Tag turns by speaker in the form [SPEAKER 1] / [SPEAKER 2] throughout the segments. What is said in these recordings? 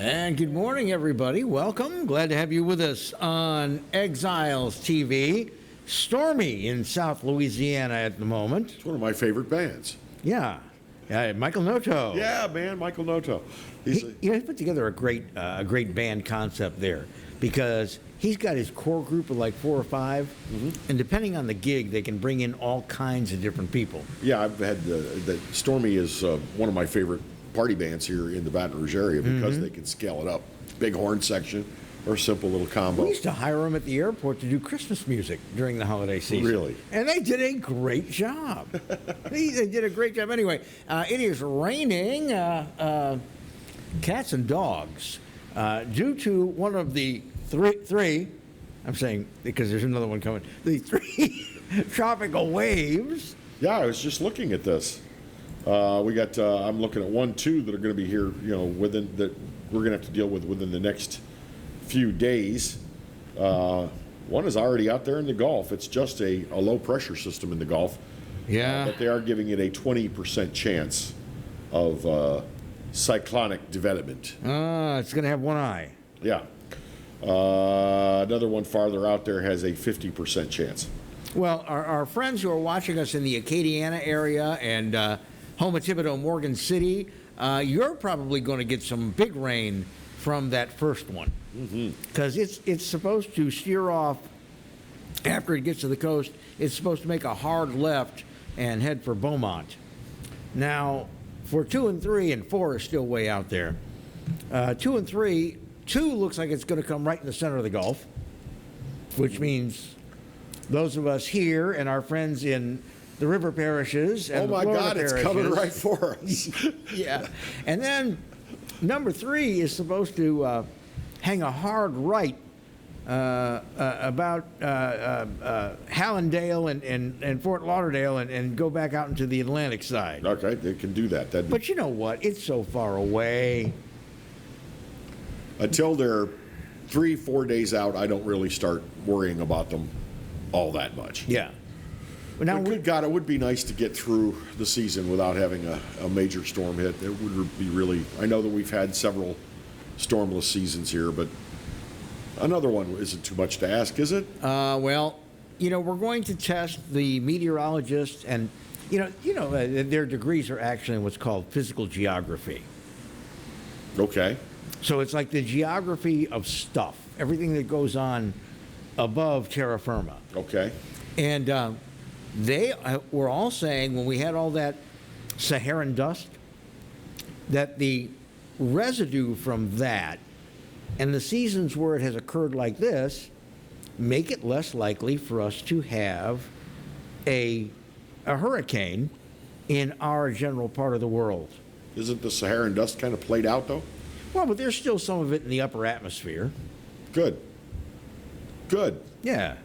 [SPEAKER 1] And good morning, everybody. Welcome. Glad to have you with us on Exiles TV. Stormy in South Louisiana at the moment.
[SPEAKER 2] It's one of my favorite bands.
[SPEAKER 1] Yeah. Michael Noto.
[SPEAKER 2] Yeah, man, Michael Noto.
[SPEAKER 1] He put together a great band concept there because he's got his core group of like 4 or 5, and depending on the gig, they can bring in all kinds of different people.
[SPEAKER 2] Yeah, I've had Stormy is one of my favorite party bands here in the Baton Rouge area because they can scale it up. Big horn section or simple little combo.
[SPEAKER 1] We used to hire them at the airport to do Christmas music during the holiday season.
[SPEAKER 2] Really?
[SPEAKER 1] And they did a great job. They did a great job. Anyway, it is raining cats and dogs due to one of the three, I'm saying because there's another one coming, the 3 tropical waves.
[SPEAKER 2] Yeah, I was just looking at this. We got, I'm looking at 1, 2 that are going to be here, that we're going to have to deal with within the next few days. One is already out there in the Gulf. It's just a low pressure system in the Gulf.
[SPEAKER 1] Yeah.
[SPEAKER 2] But they are giving it a 20% chance of cyclonic development.
[SPEAKER 1] It's going to have one eye.
[SPEAKER 2] Yeah. Another one farther out there has a 50% chance.
[SPEAKER 1] Well, our friends who are watching us in the Acadiana area and home of Thibodaux, Morgan City, you're probably going to get some big rain from that first one. Because it's supposed to steer off after it gets to the coast. It's supposed to make a hard left and head for Beaumont. Now, for 2 and 3 and 4 is still way out there. 2 and 3, 2 looks like it's going to come right in the center of the Gulf, which means those of us here and our friends in the river parishes and
[SPEAKER 2] oh my God,
[SPEAKER 1] parishes,
[SPEAKER 2] it's coming right for us.
[SPEAKER 1] Yeah. And then number 3 is supposed to hang a hard right about Hallandale and Fort Lauderdale and go back out into the Atlantic side.
[SPEAKER 2] Okay, they can do that.
[SPEAKER 1] But you know what? It's so far away.
[SPEAKER 2] Until they're 3-4 days out, I don't really start worrying about them all that much.
[SPEAKER 1] Yeah. But now,
[SPEAKER 2] good God, it would be nice to get through the season without having a major storm hit. It would be really, I know that we've had several stormless seasons here, but another one isn't too much to ask, is it?
[SPEAKER 1] Well, we're going to test the meteorologists, and their degrees are actually in what's called physical geography.
[SPEAKER 2] Okay.
[SPEAKER 1] So it's like the geography of stuff, everything that goes on above terra firma.
[SPEAKER 2] Okay.
[SPEAKER 1] And they were all saying when we had all that Saharan dust that the residue from that and the seasons where it has occurred like this make it less likely for us to have a hurricane in our general part of the world.
[SPEAKER 2] Isn't the Saharan dust kind of played out, though?
[SPEAKER 1] Well, but there's still some of it in the upper atmosphere.
[SPEAKER 2] Good. Good.
[SPEAKER 1] Yeah.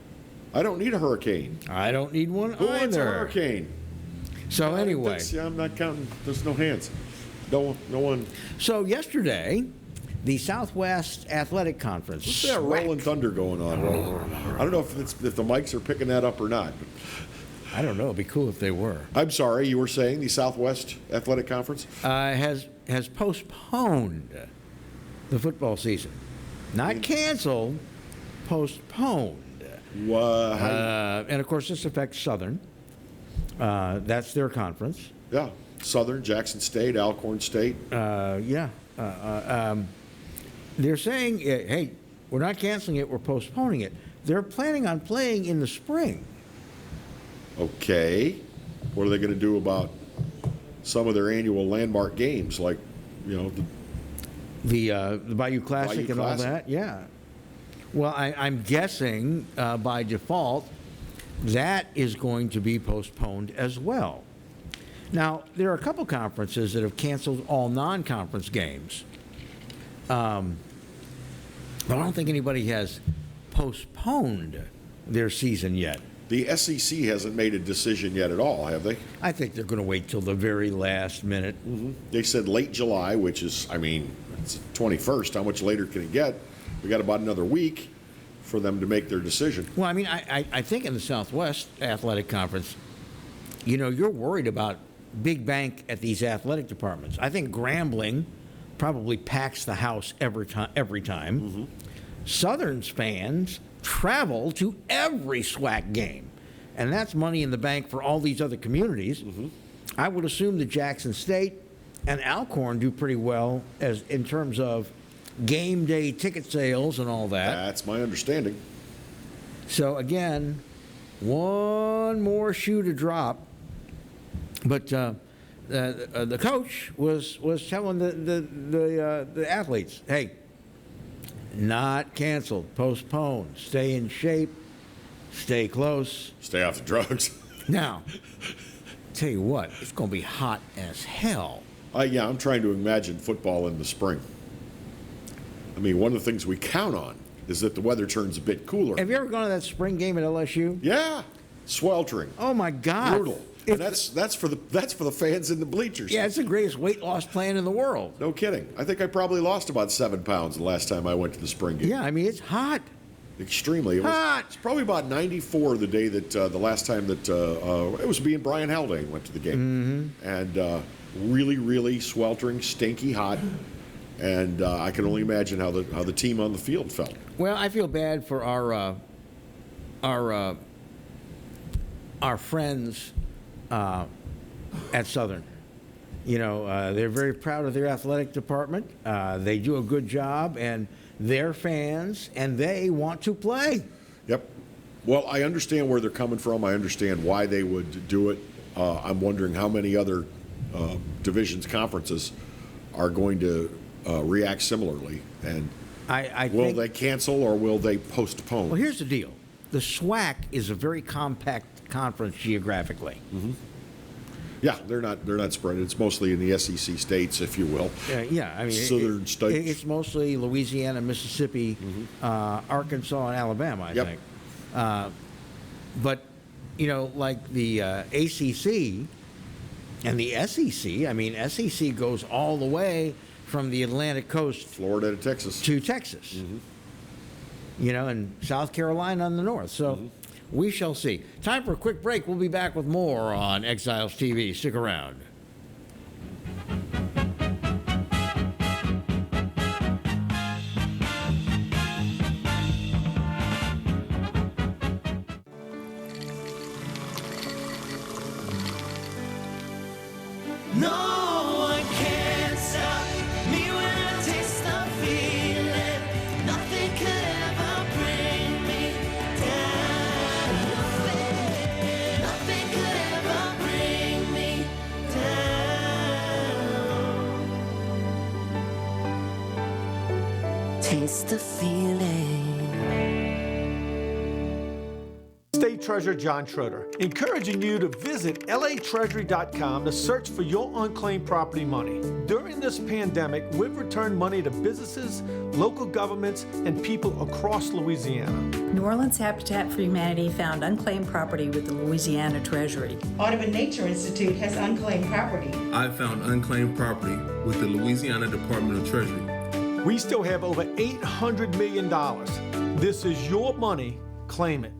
[SPEAKER 2] I don't need a hurricane.
[SPEAKER 1] I don't need one
[SPEAKER 2] Who
[SPEAKER 1] either.
[SPEAKER 2] wants a hurricane?
[SPEAKER 1] So anyway.
[SPEAKER 2] I'm not counting. There's no hands. No one.
[SPEAKER 1] So yesterday, the Southwest Athletic Conference.
[SPEAKER 2] What's that rolling thunder going on? I don't know if the mics are picking that up or not. But
[SPEAKER 1] I don't know. It'd be cool if they were.
[SPEAKER 2] I'm sorry. You were saying the Southwest Athletic Conference
[SPEAKER 1] has postponed the football season, not canceled, postponed. And of course, this affects Southern. That's their conference.
[SPEAKER 2] Yeah, Southern, Jackson State, Alcorn State.
[SPEAKER 1] Yeah. They're saying, hey, we're not canceling it, we're postponing it. They're planning on playing in the spring.
[SPEAKER 2] Okay. What are they going to do about some of their annual landmark games, like,
[SPEAKER 1] the Bayou Classic and all that? Yeah. Well, I'm guessing by default that is going to be postponed as well. Now, there are a couple conferences that have canceled all non-conference games. But I don't think anybody has postponed their season yet.
[SPEAKER 2] The SEC hasn't made a decision yet at all, have they?
[SPEAKER 1] I think they're going to wait till the very last minute.
[SPEAKER 2] They said late July, which is, it's 21st. How much later can it get? We got about another week for them to make their decision.
[SPEAKER 1] Well, I think in the Southwest Athletic Conference, you're worried about big bank at these athletic departments. I think Grambling probably packs the house every time. Southern's fans travel to every SWAC game, and that's money in the bank for all these other communities. I would assume that Jackson State and Alcorn do pretty well as in terms of game day ticket sales and all that.
[SPEAKER 2] That's my understanding.
[SPEAKER 1] So again, one more shoe to drop. But the coach was telling the athletes, hey, not canceled, postponed, stay in shape, stay close,
[SPEAKER 2] Stay off the drugs.
[SPEAKER 1] Now, tell you what, it's going to be hot as hell.
[SPEAKER 2] Yeah, I'm trying to imagine football in the spring. I mean, one of the things we count on is that the weather turns a bit cooler.
[SPEAKER 1] Have you ever gone to that spring game at LSU?
[SPEAKER 2] Yeah, sweltering,
[SPEAKER 1] Oh my God!
[SPEAKER 2] brutal. And that's for the fans in the bleachers.
[SPEAKER 1] Yeah, it's the greatest weight loss plan in the world.
[SPEAKER 2] No kidding. I think I probably lost about 7 pounds the last time I went to the spring game.
[SPEAKER 1] Yeah, I mean it's hot.
[SPEAKER 2] Extremely.
[SPEAKER 1] Hot.
[SPEAKER 2] It's probably about 94 the day that the last time that it was me and Brian Haldane went to the game, and really, really sweltering, stinky hot, and I can only imagine how the team on the field felt.
[SPEAKER 1] Well, I feel bad for our friends at Southern. You know, they're very proud of their athletic department. They do a good job, and they're fans, and they want to play.
[SPEAKER 2] Yep. Well, I understand where they're coming from. I understand why they would do it. I'm wondering how many other divisions, conferences are going to react similarly, and will they cancel or will they postpone?
[SPEAKER 1] Well, here's the deal. The SWAC is a very compact conference geographically.
[SPEAKER 2] Yeah, they're not spread. It's mostly in the SEC states, if you will.
[SPEAKER 1] Yeah, I mean,
[SPEAKER 2] Southern states.
[SPEAKER 1] It's mostly Louisiana, Mississippi, Arkansas, and Alabama, I think. But, you know, like the ACC and the SEC, I mean, SEC goes all the way from the Atlantic coast,
[SPEAKER 2] Florida to Texas.
[SPEAKER 1] You know, and South Carolina on the north. So we shall see. Time for a quick break. We'll be back with more on Exiles TV. Stick around.
[SPEAKER 3] No one can stop me when I taste the feeling. Nothing could ever bring me down. Nothing could ever bring me down. Taste the feeling.
[SPEAKER 4] State Treasurer John Schroder, encouraging you to visit latreasury.com to search for your unclaimed property money. During this pandemic, we've returned money to businesses, local governments, and people across Louisiana.
[SPEAKER 5] New Orleans Habitat for Humanity found unclaimed property with the Louisiana Treasury.
[SPEAKER 6] Audubon Nature Institute has unclaimed property.
[SPEAKER 7] I found unclaimed property with the Louisiana Department of Treasury.
[SPEAKER 4] We still have over $800 million. This is your money. Claim it.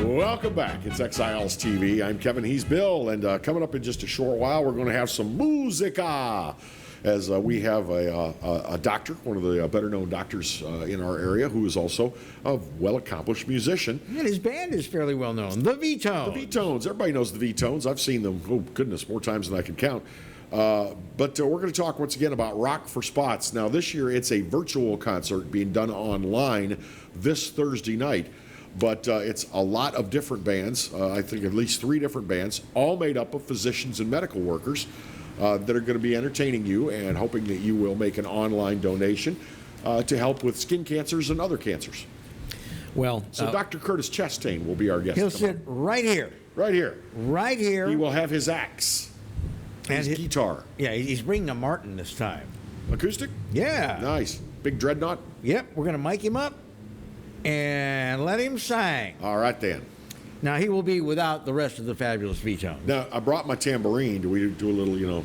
[SPEAKER 2] Welcome back. It's Exiles TV. I'm Kevin. He's Bill. And coming up in just a short while, we're going to have some musica. as we have a doctor, one of the better-known doctors in our area, who is also a well-accomplished musician.
[SPEAKER 1] And his band is fairly well known, the V-Tones.
[SPEAKER 2] The V-Tones. Everybody knows the V-Tones. I've seen them, oh, goodness, more times than I can count. But we're going to talk once again about Rock for Spots. Now, this year, it's a virtual concert being done online this Thursday night. But it's a lot of different bands, I think at least 3 different bands, all made up of physicians and medical workers that are going to be entertaining you and hoping that you will make an online donation to help with skin cancers and other cancers.
[SPEAKER 1] Well,
[SPEAKER 2] So Dr. Curtis Chastain will be our guest.
[SPEAKER 1] he'll
[SPEAKER 2] tomorrow.
[SPEAKER 1] sit right here.
[SPEAKER 2] Right here.
[SPEAKER 1] Right here.
[SPEAKER 2] He will have his axe, his
[SPEAKER 1] And
[SPEAKER 2] guitar.
[SPEAKER 1] Yeah, he's bringing a Martin this time.
[SPEAKER 2] Acoustic?
[SPEAKER 1] Yeah.
[SPEAKER 2] Nice. Big dreadnought?
[SPEAKER 1] Yep, we're going to mic him up and let him sing.
[SPEAKER 2] All right, then.
[SPEAKER 1] Now, he will be without the rest of the fabulous V-Tones.
[SPEAKER 2] Now, I brought my tambourine. Do we do a little,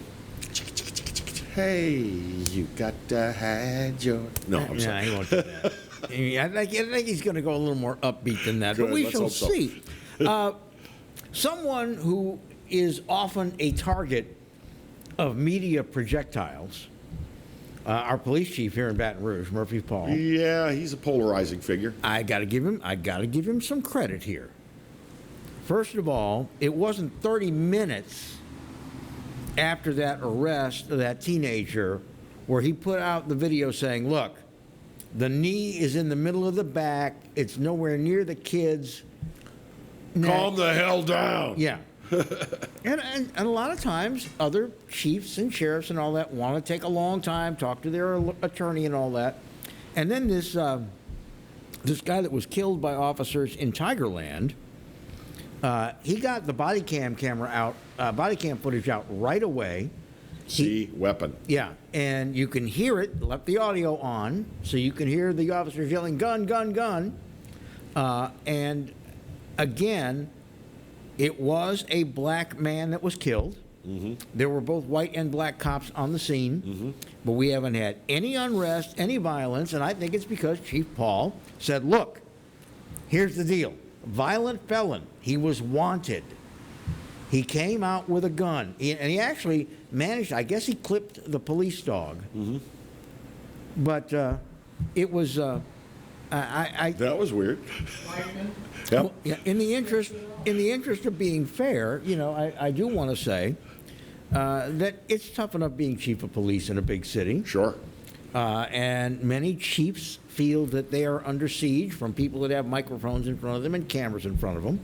[SPEAKER 2] hey, you got to hide your... No, I'm
[SPEAKER 1] Nah,
[SPEAKER 2] sorry.
[SPEAKER 1] he won't do that. I think he's going to go a little more upbeat than that, but
[SPEAKER 2] Good,
[SPEAKER 1] we
[SPEAKER 2] let's
[SPEAKER 1] shall
[SPEAKER 2] hope so.
[SPEAKER 1] see. Someone who is often a target of media projectiles, our police chief here in Baton Rouge, Murphy Paul.
[SPEAKER 2] Yeah, he's a polarizing figure.
[SPEAKER 1] I got to give him some credit here. First of all, it wasn't 30 minutes after that arrest of that teenager where he put out the video saying, "Look, the knee is in the middle of the back. It's nowhere near the kids."
[SPEAKER 2] Calm the hell down.
[SPEAKER 1] Yeah. and a lot of times, other chiefs and sheriffs and all that want to take a long time, talk to their attorney and all that. And then this guy that was killed by officers in Tigerland, he got the body cam footage out right away.
[SPEAKER 2] See, weapon.
[SPEAKER 1] Yeah, and you can hear it. Left the audio on, so you can hear the officers yelling, "Gun, gun, gun!" And again, it was a black man that was killed. Mm-hmm. There were both white and black cops on the scene, but we haven't had any unrest, any violence, and I think it's because Chief Paul said, "Look, here's the deal: violent felon. He was wanted. He came out with a gun, and he actually managed. I guess he clipped the police dog, but it was."
[SPEAKER 2] That was weird. Yep.
[SPEAKER 1] Well, yeah, in the interest of being fair, I do want to say that it's tough enough being chief of police in a big city.
[SPEAKER 2] Sure.
[SPEAKER 1] And many chiefs feel that they are under siege from people that have microphones in front of them and cameras in front of them.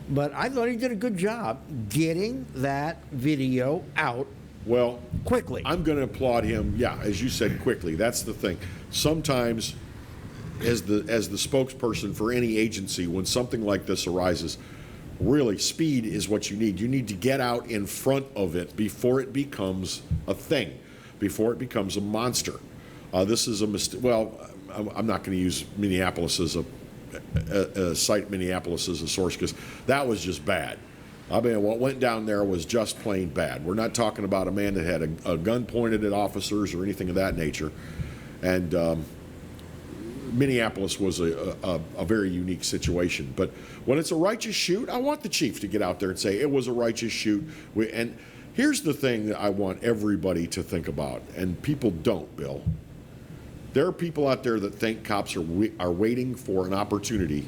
[SPEAKER 1] But I thought he did a good job getting that video out
[SPEAKER 2] Well,
[SPEAKER 1] quickly.
[SPEAKER 2] I'm going to applaud him. Yeah, as you said, quickly. That's the thing. Sometimes, as the spokesperson for any agency, when something like this arises, really speed is what you need. You need to get out in front of it before it becomes a thing, before it becomes a monster. This is a mistake. Well, I'm not going to use Minneapolis as cite Minneapolis as a source because that was just bad. I mean, what went down there was just plain bad. We're not talking about a man that had a gun pointed at officers or anything of that nature. And Minneapolis was a very unique situation. But when it's a righteous shoot, I want the chief to get out there and say it was a righteous shoot. And here's the thing that I want everybody to think about, and people don't, Bill. There are people out there that think cops are waiting for an opportunity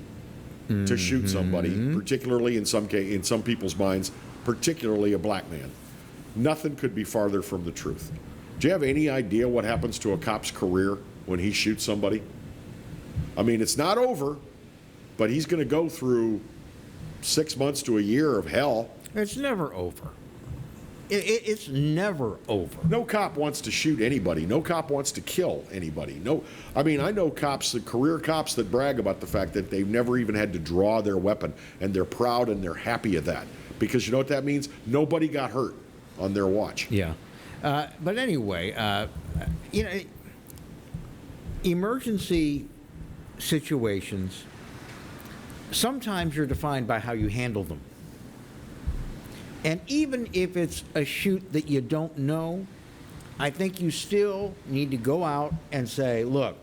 [SPEAKER 2] to shoot somebody, particularly in some people's minds, particularly a black man. Nothing could be farther from the truth. Do you have any idea what happens to a cop's career when he shoots somebody? I mean, it's not over, but he's going to go through 6 months to a year of hell.
[SPEAKER 1] It's never over. It's never over.
[SPEAKER 2] No cop wants to shoot anybody. No cop wants to kill anybody. No, I mean, I know cops, career cops that brag about the fact that they've never even had to draw their weapon, and they're proud and they're happy of that. Because you know what that means? Nobody got hurt on their watch.
[SPEAKER 1] Yeah. But anyway, emergency situations, sometimes you're defined by how you handle them. And even if it's a shoot that you don't know, I think you still need to go out and say, look,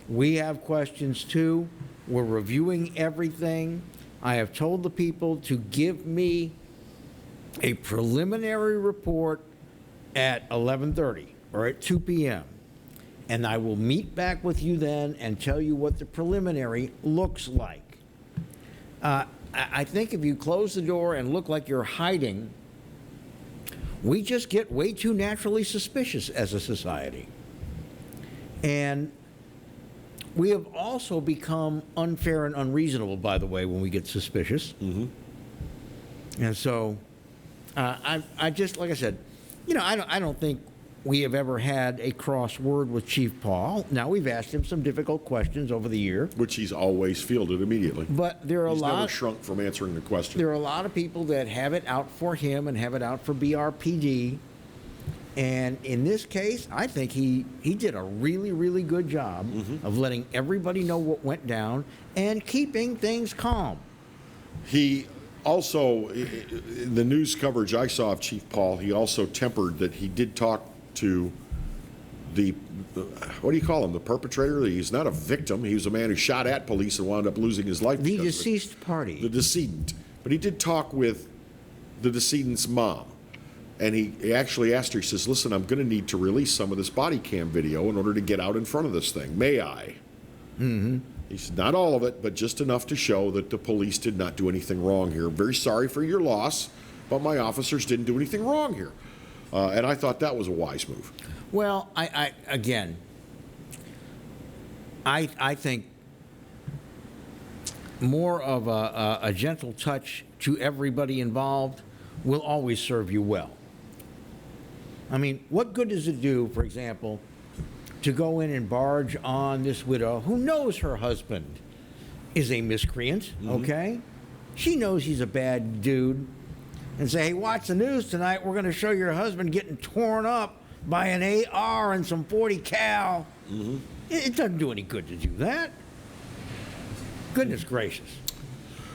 [SPEAKER 1] we have questions too. We're reviewing everything. I have told the people to give me a preliminary report at 11:30. or at 2 p.m. And I will meet back with you then and tell you what the preliminary looks like. I think if you close the door and look like you're hiding, we just get way too naturally suspicious as a society. And we have also become unfair and unreasonable, by the way, when we get suspicious.
[SPEAKER 2] Mm-hmm.
[SPEAKER 1] And so, I just, like I said, you know, I don't think we have ever had a cross word with Chief Paul. Now, we've asked him some difficult questions over the year.
[SPEAKER 2] Which he's always fielded immediately.
[SPEAKER 1] But there are
[SPEAKER 2] He's
[SPEAKER 1] a lot.
[SPEAKER 2] never shrunk from answering the question.
[SPEAKER 1] There are a lot of people that have it out for him and have it out for BRPD. And in this case, I think he did a really, really good job of letting everybody know what went down and keeping things calm.
[SPEAKER 2] He also, in the news coverage I saw of Chief Paul, he also tempered that he did talk to the what do you call him, the perpetrator? He's not a victim. He was a man who shot at police and wound up losing his life.
[SPEAKER 1] The
[SPEAKER 2] because of it.
[SPEAKER 1] deceased party.
[SPEAKER 2] The decedent. But he did talk with the decedent's mom. And he actually asked her, he says, listen, I'm going to need to release some of this body cam video in order to get out in front of this thing. May I? Mm-hmm. He said, not all of it, but just enough to show that the police did not do anything wrong here. Very sorry for your loss, but my officers didn't do anything wrong here. And I thought that was a wise move.
[SPEAKER 1] Well, I think more of a gentle touch to everybody involved will always serve you well. I mean, what good does it do, for example, to go in and barge on this widow who knows her husband is a miscreant, okay? She knows he's a bad dude, and say, hey, watch the news tonight. We're going to show your husband getting torn up by an AR and some 40 cal. It doesn't do any good to do that. Goodness gracious.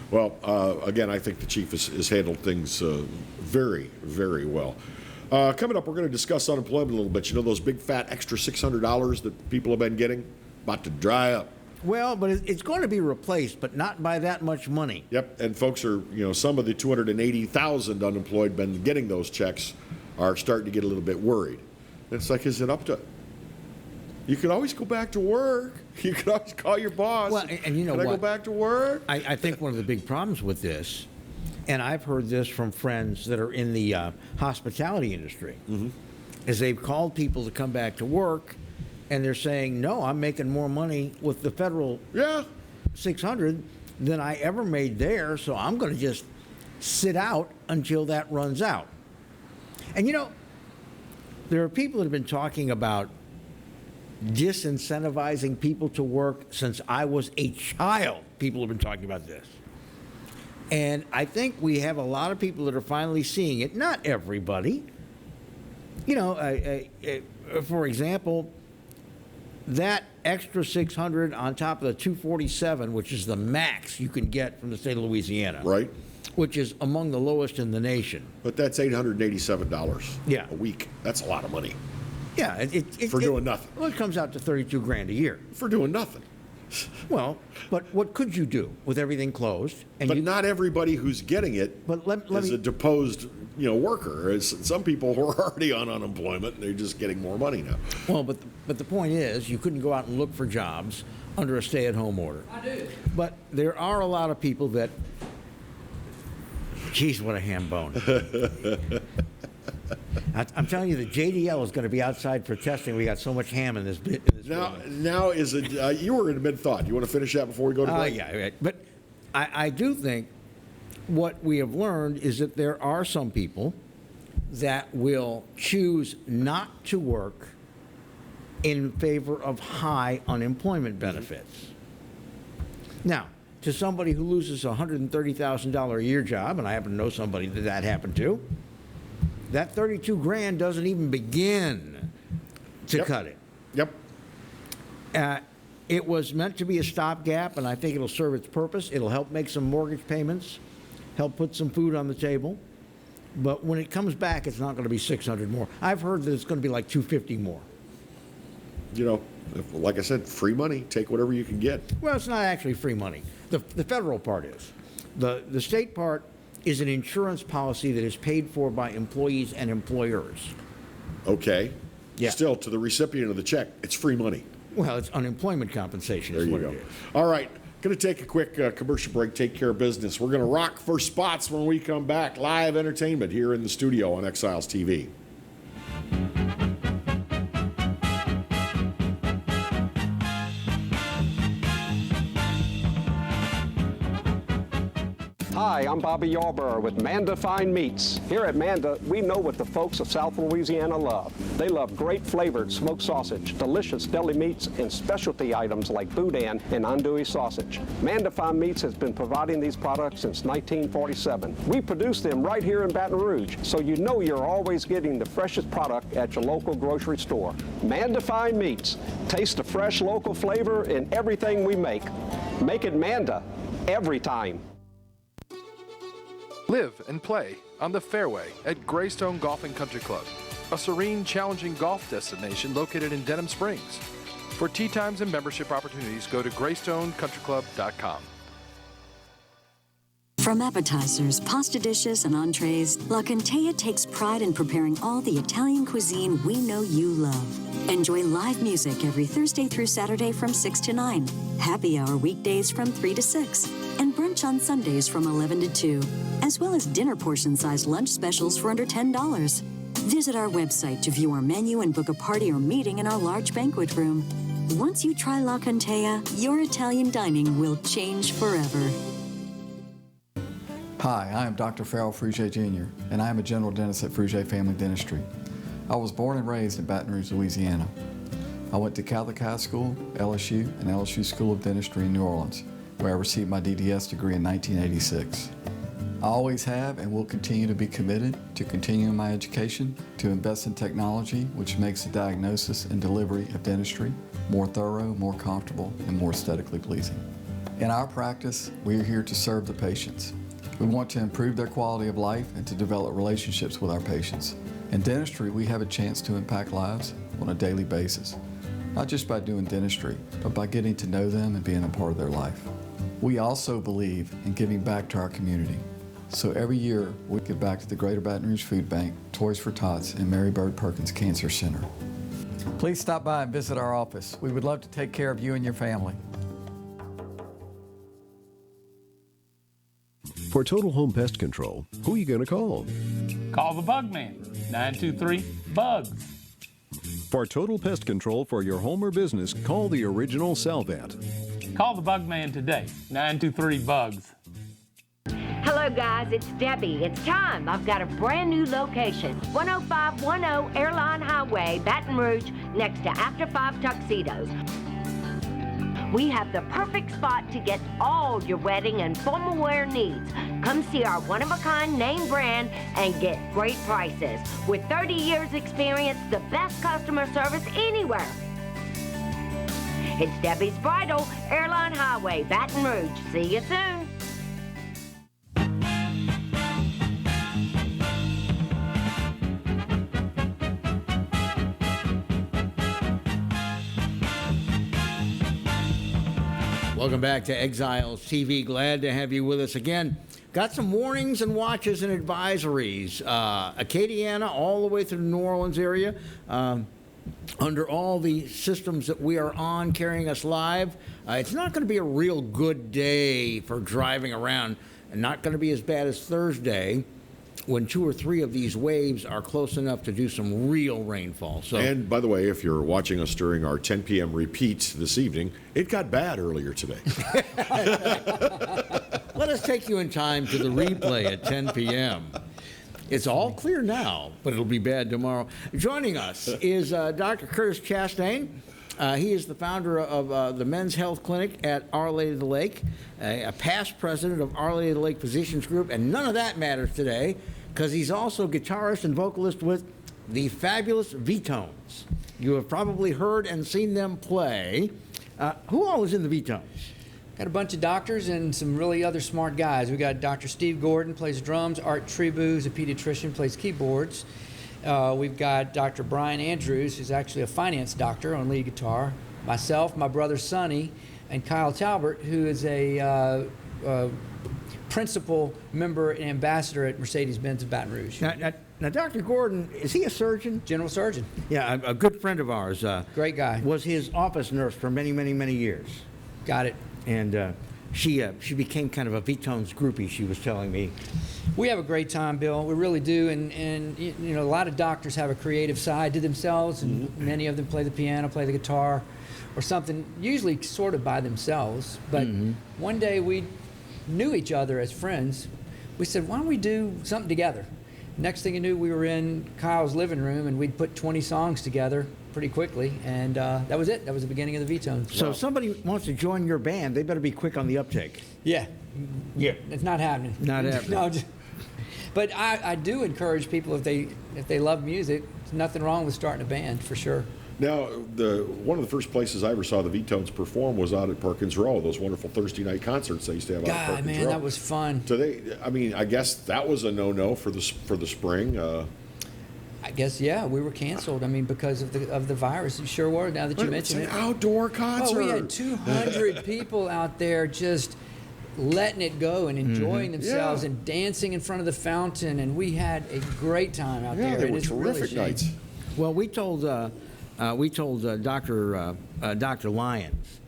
[SPEAKER 2] Well, again, I think the chief has handled things very, very well. Coming up, we're going to discuss unemployment a little bit. You know those big, fat, extra $600 that people have been getting? About to dry up.
[SPEAKER 1] Well, but it's going to be replaced, but not by that much money.
[SPEAKER 2] Yep, and folks are, you know, some of the 280,000 unemployed been getting those checks are starting to get a little bit worried. And it's like, is it up to... You can always go back to work. You can always call your boss.
[SPEAKER 1] Well, and you know
[SPEAKER 2] can
[SPEAKER 1] what?
[SPEAKER 2] I go back to work?
[SPEAKER 1] I think one of the big problems with this, and I've heard this from friends that are in the hospitality industry, is they've called people to come back to work, and they're saying, no, I'm making more money with the federal
[SPEAKER 2] Yeah.
[SPEAKER 1] 600 than I ever made there, so I'm going to just sit out until that runs out. And you know, there are people that have been talking about disincentivizing people to work since I was a child. People have been talking about this. And I think we have a lot of people that are finally seeing it. Not everybody. You know, for example, that extra 600 on top of the 247, which is the max you can get from the state of Louisiana.
[SPEAKER 2] Right.
[SPEAKER 1] Which is among the lowest in the nation.
[SPEAKER 2] But that's $887
[SPEAKER 1] Yeah.
[SPEAKER 2] a week. That's a lot of money
[SPEAKER 1] Yeah.
[SPEAKER 2] for doing nothing.
[SPEAKER 1] Well, it comes out to 32 grand a year.
[SPEAKER 2] For doing nothing.
[SPEAKER 1] Well, but what could you do with everything closed? And
[SPEAKER 2] But
[SPEAKER 1] you,
[SPEAKER 2] not everybody who's getting it
[SPEAKER 1] But let
[SPEAKER 2] is
[SPEAKER 1] me-
[SPEAKER 2] a deposed, you know, worker. Some people who are already on unemployment, and they're just getting more money now.
[SPEAKER 1] Well, but the point is, you couldn't go out and look for jobs under a stay-at-home order. I do. But there are a lot of people that, geez, what a ham bone. I'm telling you, the JDL is going to be outside protesting. We got so much ham in this bit.
[SPEAKER 2] Now is it? You were in mid-thought. You want to finish that before we go to break?
[SPEAKER 1] Yeah, right. But I do think what we have learned is that there are some people that will choose not to work in favor of high unemployment benefits. Now, to somebody who loses a $130,000 a year job, and I happen to know somebody that happened to, that 32 grand doesn't even begin to
[SPEAKER 2] Yep.
[SPEAKER 1] cut it.
[SPEAKER 2] Yep.
[SPEAKER 1] It was meant to be a stopgap, and I think it'll serve its purpose. It'll help make some mortgage payments, help put some food on the table. But when it comes back, it's not going to be 600 more. I've heard that it's going to be like 250 more.
[SPEAKER 2] You know, like I said, free money. Take whatever you can get.
[SPEAKER 1] Well, it's not actually free money. The federal part is. The state part is an insurance policy that is paid for by employees and employers.
[SPEAKER 2] Okay.
[SPEAKER 1] Yeah.
[SPEAKER 2] Still, to the recipient of the check, it's free money.
[SPEAKER 1] Well, it's unemployment compensation.
[SPEAKER 2] There
[SPEAKER 1] is
[SPEAKER 2] you
[SPEAKER 1] what
[SPEAKER 2] go.
[SPEAKER 1] it is.
[SPEAKER 2] All right. Going to take a quick commercial break, take care of business. We're going to rock for spots when we come back. Live entertainment here in the studio on Exiles TV.
[SPEAKER 8] Hi, I'm Bobby Yarborough with Manda Fine Meats. Here at Manda, we know what the folks of South Louisiana love. They love great flavored smoked sausage, delicious deli meats, and specialty items like boudin and andouille sausage. Manda Fine Meats has been providing these products since 1947. We produce them right here in Baton Rouge, so you know you're always getting the freshest product at your local grocery store. Manda Fine Meats. Taste the fresh local flavor in everything we make. Make it Manda every time.
[SPEAKER 9] Live and play on the fairway at Greystone Golf and Country Club, a serene, challenging golf destination located in Denham Springs. For tee times and membership opportunities, go to GreystoneCountryClub.com.
[SPEAKER 10] From appetizers, pasta dishes, and entrees, La Cantea takes pride in preparing all the Italian cuisine we know you love. Enjoy live music every Thursday through Saturday from 6 to 9, happy hour weekdays from 3 to 6, and brunch on Sundays from 11 to 2, as well as dinner portion-sized lunch specials for under $10. Visit our website to view our menu and book a party or meeting in our large banquet room. Once you try La Cantea, your Italian dining will change forever.
[SPEAKER 11] Hi, I am Dr. Farrell Frugier Jr., and I am a general dentist at Frugier Family Dentistry. I was born and raised in Baton Rouge, Louisiana. I went to Catholic High School, LSU, and LSU School of Dentistry in New Orleans, where I received my DDS degree in 1986. I always have and will continue to be committed to continuing my education, to invest in technology which makes the diagnosis and delivery of dentistry more thorough, more comfortable, and more aesthetically pleasing. In our practice, we are here to serve the patients. We want to improve their quality of life and to develop relationships with our patients. In dentistry, we have a chance to impact lives on a daily basis, not just by doing dentistry, but by getting to know them and being a part of their life. We also believe in giving back to our community. So every year, we give back to the Greater Baton Rouge Food Bank, Toys for Tots, and Mary Bird Perkins Cancer Center. Please stop by and visit our office. We would love to take care of you and your family.
[SPEAKER 12] For Total Home Pest Control, who are you going to call?
[SPEAKER 13] Call the Bug Man, 923-BUGS.
[SPEAKER 12] For total pest control for your home or business, call the original Salvat.
[SPEAKER 13] Call the Bug Man today, 923-BUGS.
[SPEAKER 14] Hello guys, it's Debbie. It's time. I've got a brand new location. 10510 Airline Highway, Baton Rouge, next to After 5 Tuxedos. We have the perfect spot to get all your wedding and formal wear needs. Come see our one-of-a-kind name brand and get great prices. With 30 years experience, the best customer service anywhere. It's Debbie's Bridal, Airline Highway, Baton Rouge. See you soon.
[SPEAKER 1] Welcome back to Exiles TV. Glad to have you with us again. Got some warnings and watches and advisories. Acadiana all the way through the New Orleans area. Under all the systems that we are on carrying us live, it's not going to be a real good day for driving around, and not going to be as bad as Thursday, when 2 or 3 of these waves are close enough to do some real rainfall. So,
[SPEAKER 2] and by the way, if you're watching us during our 10 p.m. repeat this evening, it got bad earlier today.
[SPEAKER 1] let us take you in time to the replay at 10 p.m. It's all clear now, but it'll be bad tomorrow. Joining us is Dr. Curtis Chastain. He is the founder of the Men's Health Clinic at Our Lady of the Lake, a past president of Our Lady of the Lake Physicians Group, and none of that matters today because he's also guitarist and vocalist with the fabulous V-Tones. You have probably heard and seen them play. Who all is in the V-Tones?
[SPEAKER 15] Got a bunch of doctors and some really other smart guys. We got Dr. Steve Gordon, plays drums. Art Tribu, who's a pediatrician, plays keyboards. We've got Dr. Brian Andrews, who's actually a finance doctor, on lead guitar. Myself, my brother Sonny, and Kyle Talbert, who is a principal member and ambassador at Mercedes-Benz of Baton Rouge.
[SPEAKER 1] Now, Now, Dr. Gordon, is he a surgeon?
[SPEAKER 15] General surgeon.
[SPEAKER 1] Yeah, a good friend of ours.
[SPEAKER 15] Great guy.
[SPEAKER 1] Was his office nurse for many, many, many years.
[SPEAKER 15] Got it.
[SPEAKER 1] And she became kind of a Vitone's groupie, she was telling me.
[SPEAKER 15] We have a great time, Bill. We really do. And you know, a lot of doctors have a creative side to themselves, and many of them play the piano, play the guitar, or something, usually sort of by themselves. But one day we knew each other as friends. We said, why don't we do something together? Next thing you knew, we were in Kyle's living room, and we'd put 20 songs together pretty quickly, and that was it. That was the beginning of the Vitones.
[SPEAKER 1] So if somebody wants to join your band, they better be quick on the uptake.
[SPEAKER 15] Yeah.
[SPEAKER 1] Yeah.
[SPEAKER 15] It's not happening.
[SPEAKER 1] Not happening.
[SPEAKER 15] No, but I do encourage people, if they love music, there's nothing wrong with starting a band, for sure.
[SPEAKER 2] Now, one of the first places I ever saw the Vitones perform was out at Perkins Row. Those wonderful Thursday night concerts they used to have out at
[SPEAKER 15] God,
[SPEAKER 2] Perkins
[SPEAKER 15] man,
[SPEAKER 2] Row.
[SPEAKER 15] that was fun.
[SPEAKER 2] So I guess that was a no-no for the spring.
[SPEAKER 15] I guess, yeah, we were canceled. I mean, because of the virus. You sure were, now that you mention it.
[SPEAKER 2] It's an outdoor concert.
[SPEAKER 15] Oh, we had 200 people out there just letting it go and enjoying themselves and dancing in front of the fountain, and we had a great time out there.
[SPEAKER 2] Yeah, they were
[SPEAKER 15] It's really
[SPEAKER 2] terrific
[SPEAKER 15] a shame.
[SPEAKER 2] nights.
[SPEAKER 1] Well, we told Dr. Lyons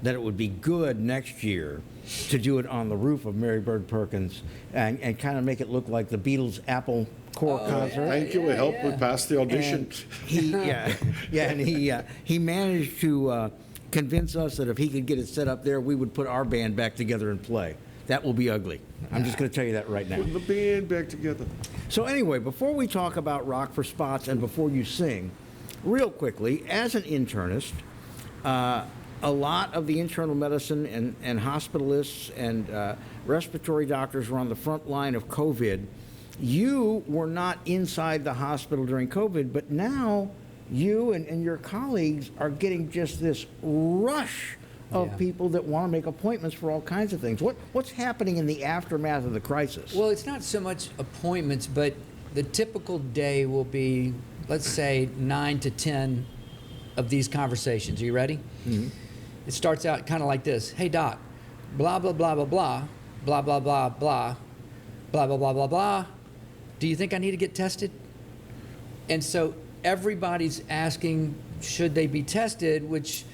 [SPEAKER 1] that it would be good next year to do it on the roof of Mary Bird Perkins and kind of make it look like the Beatles' Apple Corps concert.
[SPEAKER 2] Thank you. It helped me pass the audition.
[SPEAKER 1] And he managed to convince us that if he could get it set up there, we would put our band back together and play. That will be ugly. I'm just going to tell you that right now.
[SPEAKER 2] Put the band back together.
[SPEAKER 1] So anyway, before we talk about Rock for Spots and before you sing, real quickly, as an internist, a lot of the internal medicine and hospitalists and respiratory doctors were on the front line of COVID. You were not inside the hospital during COVID, but now you and your colleagues are getting just this rush of people that want to make appointments for all kinds of things. What's happening in the aftermath of the crisis?
[SPEAKER 15] Well, it's not so much appointments, but the typical day will be, let's say, 9 to 10 of these conversations. Are you ready?
[SPEAKER 1] Mm-hmm.
[SPEAKER 15] It starts out kind of like this. Hey, doc, blah, blah, blah, blah, blah, blah, blah, blah, blah, blah, blah, blah, blah, blah. Do you think I need to get tested? And so everybody's asking, should they be tested, which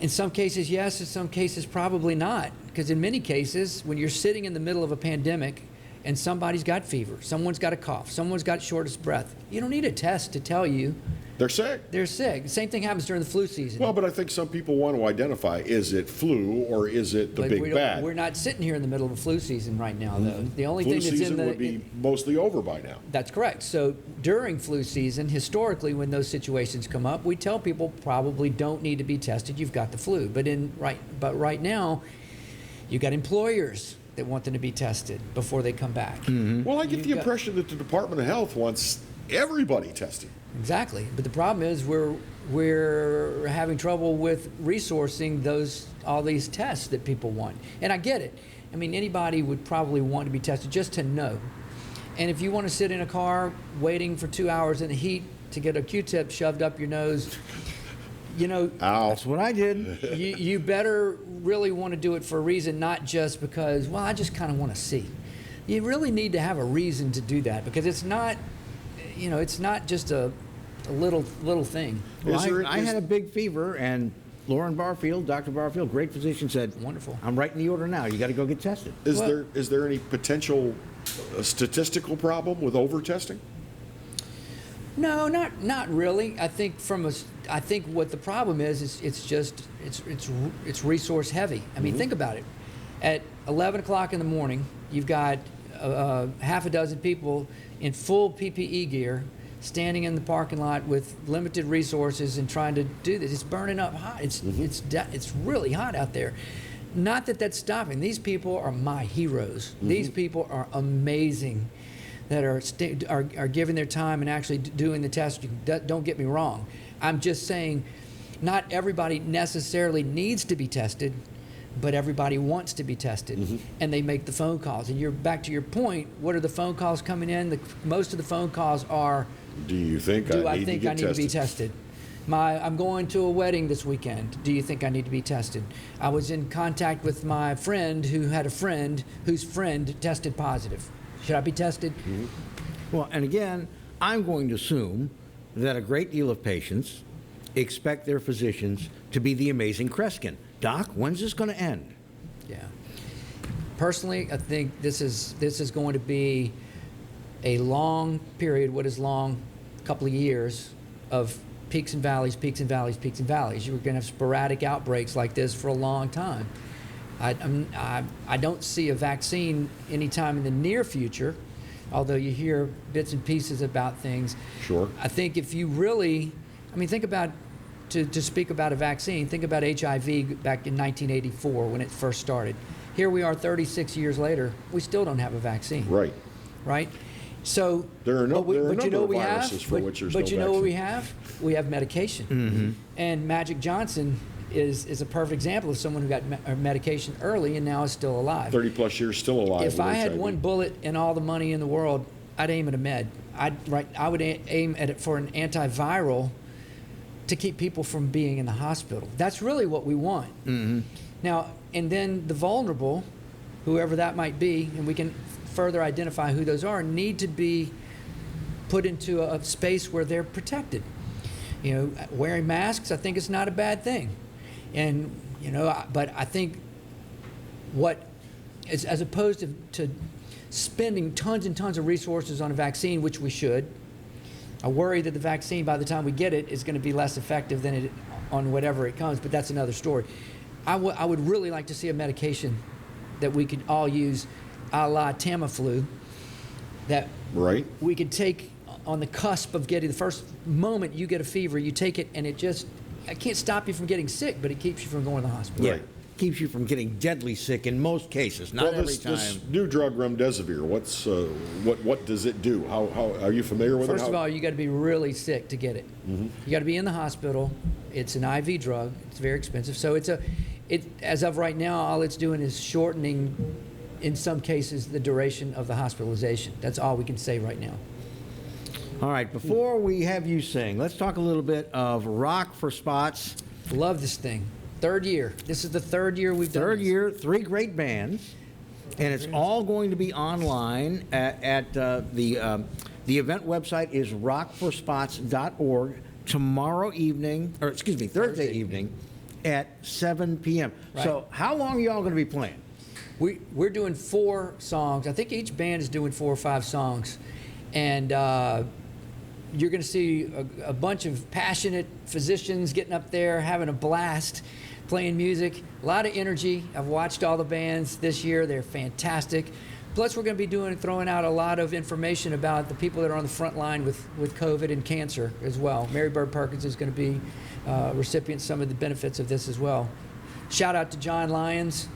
[SPEAKER 15] in some cases, yes, in some cases, probably not. Because in many cases, when you're sitting in the middle of a pandemic and somebody's got fever, someone's got a cough, someone's got shortness of breath, you don't need a test to tell you
[SPEAKER 2] they're sick.
[SPEAKER 15] They're sick. The same thing happens during the flu season.
[SPEAKER 2] Well, but I think some people want to identify, is it flu or is it the big bad?
[SPEAKER 15] We're not sitting here in the middle of a flu season right now, though. The only
[SPEAKER 2] flu
[SPEAKER 15] thing that's
[SPEAKER 2] season
[SPEAKER 15] in the
[SPEAKER 2] would be mostly over by now.
[SPEAKER 15] That's correct. So during flu season, historically, when those situations come up, we tell people probably don't need to be tested. You've got the flu. But right now, you got employers that want them to be tested before they come back.
[SPEAKER 2] Mm-hmm. Well, I get the impression that the Department of Health wants everybody tested.
[SPEAKER 15] Exactly. But the problem is we're having trouble with resourcing all these tests that people want. And I get it. I mean, anybody would probably want to be tested just to know. And if you want to sit in a car waiting for 2 hours in the heat to get a Q-tip shoved up your nose, you know,
[SPEAKER 1] that's what I did.
[SPEAKER 15] You better really want to do it for a reason, not just because, well, I just kind of want to see. You really need to have a reason to do that, because it's not, you know, it's not just a little thing.
[SPEAKER 1] Well, I had a big fever, and Lauren Barfield, Dr. Barfield, great physician, said,
[SPEAKER 15] "Wonderful.
[SPEAKER 1] I'm writing the order now. You got to go get tested."
[SPEAKER 2] Is there any potential statistical problem with over-testing?
[SPEAKER 15] No, not really. I think I think what the problem is it's resource heavy. I mean, think about it. At 11 o'clock in the morning, you've got half a dozen people in full PPE gear standing in the parking lot with limited resources and trying to do this. It's burning up hot. It's really hot out there. Not that that's stopping. These people are my heroes. These people are amazing, that are giving their time and actually doing the test. Don't get me wrong. I'm just saying, not everybody necessarily needs to be tested, but everybody wants to be tested, and they make the phone calls. And you're back to your point. What are the phone calls coming in? Most of the phone calls are,
[SPEAKER 2] do you think
[SPEAKER 15] I need to be tested? I'm going to a wedding this weekend. Do you think I need to be tested? I was in contact with my friend who had a friend whose friend tested positive. Should I be tested?
[SPEAKER 1] Well, and again, I'm going to assume that a great deal of patients expect their physicians to be the amazing Kreskin. Doc, when's this going to end?
[SPEAKER 15] Yeah. Personally, I think this is going to be a long period. What is long? A couple of years of peaks and valleys, peaks and valleys, peaks and valleys. You're going to have sporadic outbreaks like this for a long time. I don't see a vaccine anytime in the near future, although you hear bits and pieces about things.
[SPEAKER 2] Sure.
[SPEAKER 15] I think if you really, think about, to speak about a vaccine, think about HIV back in 1984 when it first started. Here we are 36 years later, we still don't have a vaccine.
[SPEAKER 2] Right.
[SPEAKER 15] Right? So,
[SPEAKER 2] there are no, there are a
[SPEAKER 15] but you
[SPEAKER 2] number
[SPEAKER 15] know
[SPEAKER 2] of
[SPEAKER 15] we
[SPEAKER 2] viruses
[SPEAKER 15] have,
[SPEAKER 2] for which there's
[SPEAKER 15] but
[SPEAKER 2] no
[SPEAKER 15] you know what we
[SPEAKER 2] vaccine.
[SPEAKER 15] have? We have medication.
[SPEAKER 1] Mm-hmm.
[SPEAKER 15] And Magic Johnson is a perfect example of someone who got medication early and now is still alive.
[SPEAKER 2] 30 plus years still alive.
[SPEAKER 15] If
[SPEAKER 2] with
[SPEAKER 15] I had
[SPEAKER 2] HIV.
[SPEAKER 15] one bullet and all the money in the world, I'd aim at a med. I would aim at it for an antiviral to keep people from being in the hospital. That's really what we want.
[SPEAKER 1] Mm-hmm.
[SPEAKER 15] Now, and then the vulnerable, whoever that might be, and we can further identify who those are, need to be put into a space where they're protected. You know, wearing masks, I think is not a bad thing. And, but I think as opposed to spending tons and tons of resources on a vaccine, which we should, I worry that the vaccine, by the time we get it, is going to be less effective than it on whatever it comes, but that's another story. I would really like to see a medication that we could all use a la Tamiflu, that
[SPEAKER 2] right.
[SPEAKER 15] we could take on the cusp of getting, the first moment you get a fever, you take it, and it can't stop you from getting sick, but it keeps you from going to the hospital.
[SPEAKER 1] Yeah. Keeps you from getting deadly sick in most cases, not every time.
[SPEAKER 2] This new drug remdesivir, what does it do? How are you familiar with it?
[SPEAKER 15] First of all, you got to be really sick to get it.
[SPEAKER 2] Mm-hmm.
[SPEAKER 15] You got to be in the hospital. It's an IV drug. It's very expensive. So as of right now, all it's doing is shortening, in some cases, the duration of the hospitalization. That's all we can say right now.
[SPEAKER 1] All right, before we have you sing, let's talk a little bit of Rock for Spots.
[SPEAKER 15] Love this thing. Third year. This is the third year we've done this.
[SPEAKER 1] Third year, 3 great bands, and it's all going to be online at the event website is rockforspots.org Thursday evening at 7 p.m.
[SPEAKER 15] Right.
[SPEAKER 1] So how long are y'all going to be playing?
[SPEAKER 15] We're doing 4 songs. I think each band is doing 4 or 5 songs. And you're going to see a bunch of passionate physicians getting up there, having a blast, playing music, a lot of energy. I've watched all the bands this year. They're fantastic. Plus, we're going to be throwing out a lot of information about the people that are on the front line with COVID and cancer as well. Mary Bird Perkins is going to be recipient of some of the benefits of this as well. Shout out to John Lyons.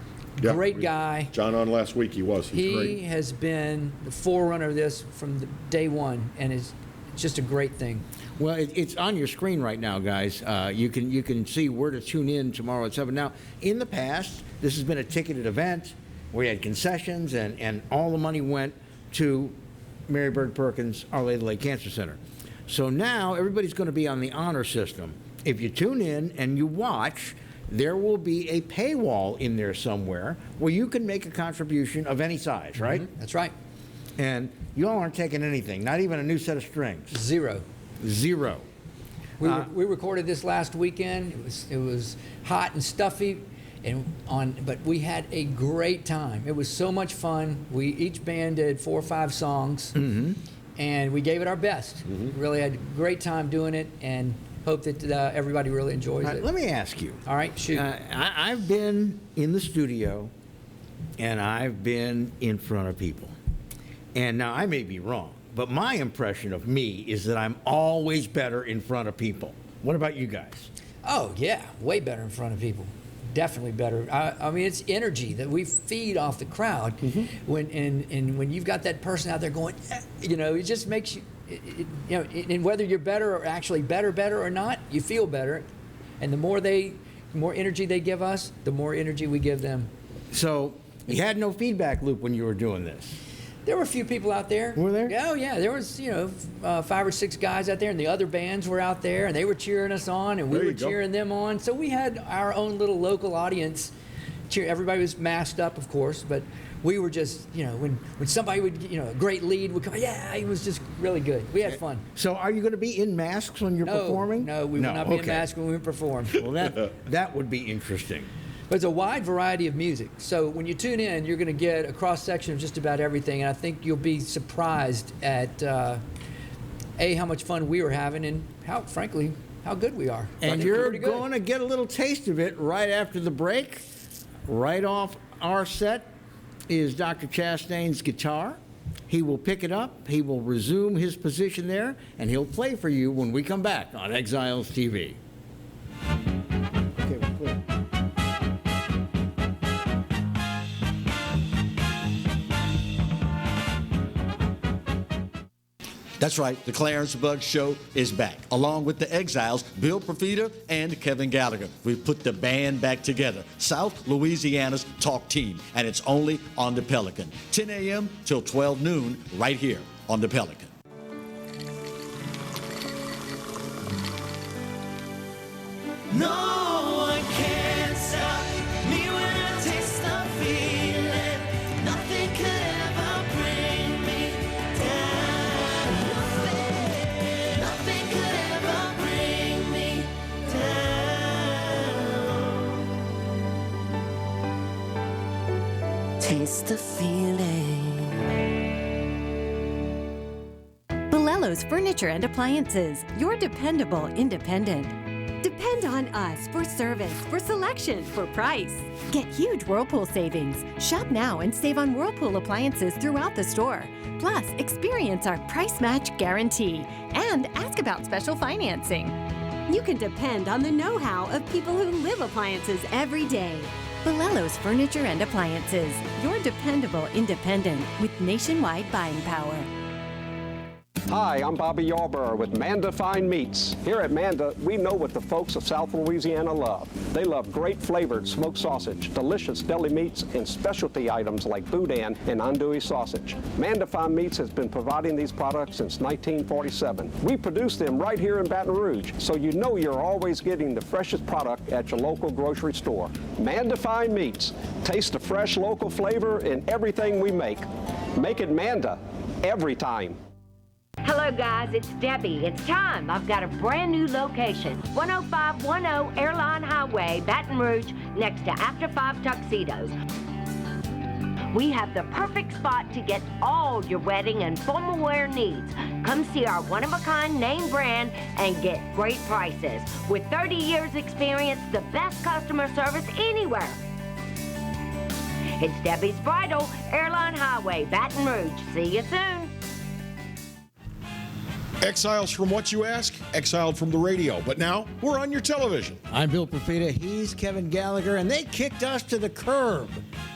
[SPEAKER 2] Yeah,
[SPEAKER 15] great guy.
[SPEAKER 2] John on last week, He's great.
[SPEAKER 15] He has been the forerunner of this from day one, and it's just a great thing.
[SPEAKER 1] Well, it's on your screen right now, guys. You can see where to tune in tomorrow at 7. Now, in the past, this has been a ticketed event. We had concessions, and all the money went to Mary Bird Perkins, Our Lady of the Lake Cancer Center. So now everybody's going to be on the honor system. If you tune in and you watch, there will be a paywall in there somewhere where you can make a contribution of any size, right?
[SPEAKER 15] Mm-hmm. That's right.
[SPEAKER 1] And you all aren't taking anything, not even a new set of strings.
[SPEAKER 15] Zero. We recorded this last weekend. It was hot and stuffy, but we had a great time. It was so much fun. Each band did 4 or 5 songs,
[SPEAKER 1] Mm-hmm.
[SPEAKER 15] and we gave it our best.
[SPEAKER 2] Mm-hmm.
[SPEAKER 15] Really had a great time doing it, and hope that everybody really enjoys it.
[SPEAKER 1] Let me ask you.
[SPEAKER 15] All right, shoot.
[SPEAKER 1] I've been in the studio, and I've been in front of people. And now I may be wrong, but my impression of me is that I'm always better in front of people. What about you guys?
[SPEAKER 15] Oh, yeah, way better in front of people. Definitely better. I mean, it's energy that we feed off the crowd.
[SPEAKER 1] Mm-hmm.
[SPEAKER 15] When you've got that person out there going, it just makes you, and whether you're better or actually better or not, you feel better. And the more energy they give us, the more energy we give them.
[SPEAKER 1] So you had no feedback loop when you were doing this?
[SPEAKER 15] There were a few people out there.
[SPEAKER 1] Were there?
[SPEAKER 15] Oh, yeah. There was, 5 or 6 guys out there, and the other bands were out there, and they were cheering us on, and we were cheering them on. So we had our own little local audience cheer. Everybody was masked up, of course, but we were just, when somebody would, a great lead would come, it was just really good. We had fun.
[SPEAKER 1] So are you going to be in masks when you're performing?
[SPEAKER 15] No, we will not be in masks when we perform.
[SPEAKER 1] Well, that would be interesting.
[SPEAKER 15] But it's a wide variety of music. So when you tune in, you're going to get a cross-section of just about everything. And I think you'll be surprised at, how much fun we were having and frankly, how good we are.
[SPEAKER 1] And you're going to get a little taste of it right after the break. Right off our set is Dr. Chastain's guitar. He will pick it up, he will resume his position there, and he'll play for you when we come back on Exiles TV. Okay, we're clear.
[SPEAKER 16] That's right, the Clarence Bug Show is back, along with the Exiles, Bill Profita and Kevin Gallagher. We've put the band back together, South Louisiana's talk team, and it's only on the Pelican. 10 a.m. till 12 noon, right here on the Pelican.
[SPEAKER 3] No one can stop me when I taste the feeling. Nothing could ever bring me down. Nothing could ever bring me down. Taste the feeling.
[SPEAKER 17] Bolello's Furniture and Appliances, your dependable independent. Depend on us for service, for selection, for price. Get huge Whirlpool savings. Shop now and save on Whirlpool appliances throughout the store. Plus, experience our price match guarantee and ask about special financing. You can depend on the know-how of people who live appliances every day. Bolello's Furniture and Appliances, your dependable independent with nationwide buying power.
[SPEAKER 8] Hi, I'm Bobby Yarborough with Manda Fine Meats. Here at Manda, we know what the folks of South Louisiana love. They love great flavored smoked sausage, delicious deli meats, and specialty items like boudin and andouille sausage. Manda Fine Meats has been providing these products since 1947. We produce them right here in Baton Rouge, so you know you're always getting the freshest product at your local grocery store. Manda Fine Meats. Taste the fresh local flavor in everything we make. Make it Manda every time.
[SPEAKER 14] Hello guys, it's Debbie. It's time. I've got a brand new location. 10510 Airline Highway, Baton Rouge, next to After 5 Tuxedos. We have the perfect spot to get all your wedding and formal wear needs. Come see our one-of-a-kind name brand and get great prices. With 30 years experience, the best customer service anywhere. It's Debbie's Bridal, Airline Highway, Baton Rouge. See you soon.
[SPEAKER 2] Exiles from what you ask? Exiled from the radio. But now, we're on your television.
[SPEAKER 1] I'm Bill Profita, he's Kevin Gallagher, and they kicked us to the curb.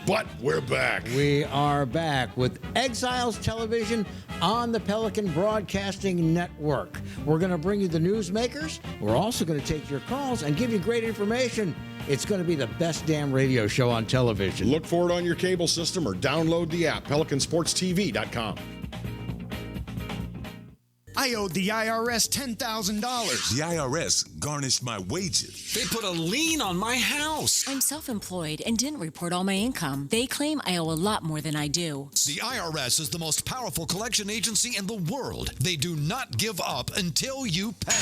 [SPEAKER 2] But we're back.
[SPEAKER 1] We are back with Exiles Television on the Pelican Broadcasting Network. We're going to bring you the newsmakers. We're also going to take your calls and give you great information. It's going to be the best damn radio show on television.
[SPEAKER 2] Look for it on your cable system or download the app, PelicanSportsTV.com.
[SPEAKER 18] I owed the IRS $10,000.
[SPEAKER 19] The IRS garnished my wages.
[SPEAKER 18] They put a lien on my house.
[SPEAKER 20] I'm self-employed and didn't report all my income. They claim I owe a lot more than I do.
[SPEAKER 18] The IRS is the most powerful collection agency in the world. They do not give up until you pay.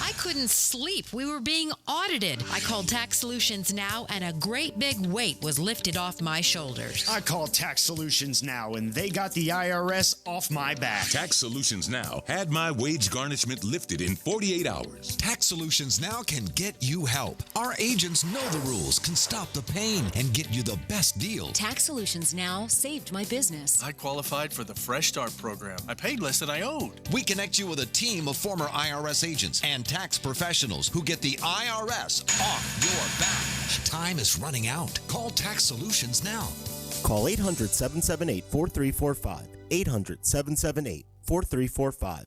[SPEAKER 21] I couldn't sleep. We were being audited. I called Tax Solutions Now, and a great big weight was lifted off my shoulders.
[SPEAKER 18] I called Tax Solutions Now, and they got the IRS off my back.
[SPEAKER 19] Tax Solutions Now had my wage garnishment lifted in 48 hours.
[SPEAKER 18] Tax Solutions Now can get you help. Our agents know the rules, can stop the pain, and get you the best deal.
[SPEAKER 20] Tax Solutions Now saved my business.
[SPEAKER 22] I qualified for the Fresh Start program. I paid less than I owed.
[SPEAKER 18] We connect you with a team of former IRS agents and tax professionals who get the IRS off your back. Time is running out. Call Tax Solutions now.
[SPEAKER 23] Call 800-778-4345. 800-778-4345.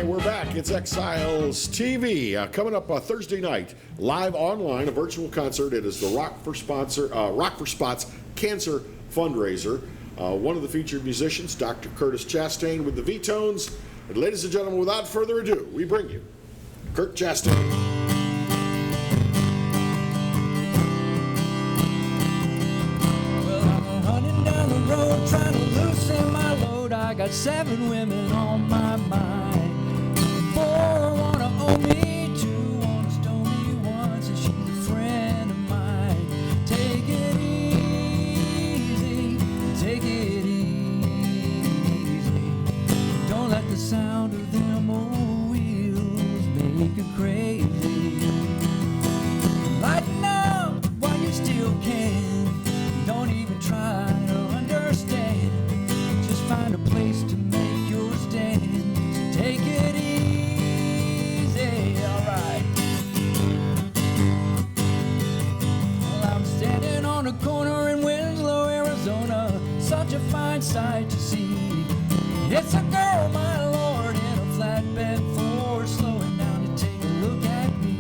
[SPEAKER 2] We're back. It's Exiles TV. Coming up Thursday night, live online, a virtual concert. It is the Rock for Spots Cancer Fundraiser. One of the featured musicians, Dr. Curtis Chastain with the V-Tones. And ladies and gentlemen, without further ado, we bring you Kurt Chastain.
[SPEAKER 3] Well, I'm running down the road trying to loosen my load. I got 7 women on my mind. 4 wanna own me, 2 wanna stone me once, and she's a friend of mine. Take it easy, take it easy. Don't let the sound of them old wheels make you crazy. Lighten up while you still can. Don't even try to understand. Just find a place to make your stand. So take it easy, alright. Well, I'm standing on a corner in Winslow, Arizona. Such a fine sight to see. It's a girl, my lord, in a flatbed Ford, slowing down to take a look at me.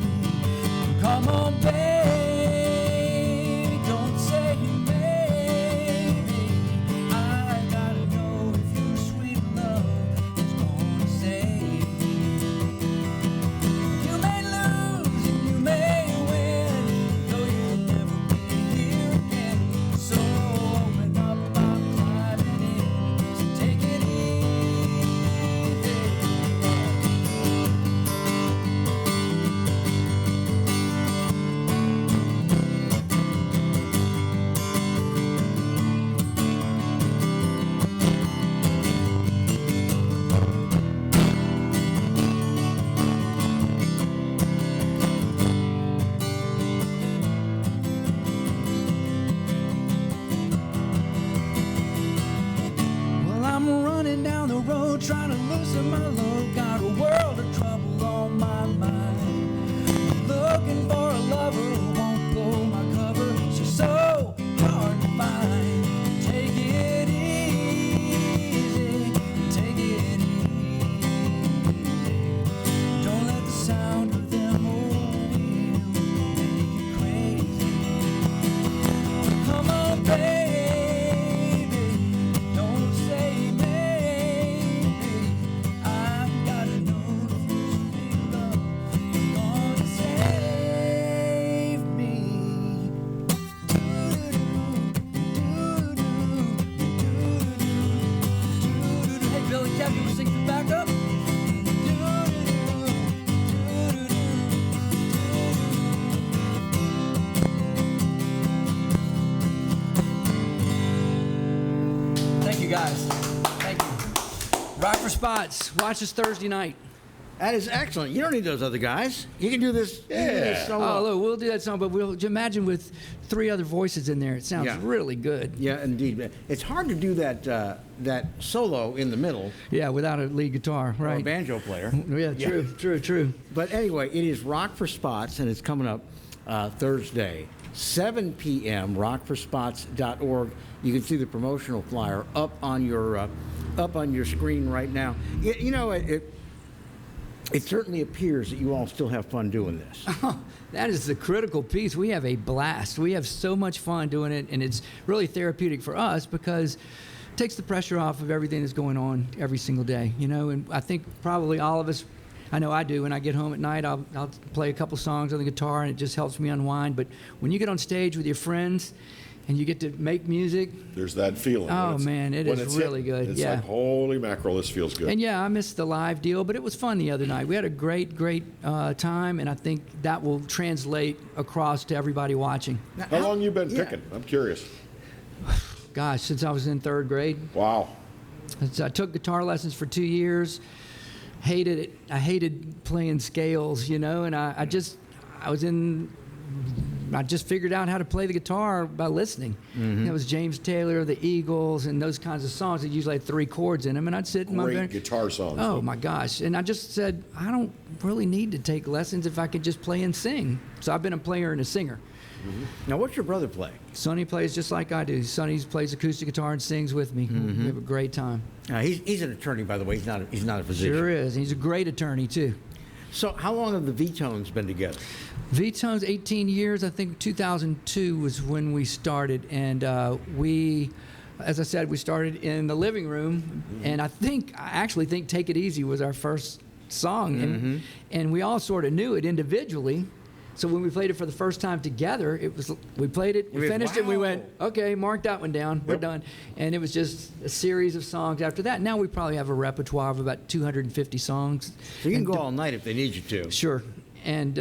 [SPEAKER 3] Come on, baby, don't say maybe. I gotta know if your sweet love is gonna save me. You may lose and you may win, though you'll never be here again. So open up, I'm climbing in. So take it easy. Well, I'm running down the road trying to loosen my load. Got a world of trouble on my mind. Looking for a lover who won't blow my cover. She's so hard to find. Take it easy, take it easy. Don't let the sound of them old wheels make you crazy. Come on, baby. Don't say maybe. I've gotta know if your sweet love is gonna save me. Hey, Billy Kevin, we'll sing the backup. Thank you, guys. Thank you. Rock for Spots. Watch us Thursday night.
[SPEAKER 1] That is excellent. You don't need those other guys. You can do this. You can do this solo.
[SPEAKER 15] Oh, look, we'll do that song, but we'll imagine with 3 other voices in there. It sounds really good.
[SPEAKER 1] Yeah, indeed. It's hard to do that that solo in the middle.
[SPEAKER 15] Yeah, without a lead guitar,
[SPEAKER 1] Or a
[SPEAKER 15] right?
[SPEAKER 1] banjo player.
[SPEAKER 15] Yeah, true.
[SPEAKER 1] But anyway, it is Rock for Spots, and it's coming up Thursday, 7 p.m. rockforspots.org. You can see the promotional flyer up on your screen right now. It certainly appears that you all still have fun doing this.
[SPEAKER 15] That is the critical piece. We have a blast. We have so much fun doing it, and it's really therapeutic for us because it takes the pressure off of everything that's going on every single day, and I think probably all of us, I know I do, when I get home at night, I'll play a couple songs on the guitar, and it just helps me unwind. But when you get on stage with your friends and you get to make music,
[SPEAKER 2] There's that feeling.
[SPEAKER 15] Oh, man, it is really good.
[SPEAKER 2] It's
[SPEAKER 15] Yeah.
[SPEAKER 2] like, holy mackerel, this feels good.
[SPEAKER 15] and yeah, I missed the live deal, but it was fun the other night. We had a great time, and I think that will translate across to everybody watching.
[SPEAKER 2] How long you been picking? I'm curious.
[SPEAKER 15] Gosh, since I was in 3rd grade.
[SPEAKER 2] Wow.
[SPEAKER 15] I took guitar lessons for 2 years. Hated it. I hated playing scales, and I just figured out how to play the guitar by listening.
[SPEAKER 2] Mhm.
[SPEAKER 15] It was James Taylor, the Eagles, and those kinds of songs that usually had 3 chords in them. And I'd sit in my
[SPEAKER 2] Great
[SPEAKER 15] bed.
[SPEAKER 2] guitar songs.
[SPEAKER 15] Oh my gosh! And I just said, I don't really need to take lessons if I could just play and sing. So I've been a player and a singer.
[SPEAKER 1] Now, what's your brother play?
[SPEAKER 15] Sonny plays just like I do. Sonny plays acoustic guitar and sings with me. We have a great time.
[SPEAKER 1] He's an attorney, by the way. He's not a physician.
[SPEAKER 15] Sure is. He's a great attorney too.
[SPEAKER 1] So how long have the V-Tones been together?
[SPEAKER 15] V-Tones, 18 years. I think 2002 was when we started, and we as I said, we started in the living room, and I actually think "Take It Easy" was our first song, and we all sort of knew it individually. So when we played it for the first time together, we played it, we finished it, and we went, okay, mark that one down, we're done. And it was just a series of songs after that. Now we probably have a repertoire of about 250 songs.
[SPEAKER 1] So you can go all night if they need you to.
[SPEAKER 15] Sure. And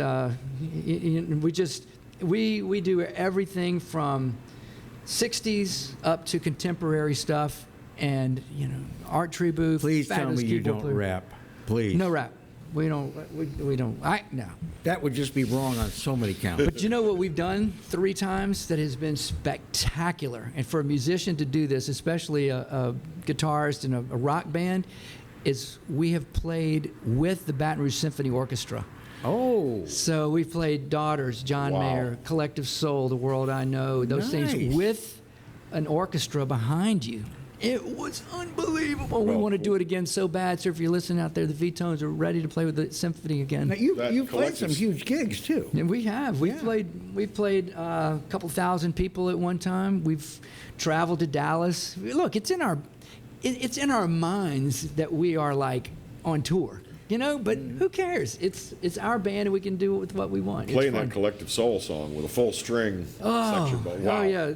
[SPEAKER 15] we do everything from 60s up to contemporary stuff, and Art Tree Booth.
[SPEAKER 1] Please tell me you don't rap. Please.
[SPEAKER 15] No rap. We don't. No.
[SPEAKER 1] That would just be wrong on so many counts.
[SPEAKER 15] But you know what we've done 3 times that has been spectacular, and for a musician to do this, especially a guitarist in a rock band, is we have played with the Baton Rouge Symphony Orchestra.
[SPEAKER 1] Oh.
[SPEAKER 15] So we played Daughters, John Mayer, Collective Soul, The World I Know, those things with an orchestra behind you. It was unbelievable. We want to do it again so bad. So if you're listening out there, the V-Tones are ready to play with the symphony again.
[SPEAKER 1] Now you've played some huge gigs too.
[SPEAKER 15] And we have. We've played a couple thousand people at one time. We've traveled to Dallas. Look, it's in our minds that we are like on tour. But who cares? It's our band, and we can do it with what we want.
[SPEAKER 2] Playing that Collective Soul song with a full string section. But wow.
[SPEAKER 15] Oh, yeah.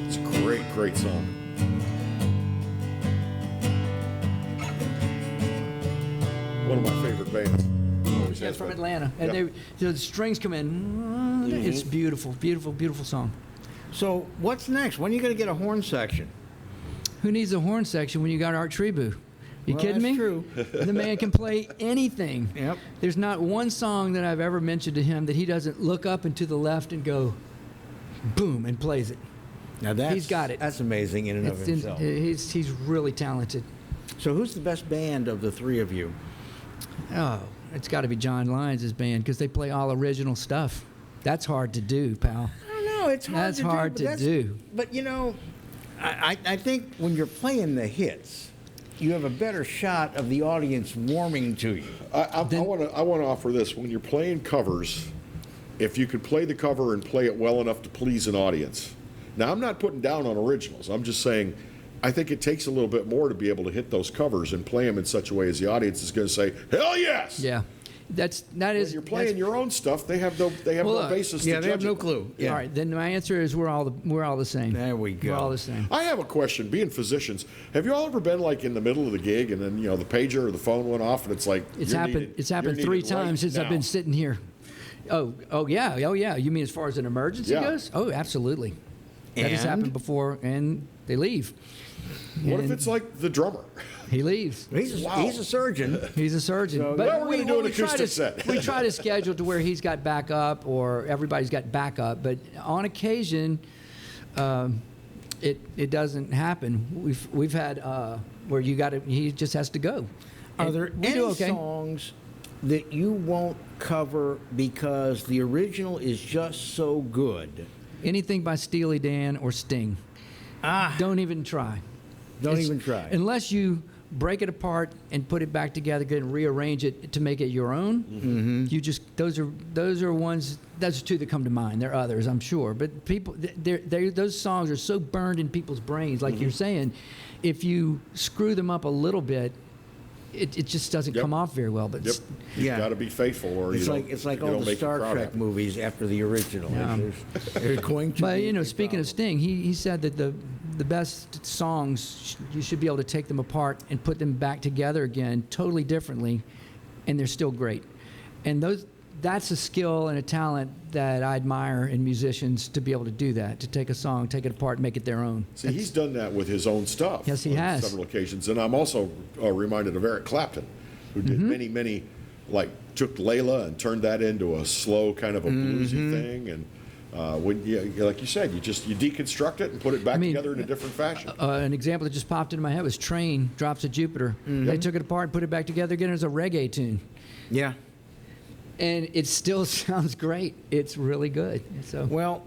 [SPEAKER 2] It's a great, great song. One of my favorite bands. Always has
[SPEAKER 15] from
[SPEAKER 2] been.
[SPEAKER 15] Atlanta. And the strings come in. It's beautiful, beautiful, beautiful song.
[SPEAKER 1] So what's next? When are you going to get a horn section?
[SPEAKER 15] Who needs a horn section when you got Art Tribu? You kidding me?
[SPEAKER 1] True.
[SPEAKER 15] The man can play anything.
[SPEAKER 1] Yep.
[SPEAKER 15] There's not one song that I've ever mentioned to him that he doesn't look up and to the left and go, boom, and plays it.
[SPEAKER 1] Now
[SPEAKER 15] he's got it.
[SPEAKER 1] That's amazing in and of himself.
[SPEAKER 15] He's really talented.
[SPEAKER 1] So who's the best band of the 3 of you?
[SPEAKER 15] Oh, it's got to be John Lyons' band, because they play all original stuff. That's hard to do, pal.
[SPEAKER 1] I don't know. It's hard
[SPEAKER 15] That's
[SPEAKER 1] to
[SPEAKER 15] hard
[SPEAKER 1] do.
[SPEAKER 15] to do.
[SPEAKER 1] But, I think when you're playing the hits, you have a better shot of the audience warming to you.
[SPEAKER 2] I want to offer this. When you're playing covers, if you could play the cover and play it well enough to please an audience. Now, I'm not putting down on originals. I'm just saying I think it takes a little bit more to be able to hit those covers and play them in such a way as the audience is going to say, hell yes!
[SPEAKER 15] Yeah. That is.
[SPEAKER 2] When you're playing your own stuff, they have no basis to judge
[SPEAKER 1] they have no
[SPEAKER 2] it.
[SPEAKER 1] clue. Yeah.
[SPEAKER 15] All right, then my answer is we're all the same.
[SPEAKER 1] There we go.
[SPEAKER 15] We're all the same.
[SPEAKER 2] I have a question. Being physicians, have you all ever been like in the middle of the gig and then the pager or the phone went off and it's like
[SPEAKER 15] It's happened 3 times since I've been sitting here. Oh yeah. You mean as far as an emergency goes? Oh, absolutely. That has happened before, and they leave.
[SPEAKER 2] What if it's like the drummer?
[SPEAKER 15] He leaves.
[SPEAKER 1] He's a surgeon.
[SPEAKER 15] He's a surgeon.
[SPEAKER 2] So,
[SPEAKER 15] but
[SPEAKER 2] we're going to do an acoustic set.
[SPEAKER 15] We try to schedule to where he's got backup or everybody's got backup. But on occasion, it doesn't happen. We've had where he just has to go.
[SPEAKER 1] Are there any songs that you won't cover because the original is just so good?
[SPEAKER 15] Anything by Steely Dan or Sting. Don't even try.
[SPEAKER 1] Don't even try.
[SPEAKER 15] Unless you break it apart and put it back together again and rearrange it to make it your own.
[SPEAKER 1] Mm-hmm.
[SPEAKER 15] You just those are ones. Those are 2 that come to mind. There are others, I'm sure, but people, those songs are so burned in people's brains. Like you're saying, if you screw them up a little bit, it just doesn't come off very well. But
[SPEAKER 2] you got to be faithful, or
[SPEAKER 1] it's like all the Star Trek movies after the original.
[SPEAKER 15] Yeah.
[SPEAKER 1] They're going to.
[SPEAKER 15] But speaking of Sting, he said that the best songs, you should be able to take them apart and put them back together again totally differently, and they're still great. And that's a skill and a talent that I admire in musicians, to be able to do that, to take a song, take it apart, make it their own.
[SPEAKER 2] See, he's done that with his own stuff.
[SPEAKER 15] Yes, he has.
[SPEAKER 2] On several occasions. And I'm also reminded of Eric Clapton, who did many, took Layla and turned that into a slow kind of a bluesy thing. And like you said, you deconstruct it and put it back together in a different fashion.
[SPEAKER 15] An example that just popped into my head was Train, Drops of Jupiter. They took it apart and put it back together again as a reggae tune.
[SPEAKER 1] Yeah.
[SPEAKER 15] And it still sounds great. It's really good. So
[SPEAKER 1] well,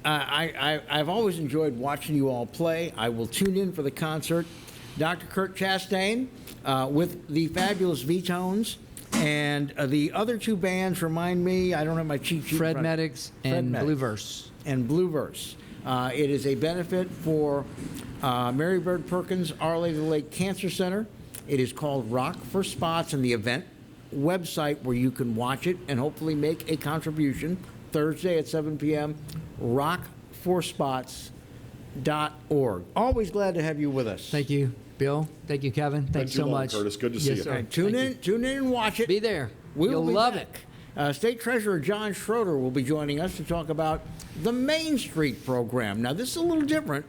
[SPEAKER 1] I've always enjoyed watching you all play. I will tune in for the concert. Dr. Kurt Chastain with the fabulous V-Tones. And the other 2 bands, remind me, I don't have my cheat sheet.
[SPEAKER 15] Fred Medics and Blue Verse.
[SPEAKER 1] And Blue Verse. It is a benefit for Mary Bird Perkins Our Lady of the Lake Cancer Center. It is called Rock for Spots, and the event website where you can watch it and hopefully make a contribution, Thursday at 7 p.m., rockforspots.org. Always glad to have you with us.
[SPEAKER 15] Thank you, Bill. Thank you, Kevin. Thanks so much.
[SPEAKER 2] Curtis, good to see you.
[SPEAKER 1] And tune in and watch it.
[SPEAKER 15] Be there.
[SPEAKER 1] We'll
[SPEAKER 15] You'll love it.
[SPEAKER 1] State Treasurer John Schroder will be joining us to talk about the Main Street program. Now, this is a little different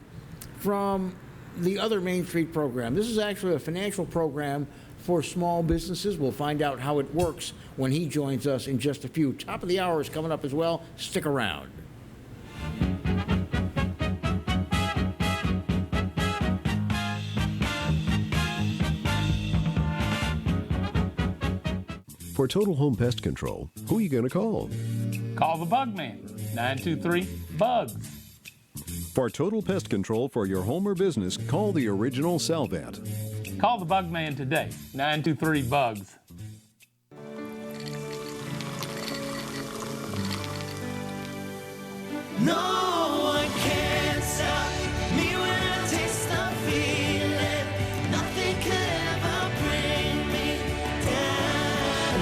[SPEAKER 1] from the other Main Street program. This is actually a financial program for small businesses. We'll find out how it works when he joins us in just a few. Top of the hour is coming up as well. Stick around.
[SPEAKER 12] For Total Home Pest Control, who are you going to call?
[SPEAKER 13] Call the Bug Man, 923-BUGS.
[SPEAKER 12] For total pest control for your home or business, call the original Salvat.
[SPEAKER 13] Call the Bug Man today, 923-BUGS.
[SPEAKER 3] No one can stop me when I taste the feeling. Nothing could ever bring me down.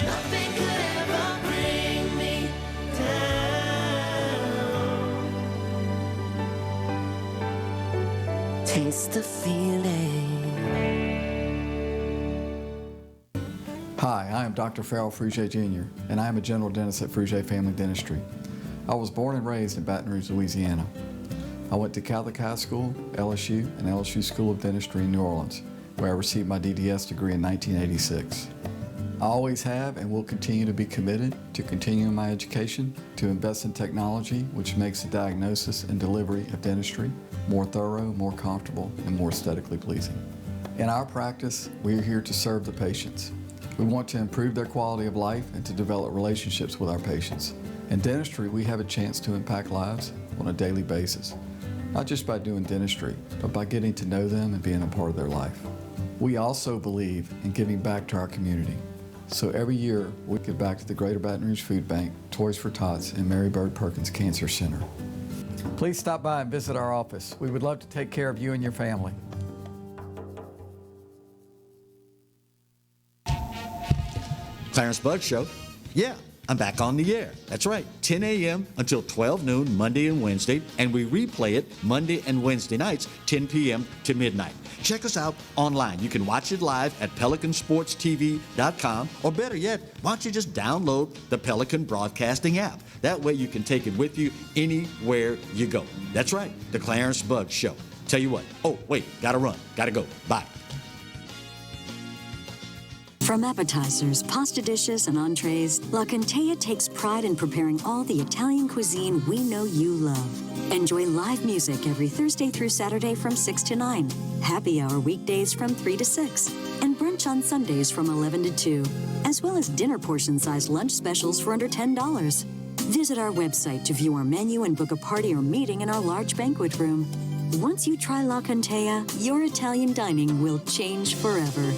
[SPEAKER 3] Nothing could ever bring me down. Taste the feeling.
[SPEAKER 11] Hi, I am Dr. Farrell Frugier Jr., and I am a general dentist at Frugier Family Dentistry. I was born and raised in Baton Rouge, Louisiana. I went to Catholic High School, LSU, and LSU School of Dentistry in New Orleans, where I received my DDS degree in 1986. I always have and will continue to be committed to continuing my education, to invest in technology, which makes the diagnosis and delivery of dentistry more thorough, more comfortable, and more aesthetically pleasing. In our practice, we are here to serve the patients. We want to improve their quality of life and to develop relationships with our patients. In dentistry, we have a chance to impact lives on a daily basis, not just by doing dentistry, but by getting to know them and being a part of their life. We also believe in giving back to our community. So every year, we give back to the Greater Baton Rouge Food Bank, Toys for Tots, and Mary Bird Perkins Cancer Center. Please stop by and visit our office. We would love to take care of you and your family.
[SPEAKER 16] Clarence Bug Show. Yeah, I'm back on the air. That's right, 10 a.m. until 12 noon, Monday and Wednesday, and we replay it Monday and Wednesday nights, 10 p.m. to midnight. Check us out online. You can watch it live at PelicanSportsTV.com, or better yet, why don't you just download the Pelican Broadcasting app? That way you can take it with you anywhere you go. That's right, the Clarence Bug Show. Tell you what, oh, wait, gotta run, gotta go, bye.
[SPEAKER 10] From appetizers, pasta dishes, and entrees, La Contea takes pride in preparing all the Italian cuisine we know you love. Enjoy live music every Thursday through Saturday from 6 to 9, happy hour weekdays from 3 to 6, and brunch on Sundays from 11 to 2, as well as dinner portion-sized lunch specials for under $10. Visit our website to view our menu and book a party or meeting in our large banquet room. Once you try La Contea, your Italian dining will change forever.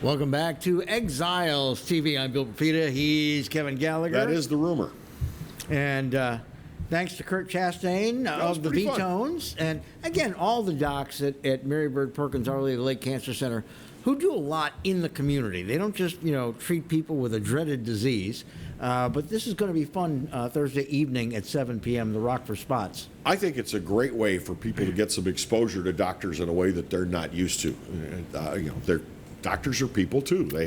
[SPEAKER 1] Welcome back to Exiles TV. I'm Bill Profita. He's Kevin Gallagher.
[SPEAKER 2] That is the rumor.
[SPEAKER 1] And thanks to Kurt Chastain of the V-Tones. And again, all the docs at Mary Bird Perkins Our Lady of the Lake Cancer Center who do a lot in the community. They don't just, treat people with a dreaded disease. But this is going to be fun Thursday evening at 7 p.m., the Rock for Spots.
[SPEAKER 2] I think it's a great way for people to get some exposure to doctors in a way that they're not used to. Doctors are people too. They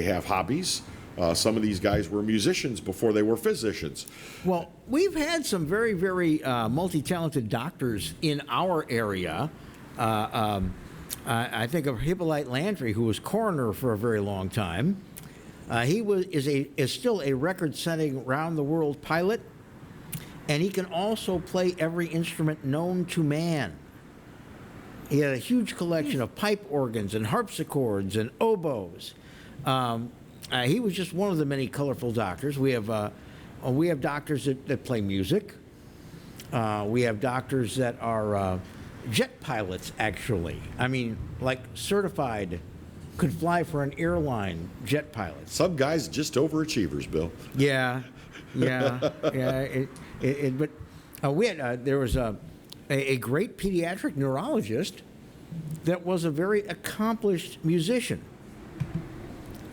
[SPEAKER 2] have hobbies. Some of these guys were musicians before they were physicians.
[SPEAKER 1] Well, we've had some very, very multi-talented doctors in our area. I think of Hippolyte Landry, who was coroner for a very long time. He is still a record-setting round-the-world pilot, and he can also play every instrument known to man. He had a huge collection of pipe organs and harpsichords and oboes. he was just one of the many colorful doctors. We have doctors that play music. We have doctors that are jet pilots, actually. I mean, like certified, could fly for an airline, jet pilots.
[SPEAKER 2] Some guys just overachievers, Bill.
[SPEAKER 1] Yeah. But we had there was a great pediatric neurologist that was a very accomplished musician.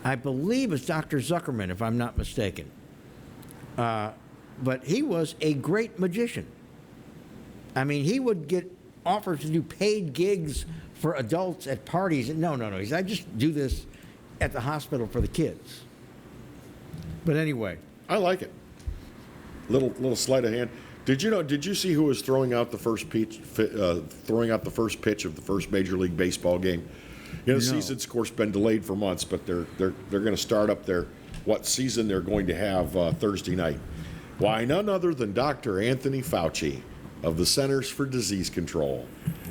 [SPEAKER 1] I believe it's Dr. Zuckerman, if I'm not mistaken. But he was a great magician. I mean, he would get offers to do paid gigs for adults at parties. No. He said, I just do this at the hospital for the kids. But anyway.
[SPEAKER 2] I like it. Little sleight of hand. Did you see who was throwing out the first pitch of the first Major League Baseball game? The season's, of course, been delayed for months, but they're going to start up what season they're going to have Thursday night. Why, none other than Dr. Anthony Fauci of the Centers for Disease Control.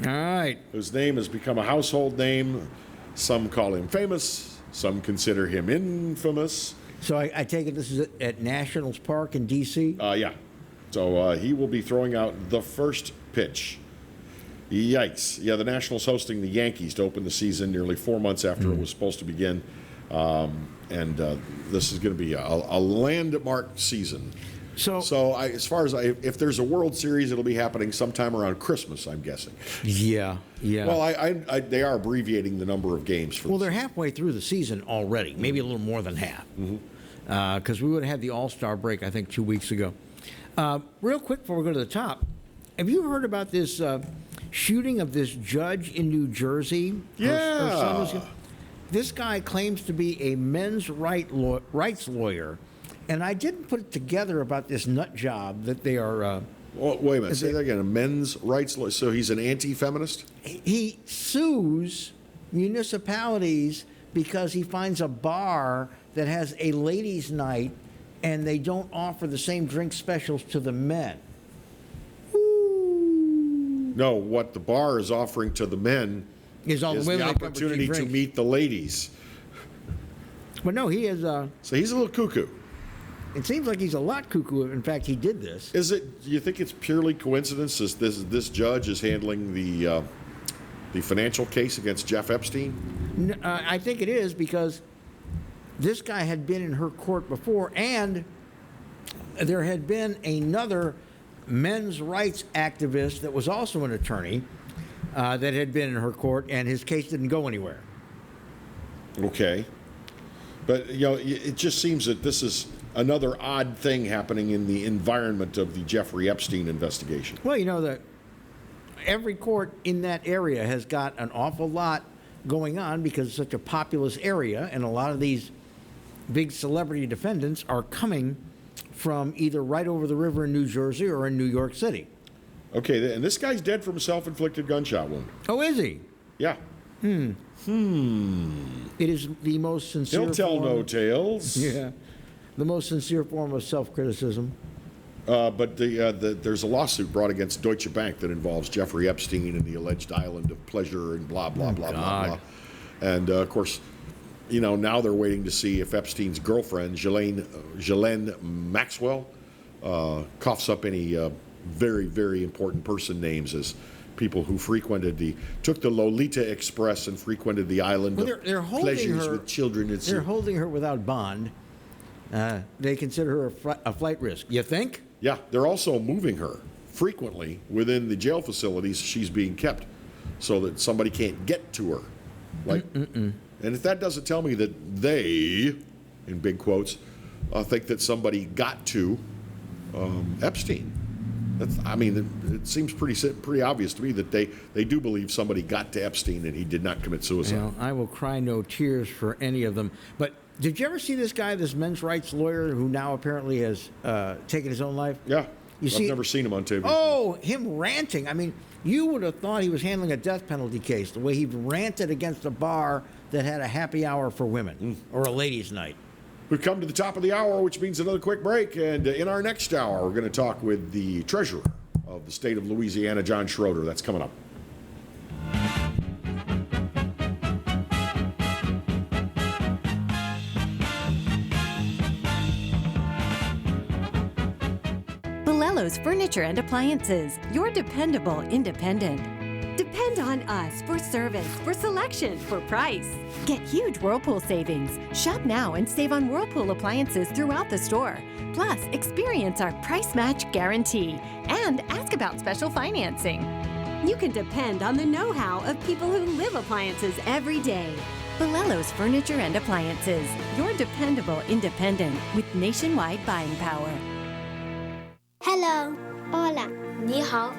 [SPEAKER 1] All right.
[SPEAKER 2] Whose name has become a household name. Some call him famous. Some consider him infamous.
[SPEAKER 1] So I take it this is at Nationals Park in D.C.?
[SPEAKER 2] Yeah. So he will be throwing out the first pitch. Yikes. Yeah, the Nationals hosting the Yankees to open the season nearly 4 months after it was supposed to begin. And this is going to be a landmark season. So as far as if there's a World Series, it'll be happening sometime around Christmas, I'm guessing.
[SPEAKER 1] Yeah.
[SPEAKER 2] Well, they are abbreviating the number of games.
[SPEAKER 1] They're halfway through the season already, maybe a little more than half. Because we would have had the All-Star break, I think, 2 weeks ago. Real quick before we go to the top, have you heard about this shooting of this judge in New Jersey?
[SPEAKER 2] Yeah.
[SPEAKER 1] This guy claims to be a men's rights lawyer. And I didn't put it together about this nut job that they are.
[SPEAKER 2] Wait a minute. Say that again. A men's rights lawyer. So he's an anti-feminist?
[SPEAKER 1] He sues municipalities because he finds a bar that has a ladies' night and they don't offer the same drink specials to the men.
[SPEAKER 2] No, what the bar is offering to the men
[SPEAKER 1] is
[SPEAKER 2] the opportunity to meet the ladies.
[SPEAKER 1] But no, he is.
[SPEAKER 2] So he's a little cuckoo.
[SPEAKER 1] It seems like he's a lot cuckoo. In fact, he did this.
[SPEAKER 2] Do you think it's purely coincidence as this judge is handling the financial case against Jeff Epstein?
[SPEAKER 1] I think it is because this guy had been in her court before, and there had been another men's rights activist that was also an attorney that had been in her court, and his case didn't go anywhere.
[SPEAKER 2] Okay. But, it just seems that this is another odd thing happening in the environment of the Jeffrey Epstein investigation.
[SPEAKER 1] Well, that every court in that area has got an awful lot going on because it's such a populous area, and a lot of these big celebrity defendants are coming from either right over the river in New Jersey or in New York City.
[SPEAKER 2] Okay, and this guy's dead from a self-inflicted gunshot wound.
[SPEAKER 1] Oh, is he?
[SPEAKER 2] Yeah.
[SPEAKER 1] It is the most sincere
[SPEAKER 2] He'll tell no tales.
[SPEAKER 1] Yeah. The most sincere form of self-criticism.
[SPEAKER 2] But there's a lawsuit brought against Deutsche Bank that involves Jeffrey Epstein and the alleged island of pleasure and blah, blah, blah, blah, blah. And, of course, now they're waiting to see if Epstein's girlfriend, Ghislaine Maxwell, coughs up any very, very important person names as people who took the Lolita Express and frequented the island of pleasures with children.
[SPEAKER 1] They're holding her without bond. They consider her a flight risk. You think?
[SPEAKER 2] Yeah, they're also moving her frequently within the jail facilities she's being kept so that somebody can't get to her. And if that doesn't tell me that they, in big quotes, think that somebody got to Epstein. It seems pretty obvious to me that they do believe somebody got to Epstein and he did not commit suicide.
[SPEAKER 1] I will cry no tears for any of them. But did you ever see this guy, this men's rights lawyer who now apparently has taken his own life?
[SPEAKER 2] Yeah. I've never seen him on TV.
[SPEAKER 1] Oh, him ranting. You would have thought he was handling a death penalty case, the way he ranted against a bar that had a happy hour for women or a ladies' night.
[SPEAKER 2] We've come to the top of the hour, which means another quick break. And in our next hour, we're going to talk with the treasurer of the state of Louisiana, John Schroder. That's coming up.
[SPEAKER 17] Bellelo's Furniture and Appliances, your dependable independent. Depend on us for service, for selection, for price. Get huge Whirlpool savings. Shop now and save on Whirlpool appliances throughout the store. Plus, experience our price match guarantee and ask about special financing. You can depend on the know-how of people who live appliances every day. Bellelo's Furniture and Appliances, your dependable independent with nationwide buying power.
[SPEAKER 5] Hello. Hola. 你好.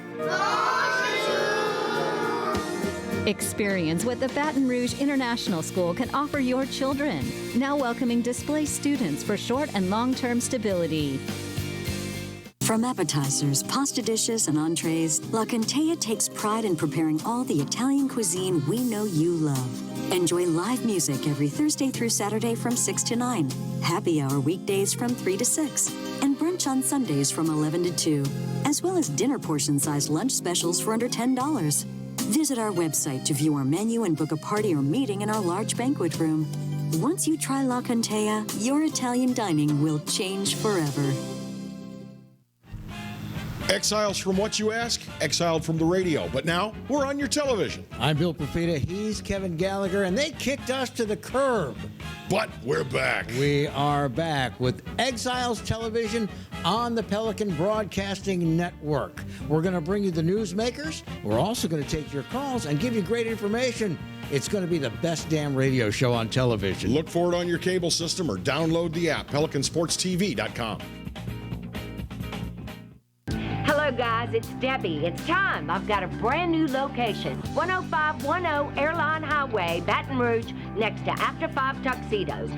[SPEAKER 6] Experience what the Baton Rouge International School can offer your children. Now welcoming displaced students for short and long-term stability.
[SPEAKER 10] From appetizers, pasta dishes, and entrees, La Contea takes pride in preparing all the Italian cuisine we know you love. Enjoy live music every Thursday through Saturday from 6 to 9, happy hour weekdays from 3 to 6, and brunch on Sundays from 11 to 2, as well as dinner portion-sized lunch specials for under $10. Visit our website to view our menu and book a party or meeting in our large banquet room. Once you try La Contea, your Italian dining will change forever.
[SPEAKER 2] Exiles from what you ask? Exiled from the radio. But now, we're on your television.
[SPEAKER 1] I'm Bill Profita. He's Kevin Gallagher, and they kicked us to the curb.
[SPEAKER 2] But we're back.
[SPEAKER 1] We are back with Exiles Television on the Pelican Broadcasting Network. We're going to bring you the newsmakers. We're also going to take your calls and give you great information. It's going to be the best damn radio show on television.
[SPEAKER 2] Look for it on your cable system or download the app, PelicanSportsTV.com.
[SPEAKER 14] Hello, guys. It's Debbie. It's time. I've got a brand new location. 10510 Airline Highway, Baton Rouge, next to After 5 Tuxedos.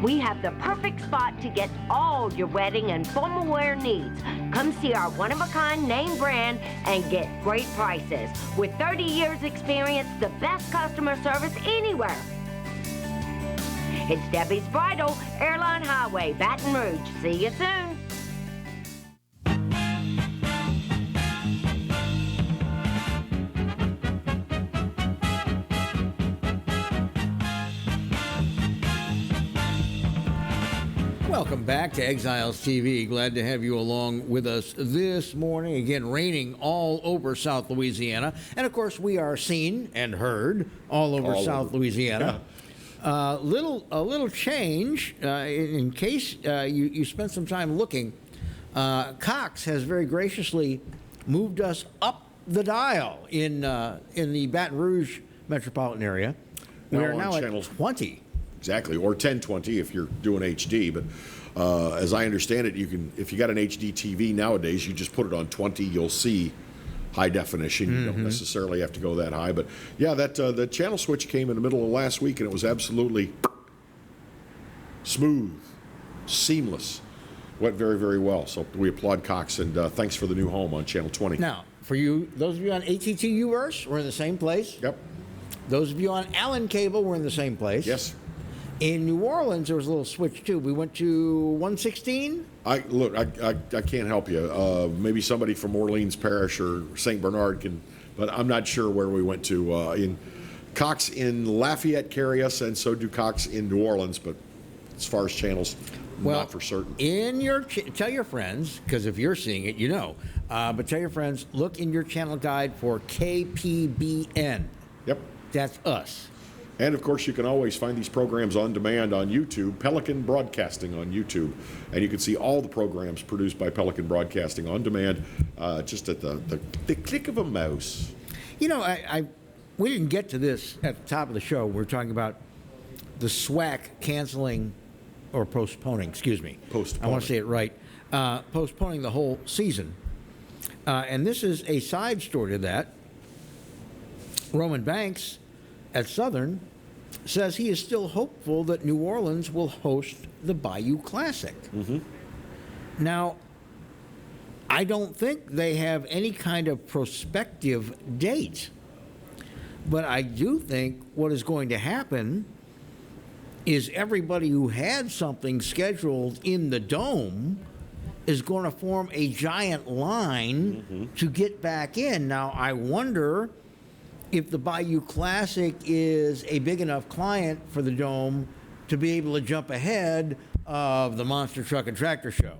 [SPEAKER 14] We have the perfect spot to get all your wedding and formal wear needs. Come see our one-of-a-kind name brand and get great prices. With 30 years experience, the best customer service anywhere. It's Debbie's Bridal, Airline Highway, Baton Rouge. See you soon.
[SPEAKER 1] Welcome back to Exiles TV. Glad to have you along with us this morning. Again, raining all over South Louisiana. And, of course, we are seen and heard all over South Louisiana. Yeah. A little change, in case you spent some time looking. Cox has very graciously moved us up the dial in the Baton Rouge metropolitan area. We are now at 20.
[SPEAKER 2] Exactly, or 1020 if you're doing HD. But as I understand it, you can, if you got an HD TV nowadays, you just put it on 20. You'll see high definition. You don't necessarily have to go that high. But yeah, that the channel switch came in the middle of last week, and it was absolutely smooth, seamless. Went very, very well. So we applaud Cox, and thanks for the new home on channel 20.
[SPEAKER 1] Now, for you, those of you on ATT Uverse, we're in the same place.
[SPEAKER 2] Yep.
[SPEAKER 1] Those of you on Allen Cable, we're in the same place.
[SPEAKER 2] Yes.
[SPEAKER 1] In New Orleans, there was a little switch, too. We went to 116.
[SPEAKER 2] I can't help you. Maybe somebody from Orleans Parish or St. Bernard can, but I'm not sure where we went to. In Cox in Lafayette carry us, and so do Cox in New Orleans, but as far as channels, not for certain.
[SPEAKER 1] In your tell your friends, because if you're seeing it, you know. But tell your friends, look in your channel guide for KPBN.
[SPEAKER 2] Yep.
[SPEAKER 1] That's us.
[SPEAKER 2] And, of course, you can always find these programs on demand on YouTube, Pelican Broadcasting on YouTube. And you can see all the programs produced by Pelican Broadcasting on demand just at the click of a mouse.
[SPEAKER 1] You know, we didn't get to this at the top of the show. We're talking about the SWAC canceling or postponing, excuse me.
[SPEAKER 2] Postponing.
[SPEAKER 1] I want to say it right. Postponing the whole season. And this is a side story to that. Roman Banks at Southern says he is still hopeful that New Orleans will host the Bayou Classic. Now, I don't think they have any kind of prospective date, but I do think what is going to happen is everybody who had something scheduled in the Dome is going to form a giant line to get back in. Now, I wonder if the Bayou Classic is a big enough client for the Dome to be able to jump ahead of the Monster Truck and Tractor Show.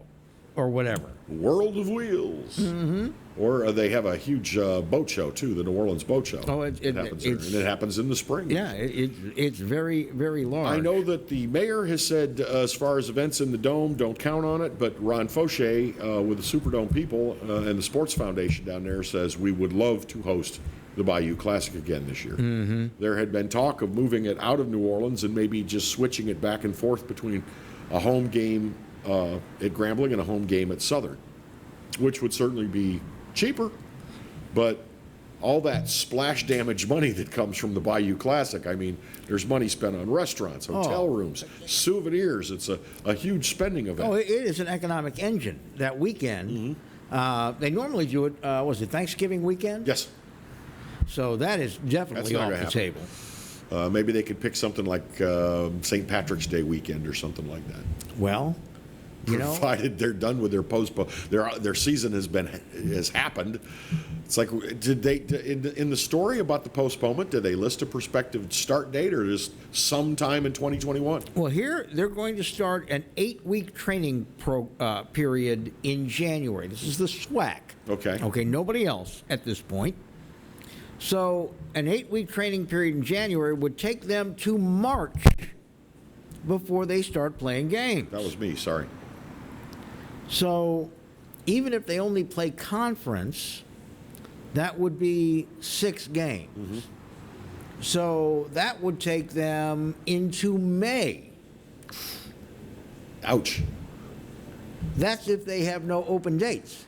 [SPEAKER 1] or whatever.
[SPEAKER 2] World of Wheels.
[SPEAKER 1] Mm-hmm.
[SPEAKER 2] Or they have a huge boat show, too, the New Orleans Boat Show.
[SPEAKER 1] Oh, it
[SPEAKER 2] happens there, and it happens in the spring.
[SPEAKER 1] Yeah, it's very, very large.
[SPEAKER 2] I know that the mayor has said, as far as events in the Dome, don't count on it, but Ron Fauché with the Superdome people and the Sports Foundation down there says we would love to host the Bayou Classic again this year.
[SPEAKER 1] Mm-hmm.
[SPEAKER 2] There had been talk of moving it out of New Orleans and maybe just switching it back and forth between a home game at Grambling and a home game at Southern, which would certainly be cheaper, but all that splash damage money that comes from the Bayou Classic, I mean, there's money spent on restaurants, hotel rooms, souvenirs. It's a huge spending event.
[SPEAKER 1] Oh, it is an economic engine. That weekend, they normally do it, was it Thanksgiving weekend?
[SPEAKER 2] Yes.
[SPEAKER 1] So that is definitely off the table.
[SPEAKER 2] Maybe they could pick something like St. Patrick's Day weekend or something like that.
[SPEAKER 1] Well, you know,
[SPEAKER 2] provided they're done with their their season has happened. It's like, did they in the story about the postponement? Did they list a prospective start date or just sometime in 2021?
[SPEAKER 1] Well, here they're going to start an 8-week training period in January. This is the SWAC.
[SPEAKER 2] Okay.
[SPEAKER 1] Okay. Nobody else at this point. So an 8-week training period in January would take them to March before they start playing games.
[SPEAKER 2] That was me. Sorry.
[SPEAKER 1] So even if they only play conference, that would be 6 games.
[SPEAKER 2] Mm-hmm.
[SPEAKER 1] So that would take them into May.
[SPEAKER 2] Ouch.
[SPEAKER 1] That's if they have no open dates.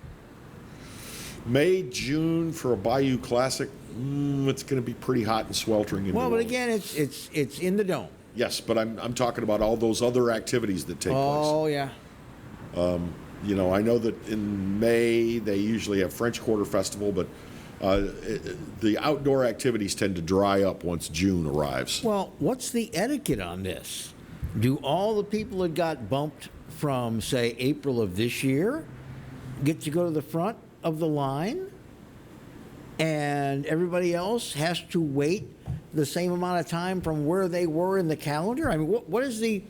[SPEAKER 2] May, June for a Bayou Classic, it's going to be pretty hot and sweltering.
[SPEAKER 1] Well, but again, it's in the Dome.
[SPEAKER 2] Yes, but I'm talking about all those other activities that take place.
[SPEAKER 1] Oh, yeah.
[SPEAKER 2] You know, I know that in May they usually have French Quarter Festival, but the outdoor activities tend to dry up once June arrives.
[SPEAKER 1] Well, what's the etiquette on this? Do all the people that got bumped from, say, April of this year get to go to the front of the line, and everybody else has to wait the same amount of time from where they were in the calendar? I mean, what is the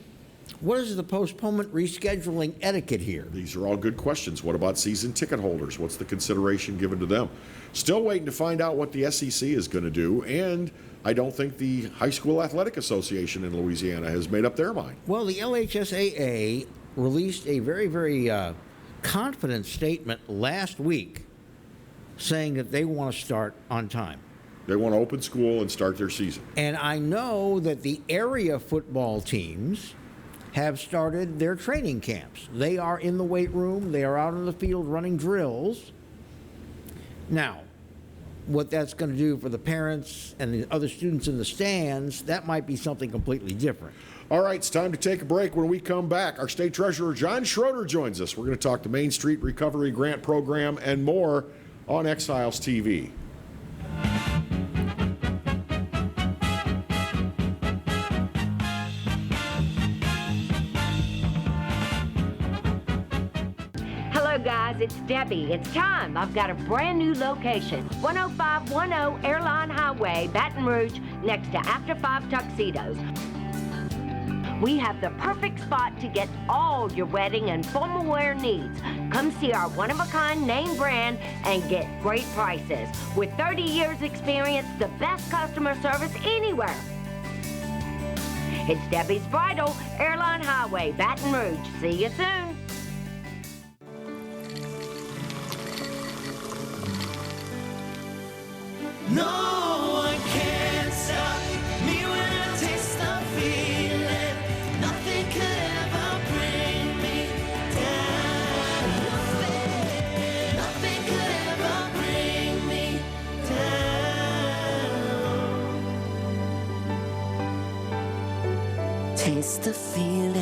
[SPEAKER 1] postponement rescheduling etiquette here?
[SPEAKER 2] These are all good questions. What about season ticket holders? What's the consideration given to them? Still waiting to find out what the SEC is going to do, and I don't think the High School Athletic Association in Louisiana has made up their mind.
[SPEAKER 1] Well, the LHSAA released a very, very confident statement last week saying that they want to start on time.
[SPEAKER 2] They want to open school and start their season.
[SPEAKER 1] And I know that the area football teams have started their training camps. They are in the weight room. They are out in the field running drills. Now, what that's going to do for the parents and the other students in the stands, that might be something completely different.
[SPEAKER 2] All right, it's time to take a break. When we come back, our state treasurer, John Schroder, joins us. We're going to talk the Main Street Recovery Grant Program and more on Exiles TV.
[SPEAKER 14] Hello, guys. It's Debbie. It's time. I've got a brand new location. 10510 Airline Highway, Baton Rouge, next to After 5 Tuxedos. We have the perfect spot to get all your wedding and formal wear needs. Come see our one-of-a-kind name brand and get great prices. With 30 years experience, the best customer service anywhere. It's Debbie's Bridal, Airline Highway, Baton Rouge. See you soon.
[SPEAKER 3] No one can stop me when I taste the feeling. Nothing could ever bring me down. Nothing could ever bring me down. Taste the feeling.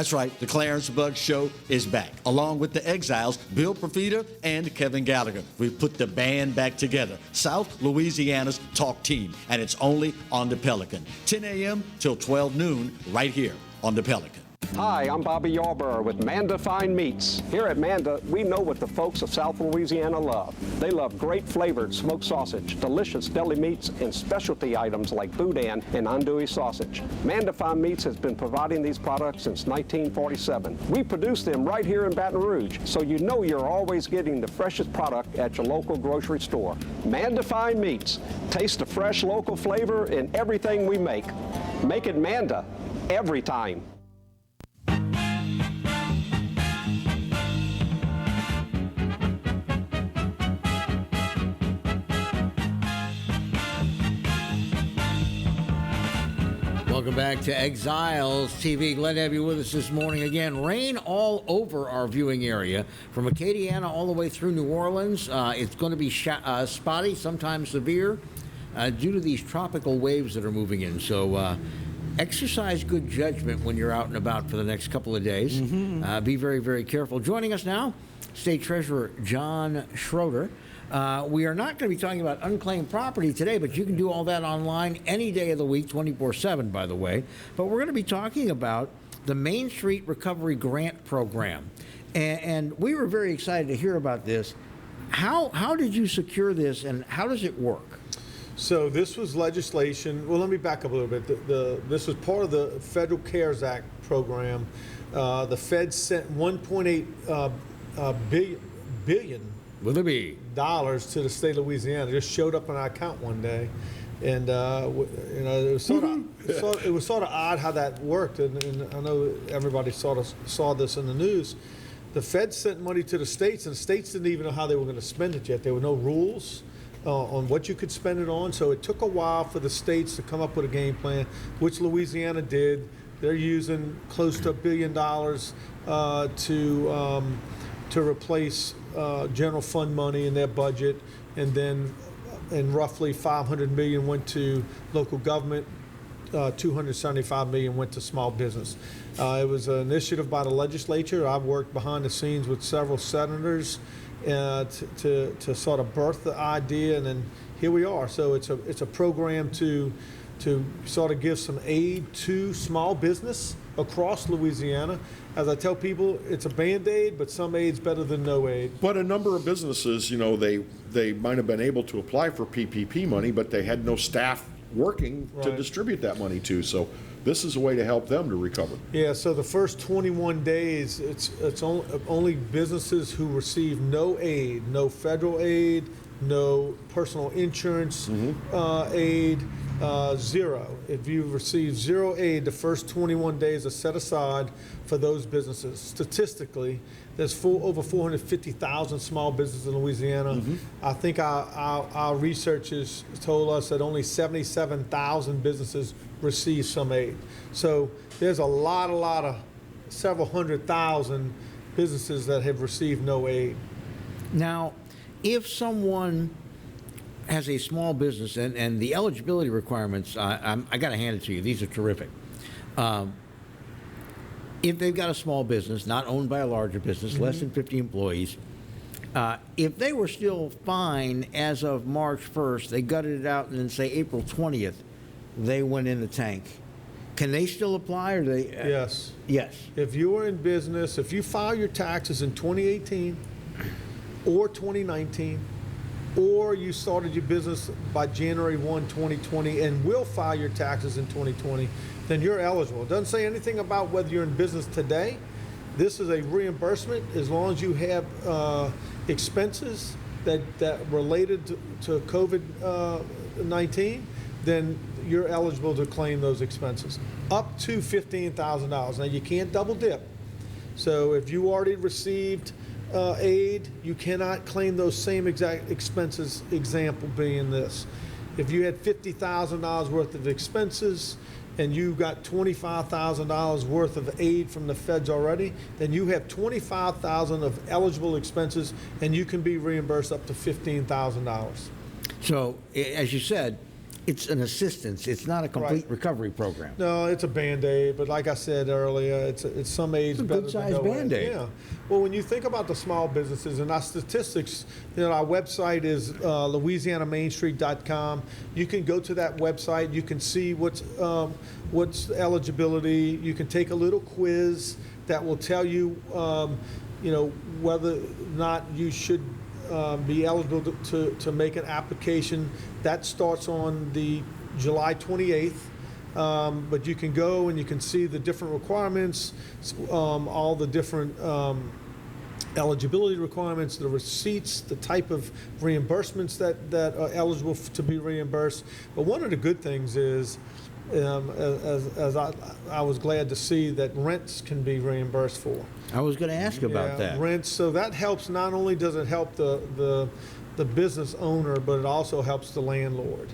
[SPEAKER 16] That's right, the Clarence Bugg Show is back, along with the Exiles, Bill Profita and Kevin Gallagher. We've put the band back together, South Louisiana's talk team, and it's only on the Pelican. 10 a.m. till 12 noon, right here on the Pelican.
[SPEAKER 8] Hi, I'm Bobby Yarborough with Manda Fine Meats. Here at Manda, we know what the folks of South Louisiana love. They love great flavored smoked sausage, delicious deli meats, and specialty items like boudin and andouille sausage. Manda Fine Meats has been providing these products since 1947. We produce them right here in Baton Rouge, so you know you're always getting the freshest product at your local grocery store. Manda Fine Meats. Taste the fresh local flavor in everything we make. Make it Manda every time.
[SPEAKER 1] Welcome back to Exiles TV. Glad to have you with us this morning again. Rain all over our viewing area, from Acadiana all the way through New Orleans. It's going to be spotty, sometimes severe, due to these tropical waves that are moving in. So exercise good judgment when you're out and about for the next couple of days. Be very, very careful. Joining us now, State Treasurer John Schroder. We are not going to be talking about unclaimed property today, but you can do all that online any day of the week, 24/7, by the way. But we're going to be talking about the Main Street Recovery Grant Program. And we were very excited to hear about this. How did you secure this, and how does it work?
[SPEAKER 4] So this was legislation. Well, let me back up a little bit. This was part of the Federal CARES Act program. The Fed sent $1.8 billion
[SPEAKER 1] Will it be
[SPEAKER 4] dollars to the state of Louisiana. It just showed up in our account one day, and it was sort of odd how that worked. And I know everybody saw this in the news. The Fed sent money to the states, and the states didn't even know how they were going to spend it yet. There were no rules on what you could spend it on, so it took a while for the states to come up with a game plan, which Louisiana did. They're using close to $1 billion to replace general fund money in their budget, and then roughly $500 million went to local government, $275 million went to small business. It was an initiative by the legislature. I've worked behind the scenes with several senators to sort of birth the idea, and then here we are. So it's a program to sort of give some aid to small business across Louisiana. As I tell people, it's a Band-Aid, but some aid's better than no aid.
[SPEAKER 2] But a number of businesses, they might have been able to apply for PPP money, but they had no staff working to distribute that money to. So this is a way to help them to recover.
[SPEAKER 4] Yeah, so the first 21 days, it's only businesses who receive no aid, no federal aid, no personal insurance aid, zero. If you've received zero aid, the first 21 days are set aside for those businesses. Statistically, there's over 450,000 small businesses in Louisiana. I think our research has told us that only 77,000 businesses receive some aid. So there's a lot of several hundred thousand businesses that have received no aid.
[SPEAKER 1] Now, if someone has a small business, and the eligibility requirements, I got to hand it to you. These are terrific. If they've got a small business, not owned by a larger business, less than 50 employees, if they were still fine as of March 1st, they gutted it out, and then say April 20th, they went in the tank. Can they still apply, or they?
[SPEAKER 4] Yes.
[SPEAKER 1] Yes.
[SPEAKER 4] If you are in business, if you file your taxes in 2018 or 2019, or you started your business by January 1, 2020, and will file your taxes in 2020, then you're eligible. It doesn't say anything about whether you're in business today. This is a reimbursement as long as you have expenses that related to COVID-19, then you're eligible to claim those expenses. Up to $15,000. Now, you can't double dip. So if you already received aid, you cannot claim those same exact expenses, example being this. If you had $50,000 worth of expenses and you got $25,000 worth of aid from the feds already, then you have $25,000 of eligible expenses, and you can be reimbursed up to $15,000.
[SPEAKER 1] So, as you said, it's an assistance. It's not a complete
[SPEAKER 4] Right.
[SPEAKER 1] recovery program.
[SPEAKER 4] No, it's a Band-Aid, but like I said earlier, it's some aids
[SPEAKER 1] It's a
[SPEAKER 4] better
[SPEAKER 1] good-sized
[SPEAKER 4] than no aid.
[SPEAKER 1] Band-Aid.
[SPEAKER 4] Yeah. Well, when you think about the small businesses and our statistics, our website is louisianamainstreet.com. You can go to that website. You can see what's eligibility. You can take a little quiz that will tell you, whether or not you should be eligible to make an application. That starts on the July 28th. But you can go and you can see the different requirements, all the different eligibility requirements, the receipts, the type of reimbursements that are eligible to be reimbursed. But one of the good things is, as I was glad to see that rents can be reimbursed for.
[SPEAKER 1] I was going to ask about that.
[SPEAKER 4] Rents, so that helps. Not only does it help the business owner, but it also helps the landlord.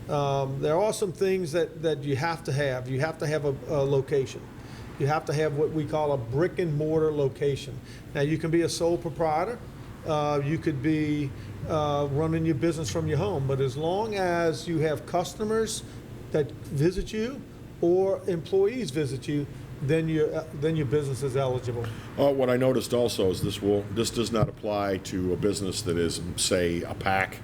[SPEAKER 4] There are some things that you have to have. You have to have a location. You have to have what we call a brick and mortar location. Now, you can be a sole proprietor. You could be running your business from your home. But as long as you have customers that visit you or employees visit you, then your business is eligible.
[SPEAKER 2] What I noticed also is this does not apply to a business that is, say, a PAC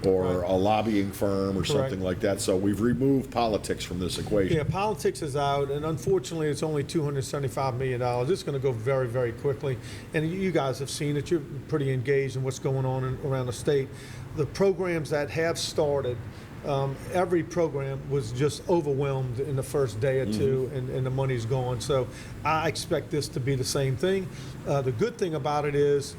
[SPEAKER 2] or a lobbying firm or something like that. So we've removed politics from this equation.
[SPEAKER 4] Yeah, politics is out, and unfortunately, it's only $275 million. It's going to go very, very quickly. And you guys have seen it. You're pretty engaged in what's going on around the state. The programs that have started, every program was just overwhelmed in the first day or two, and the money's gone. So I expect this to be the same thing. The good thing about it is,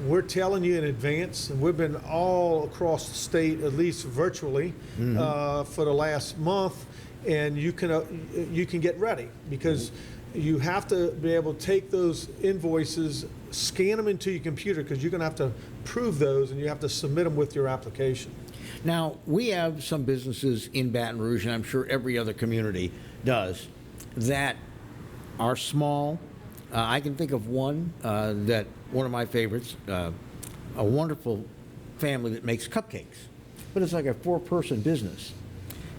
[SPEAKER 4] we're telling you in advance, and we've been all across the state, at least virtually, for the last month, and you can get ready, because you have to be able to take those invoices, scan them into your computer, because you're going to have to prove those, and you have to submit them with your application.
[SPEAKER 1] Now, we have some businesses in Baton Rouge, and I'm sure every other community does, that are small. I can think of one one of my favorites, a wonderful family that makes cupcakes, but it's like a 4-person business.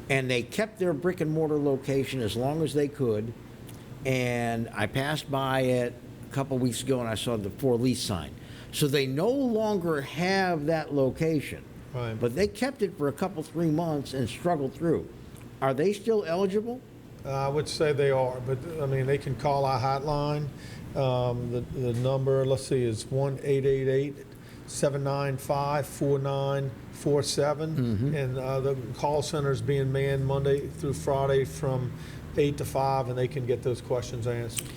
[SPEAKER 1] And they kept their brick and mortar location as long as they could. And I passed by it a couple weeks ago and I saw the for lease sign. So they no longer have that location, but they kept it for a couple, 3 months and struggled through. Are they still eligible?
[SPEAKER 4] I would say they are, but I mean, they can call our hotline. The number, let's see, is 1-888-795-4947, and the call center is being manned Monday through Friday from 8 to 5, and they can get those questions answered.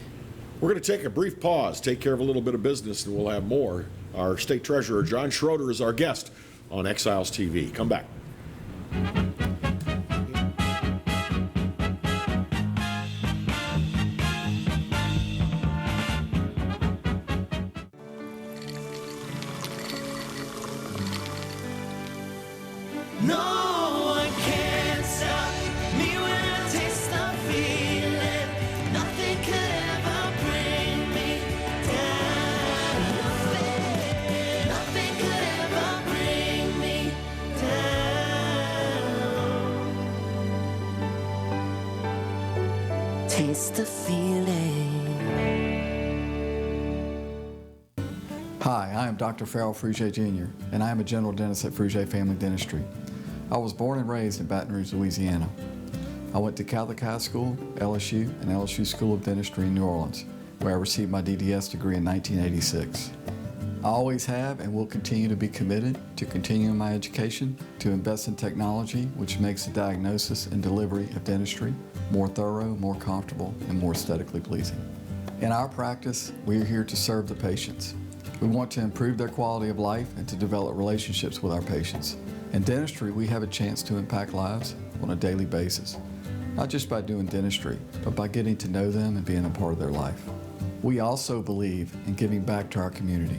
[SPEAKER 2] We're going to take a brief pause, take care of a little bit of business, and we'll have more. Our State Treasurer, John Schroder, is our guest on Exiles TV. Come back.
[SPEAKER 7] Taste the feeling.
[SPEAKER 11] Hi, I am Dr. Farrell Frugier Jr., and I am a general dentist at Frugier Family Dentistry. I was born and raised in Baton Rouge, Louisiana. I went to Catholic High School, LSU, and LSU School of Dentistry in New Orleans, where I received my DDS degree in 1986. I always have and will continue to be committed to continuing my education, to invest in technology which makes the diagnosis and delivery of dentistry more thorough, more comfortable, and more aesthetically pleasing. In our practice, we are here to serve the patients. We want to improve their quality of life and to develop relationships with our patients. In dentistry, we have a chance to impact lives on a daily basis, not just by doing dentistry, but by getting to know them and being a part of their life. We also believe in giving back to our community.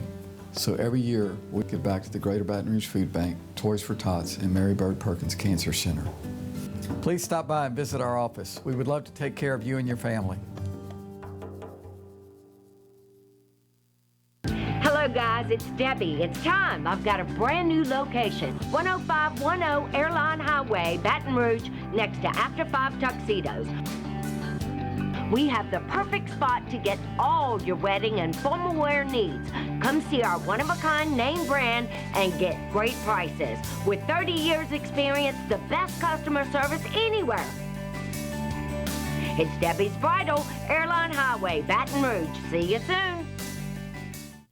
[SPEAKER 11] So every year, we give back to the Greater Baton Rouge Food Bank, Toys for Tots, and Mary Bird Perkins Cancer Center. Please stop by and visit our office. We would love to take care of you and your family.
[SPEAKER 14] Hello guys, guys, it's Debbie. It's time. I've got a brand new location. 10510 Airline Highway, Baton Rouge, next to After 5 Tuxedos. We have the perfect spot to get all your wedding and formal wear needs. Come see our one-of-a-kind name brand and get great prices. With 30 years experience, the best customer service anywhere. It's Debbie's Bridal, Airline Highway, Baton Rouge. See you soon.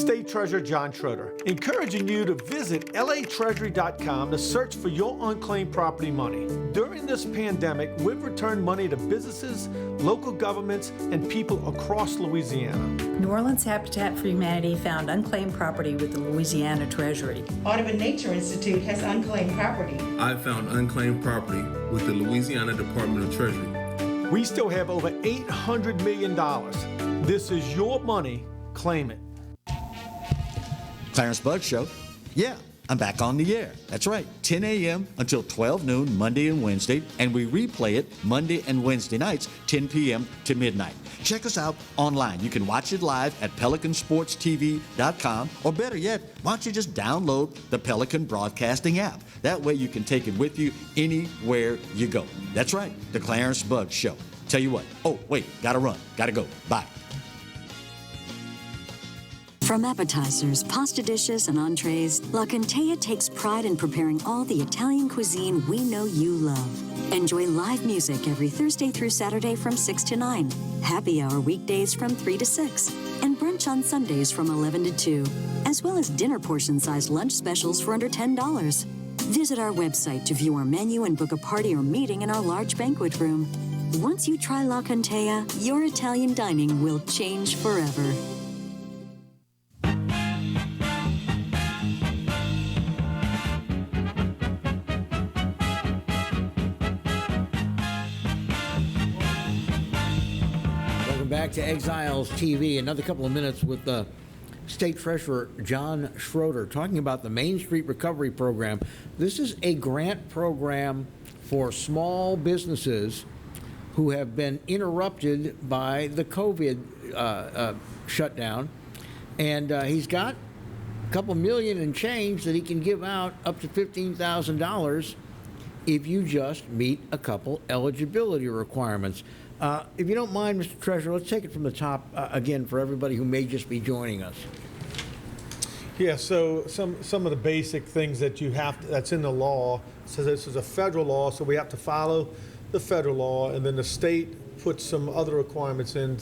[SPEAKER 4] State Treasurer John Schroder, encouraging you to visit latreasury.com to search for your unclaimed property money. During this pandemic, we've returned money to businesses, local governments, and people across Louisiana.
[SPEAKER 9] New Orleans Habitat for Humanity found unclaimed property with the Louisiana Treasury.
[SPEAKER 21] Audubon Nature Institute has unclaimed property.
[SPEAKER 23] I found unclaimed property with the Louisiana Department of Treasury.
[SPEAKER 4] We still have over $800 million. This is your money. Claim it.
[SPEAKER 16] Clarence Bugg Show. Yeah, I'm back on the air. That's right, 10 a.m. until 12 noon, Monday and Wednesday, and we replay it Monday and Wednesday nights, 10 p.m. to midnight. Check us out online. You can watch it live at PelicanSportsTV.com, or better yet, why don't you just download the Pelican Broadcasting app? That way you can take it with you anywhere you go. That's right, the Clarence Bugg Show. Tell you what, oh, wait, gotta run, gotta go, bye.
[SPEAKER 10] From appetizers, pasta dishes, and entrees, La Contea takes pride in preparing all the Italian cuisine we know you love. Enjoy live music every Thursday through Saturday from 6 to 9, happy hour weekdays from 3 to 6, and brunch on Sundays from 11 to 2, as well as dinner portion-sized lunch specials for under $10. Visit our website to view our menu and book a party or meeting in our large banquet room. Once you try La Contea, your Italian dining will change forever.
[SPEAKER 1] Back to Exiles TV. Another couple of minutes with State Treasurer John Schroder talking about the Main Street Recovery Program. This is a grant program for small businesses who have been interrupted by the COVID shutdown. And he's got a couple million and change that he can give out, up to $15,000 if you just meet a couple eligibility requirements. If you don't mind, Mr. Treasurer, let's take it from the top again for everybody who may just be joining us.
[SPEAKER 4] Yeah, so some of the basic things that you have to, that's in the law. So this is a federal law, so we have to follow the federal law, and then the state puts some other requirements in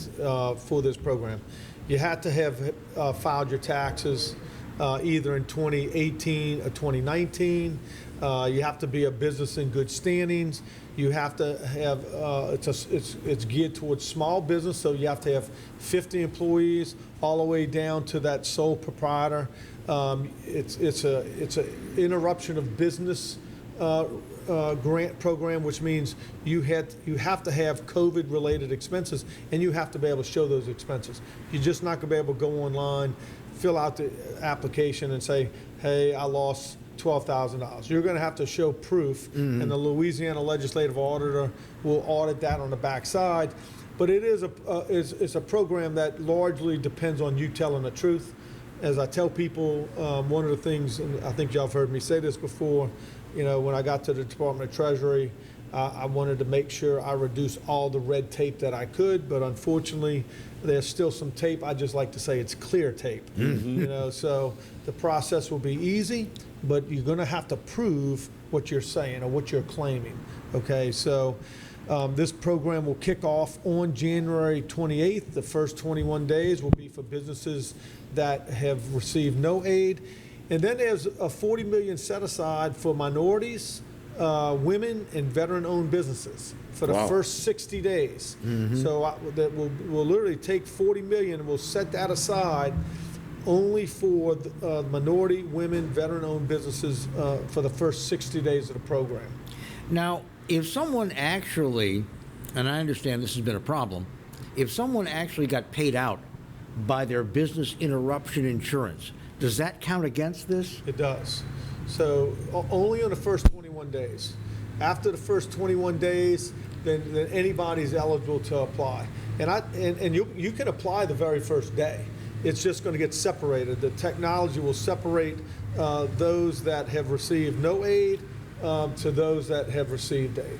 [SPEAKER 4] for this program. You have to have filed your taxes either in 2018 or 2019. You have to be a business in good standings. You have to have, it's geared towards small business, so you have to have 50 employees all the way down to that sole proprietor. It's a interruption of business grant program, which means you have to have COVID-related expenses, and you have to be able to show those expenses. You're just not going to be able to go online, fill out the application, and say, hey, I lost $12,000. You're going to have to show proof, and the Louisiana Legislative Auditor will audit that on the backside. But it is it's a program that largely depends on you telling the truth. As I tell people, one of the things, and I think y'all have heard me say this before, you know, when I got to the Department of Treasury, I wanted to make sure I reduced all the red tape that I could, but unfortunately, there's still some tape. I just like to say it's clear tape. You know, so the process will be easy, but you're going to have to prove what you're saying or what you're claiming. Okay, so this program will kick off on January 28th. The first 21 days will be for businesses that have received no aid, and then there's a $40 million set aside for minorities, women, and veteran-owned businesses for the first 60 days. So that we'll literally take $40 million and we'll set that aside only for the, minority, women, veteran-owned businesses for the first 60 days of the program.
[SPEAKER 1] Now, if someone actually, and I understand this has been a problem, if someone actually got paid out by their business interruption insurance, does that count against this? It does. So only on the first 21 days. After the first 21 days, then anybody's eligible to apply. And you can apply the very first day.
[SPEAKER 4] It's just going to get separated. The technology will separate those that have received no aid to those that have received aid.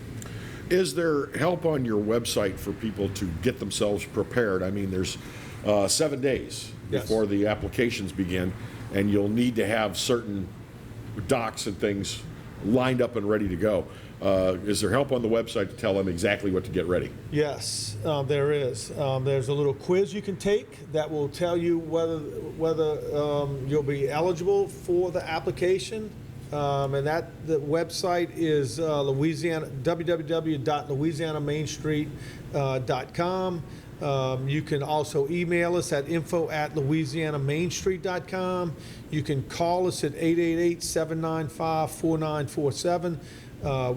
[SPEAKER 2] Is there help on your website for people to get themselves prepared? I mean, there's 7 days before the applications begin, and you'll need to have certain docs and things lined up and ready to go. Is there help on the website to tell them exactly what to get ready?
[SPEAKER 4] Yes, there is. There's a little quiz you can take that will tell you whether you'll be eligible for the application. And the website is www.louisianamainstreet.com. You can also email us at info@louisianamainstreet.com. You can call us at 888-795-4947.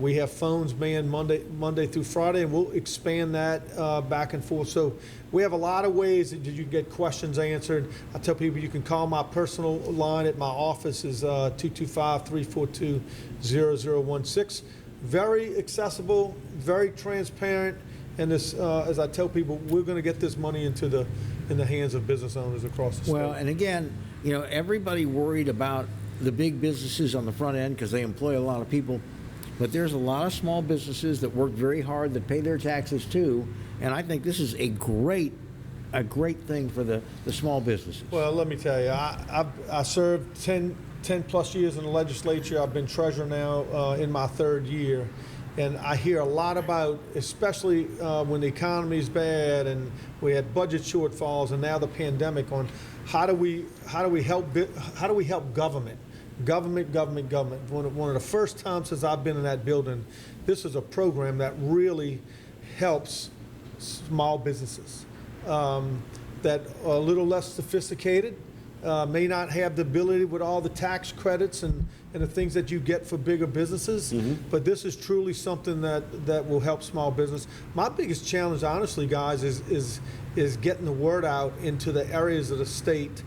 [SPEAKER 4] We have phones manned Monday through Friday, and we'll expand that back and forth. So we have a lot of ways that you can get questions answered. I tell people you can call my personal line at my office is 225-342-0016. Very accessible, very transparent, and this, as I tell people, we're going to get this money in the hands of business owners across the state.
[SPEAKER 1] Well, and again, everybody worried about the big businesses on the front end because they employ a lot of people. But there's a lot of small businesses that work very hard that pay their taxes too, and I think this is a great thing for the small businesses.
[SPEAKER 4] Well, let me tell you, I served 10 plus years in the legislature. I've been treasurer now in my third year, and I hear a lot about, especially when the economy is bad and we had budget shortfalls, and now the pandemic, on how do we help government. Government. One of the first times since I've been in that building, this is a program that really helps small businesses that are a little less sophisticated, may not have the ability with all the tax credits and the things that you get for bigger businesses. But this is truly something that will help small business. My biggest challenge, honestly, guys, is getting the word out into the areas of the state,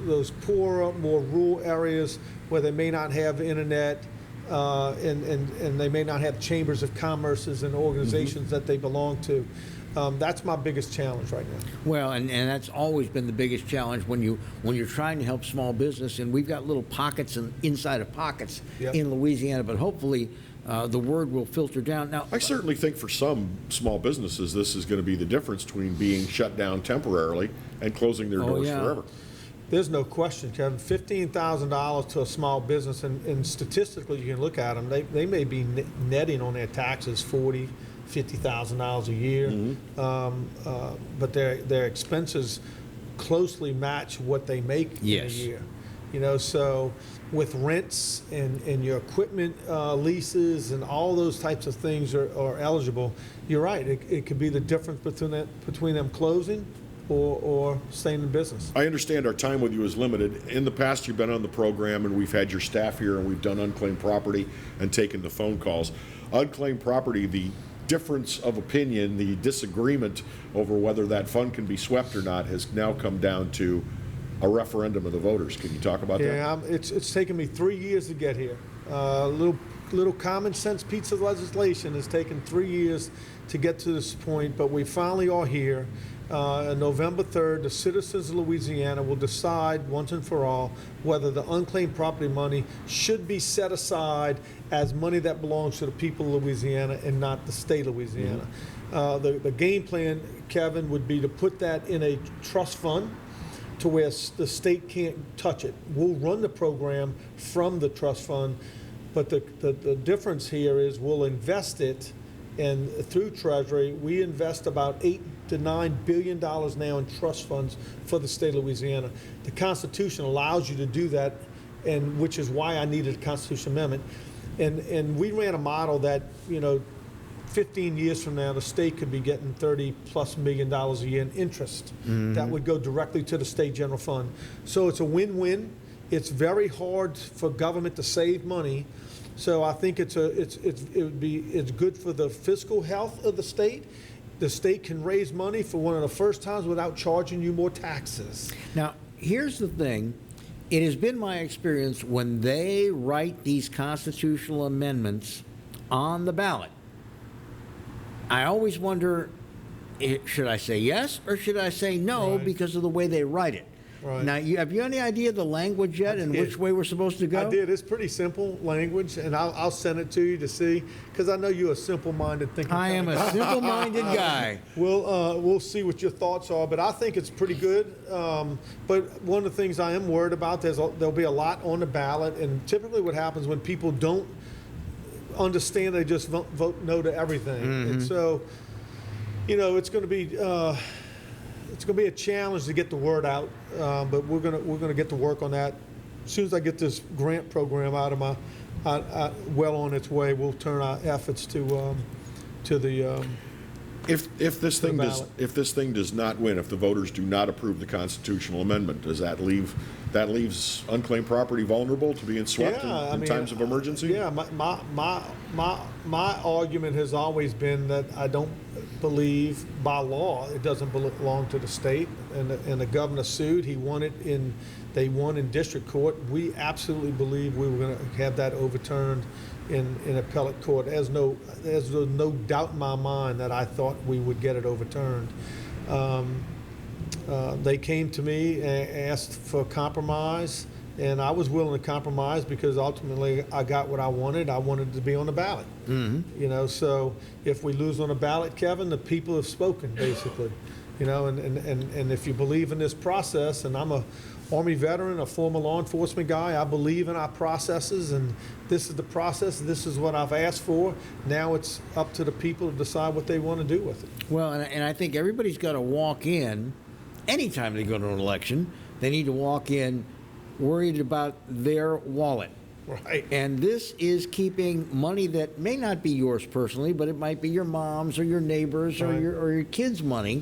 [SPEAKER 4] those poorer, more rural areas where they may not have internet and they may not have chambers of commerces and organizations that they belong to. That's my biggest challenge right now.
[SPEAKER 1] Well, and that's always been the biggest challenge when you're trying to help small business, and we've got little pockets and inside of pockets in Louisiana, but hopefully the word will filter down. Now,
[SPEAKER 2] I certainly think for some small businesses, this is going to be the difference between being shut down temporarily and closing their doors forever.
[SPEAKER 4] There's no question, Kevin. $15,000 to a small business, and statistically, you can look at them. They may be netting on their taxes $40,000, $50,000 a year, but their expenses closely match what they make in a year. So with rents and your equipment leases and all those types of things are eligible. You're right. It could be the difference between them closing or staying in business.
[SPEAKER 2] I understand our time with you is limited. In the past, you've been on the program, and we've had your staff here, and we've done unclaimed property and taken the phone calls. Unclaimed property, the difference of opinion, the disagreement over whether that fund can be swept or not has now come down to a referendum of the voters. Can you talk about that?
[SPEAKER 4] Yeah, it's taken me 3 years to get here. Little common sense piece of legislation has taken 3 years to get to this point, but we finally are here. On November 3rd, the citizens of Louisiana will decide once and for all whether the unclaimed property money should be set aside as money that belongs to the people of Louisiana and not the state of Louisiana. The game plan, Kevin, would be to put that in a trust fund to where the state can't touch it. We'll run the program from the trust fund, but the difference here is we'll invest it, and through Treasury, we invest about $8 to $9 billion now in trust funds for the state of Louisiana. The Constitution allows you to do that, and which is why I needed a Constitution amendment. And we ran a model that 15 years from now, the state could be getting $30+ million a year in interest. That would go directly to the state general fund. So it's a win-win. It's very hard for government to save money. So I think it's good for the fiscal health of the state. The state can raise money for one of the first times without charging you more taxes.
[SPEAKER 1] Now, here's the thing. It has been my experience when they write these constitutional amendments on the ballot, I always wonder, should I say yes or should I say no because of the way they write it?
[SPEAKER 4] Right.
[SPEAKER 1] Now, have you any idea the language yet and which way we're supposed to go?
[SPEAKER 4] I did. It's pretty simple language, and I'll send it to you to see, because I know you're a simple-minded thinking.
[SPEAKER 1] I am a simple-minded guy.
[SPEAKER 4] We'll see what your thoughts are, but I think it's pretty good. But one of the things I am worried about, there'll be a lot on the ballot, and typically what happens when people don't understand, they just vote no to everything, and so it's going to be. It's going to be a challenge to get the word out, but we're going to get to work on that. As soon as I get this grant program out of well on its way, we'll turn our efforts to the.
[SPEAKER 2] If this thing does not win, if the voters do not approve the constitutional amendment, does that leaves unclaimed property vulnerable to being swept in times of emergency?
[SPEAKER 4] Yeah, my argument has always been that I don't believe by law it doesn't belong to the state, and the governor sued. They won in district court. We absolutely believe we were going to have that overturned in appellate court. There's no doubt in my mind that I thought we would get it overturned. They came to me and asked for compromise, and I was willing to compromise because ultimately I got what I wanted. I wanted to be on the ballot. So if we lose on the ballot, Kevin, the people have spoken, basically. And if you believe in this process, and I'm a Army veteran, a former law enforcement guy, I believe in our processes, and this is the process. This is what I've asked for. Now it's up to the people to decide what they want to do with it.
[SPEAKER 1] Well, and I think everybody's got to walk in, anytime they go to an election, they need to walk in worried about their wallet.
[SPEAKER 4] Right.
[SPEAKER 1] And this is keeping money that may not be yours personally, but it might be your mom's or your neighbor's or your kids' money,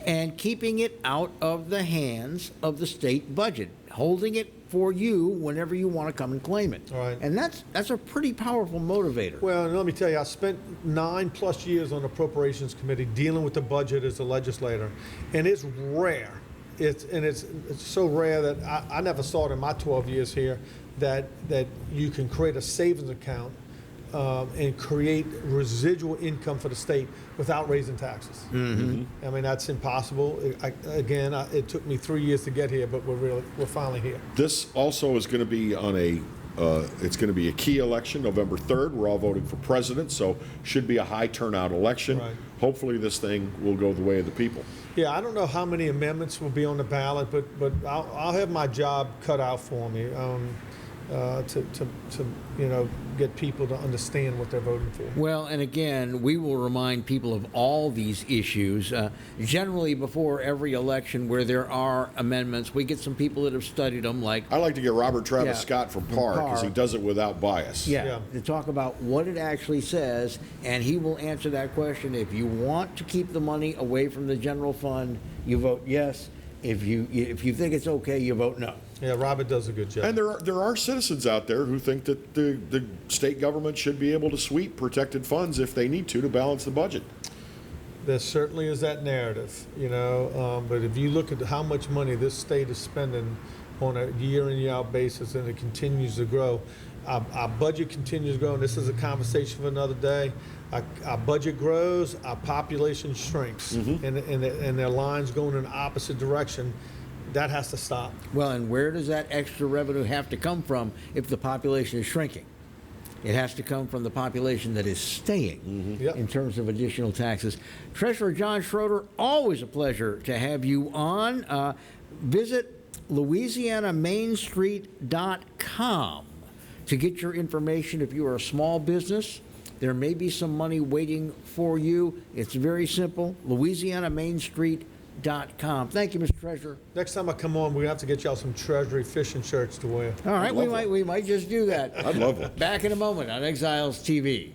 [SPEAKER 1] and keeping it out of the hands of the state budget, holding it for you whenever you want to come and claim it.
[SPEAKER 4] Right.
[SPEAKER 1] And that's a pretty powerful motivator.
[SPEAKER 4] Well, and let me tell you, I spent 9+ years on the Appropriations Committee dealing with the budget as a legislator, and it's rare. It's so rare that I never saw it in my 12 years here that you can create a savings account and create residual income for the state without raising taxes. I mean, that's impossible. It took me 3 years to get here, but we're finally here.
[SPEAKER 2] This also is going to be it's going to be a key election, November 3rd. We're all voting for president, so should be a high turnout election.
[SPEAKER 4] Right.
[SPEAKER 2] Hopefully this thing will go the way of the people.
[SPEAKER 4] Yeah, I don't know how many amendments will be on the ballot, but I'll have my job cut out for me to get people to understand what they're voting for.
[SPEAKER 1] Well, and again, we will remind people of all these issues. Generally, before every election where there are amendments, we get some people that have studied them. Like
[SPEAKER 2] I like to get Robert Travis Scott from PAR because he does it without bias.
[SPEAKER 1] Yeah, to talk about what it actually says, and he will answer that question. If you want to keep the money away from the general fund, you vote yes. If you think it's okay, you vote no.
[SPEAKER 4] Yeah, Robert does a good job.
[SPEAKER 2] And there are citizens out there who think that the state government should be able to sweep protected funds if they need to balance the budget.
[SPEAKER 4] There certainly is that narrative, but if you look at how much money this state is spending on a year in, year out basis, and it continues to grow, our budget continues to grow, and this is a conversation for another day. Our budget grows, our population shrinks, and their lines going in the opposite direction. That has to stop.
[SPEAKER 1] Well, and where does that extra revenue have to come from if the population is shrinking? It has to come from the population that is staying in terms of additional taxes. Treasurer John Schroder, always a pleasure to have you on. Visit LouisianaMainStreet.com to get your information if you are a small business. There may be some money waiting for you. It's very simple, LouisianaMainStreet.com. Thank you, Mr. Treasurer.
[SPEAKER 4] Next time I come on, we have to get y'all some Treasury fishing shirts to wear.
[SPEAKER 1] All right, we might just do that.
[SPEAKER 2] I'd love it.
[SPEAKER 1] Back in a moment on Exiles TV.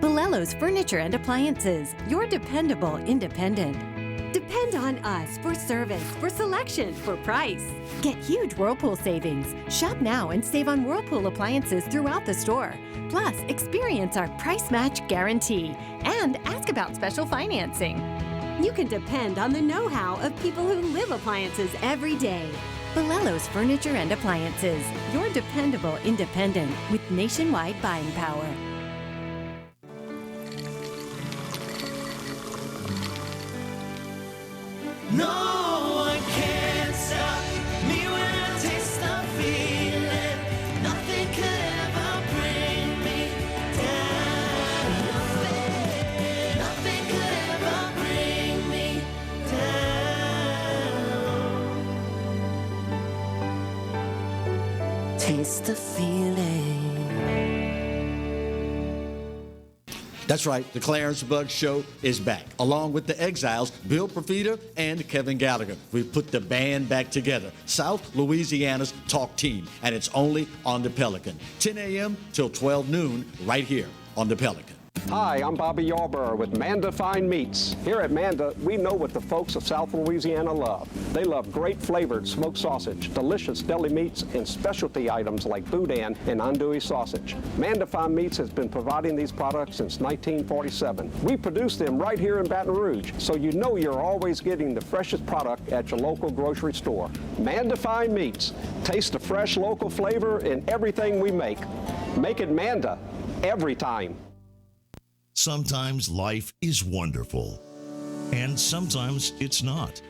[SPEAKER 17] Belello's Furniture and Appliances, your dependable independent.
[SPEAKER 19] Depend on us for service, for selection, for price.
[SPEAKER 17] Get huge Whirlpool savings. Shop now and save on Whirlpool appliances throughout the store. Plus, experience our price match guarantee and ask about special financing.
[SPEAKER 19] You can depend on the know-how of people who live appliances every day.
[SPEAKER 17] Bolello's Furniture and Appliances, your dependable independent with nationwide buying power.
[SPEAKER 7] No one can stop me when I taste the feeling. Nothing could ever bring me down. Nothing could ever bring me down. Taste the feeling.
[SPEAKER 16] That's right, the Clarence Bug Show is back, along with the Exiles, Bill Profita and Kevin Gallagher. We've put the band back together, South Louisiana's talk team, and it's only on the Pelican. 10 a.m. till 12 noon, right here on the Pelican.
[SPEAKER 8] Hi, I'm Bobby Yarborough with Manda Fine Meats. Here at Manda, we know what the folks of South Louisiana love. They love great flavored smoked sausage, delicious deli meats, and specialty items like boudin and andouille sausage. Manda Fine Meats has been providing these products since 1947. We produce them right here in Baton Rouge, so you know you're always getting the freshest product at your local grocery store. Manda Fine Meats. Taste the fresh local flavor in everything we make. Make it Manda every time.
[SPEAKER 18] Sometimes life is wonderful, and sometimes it's not.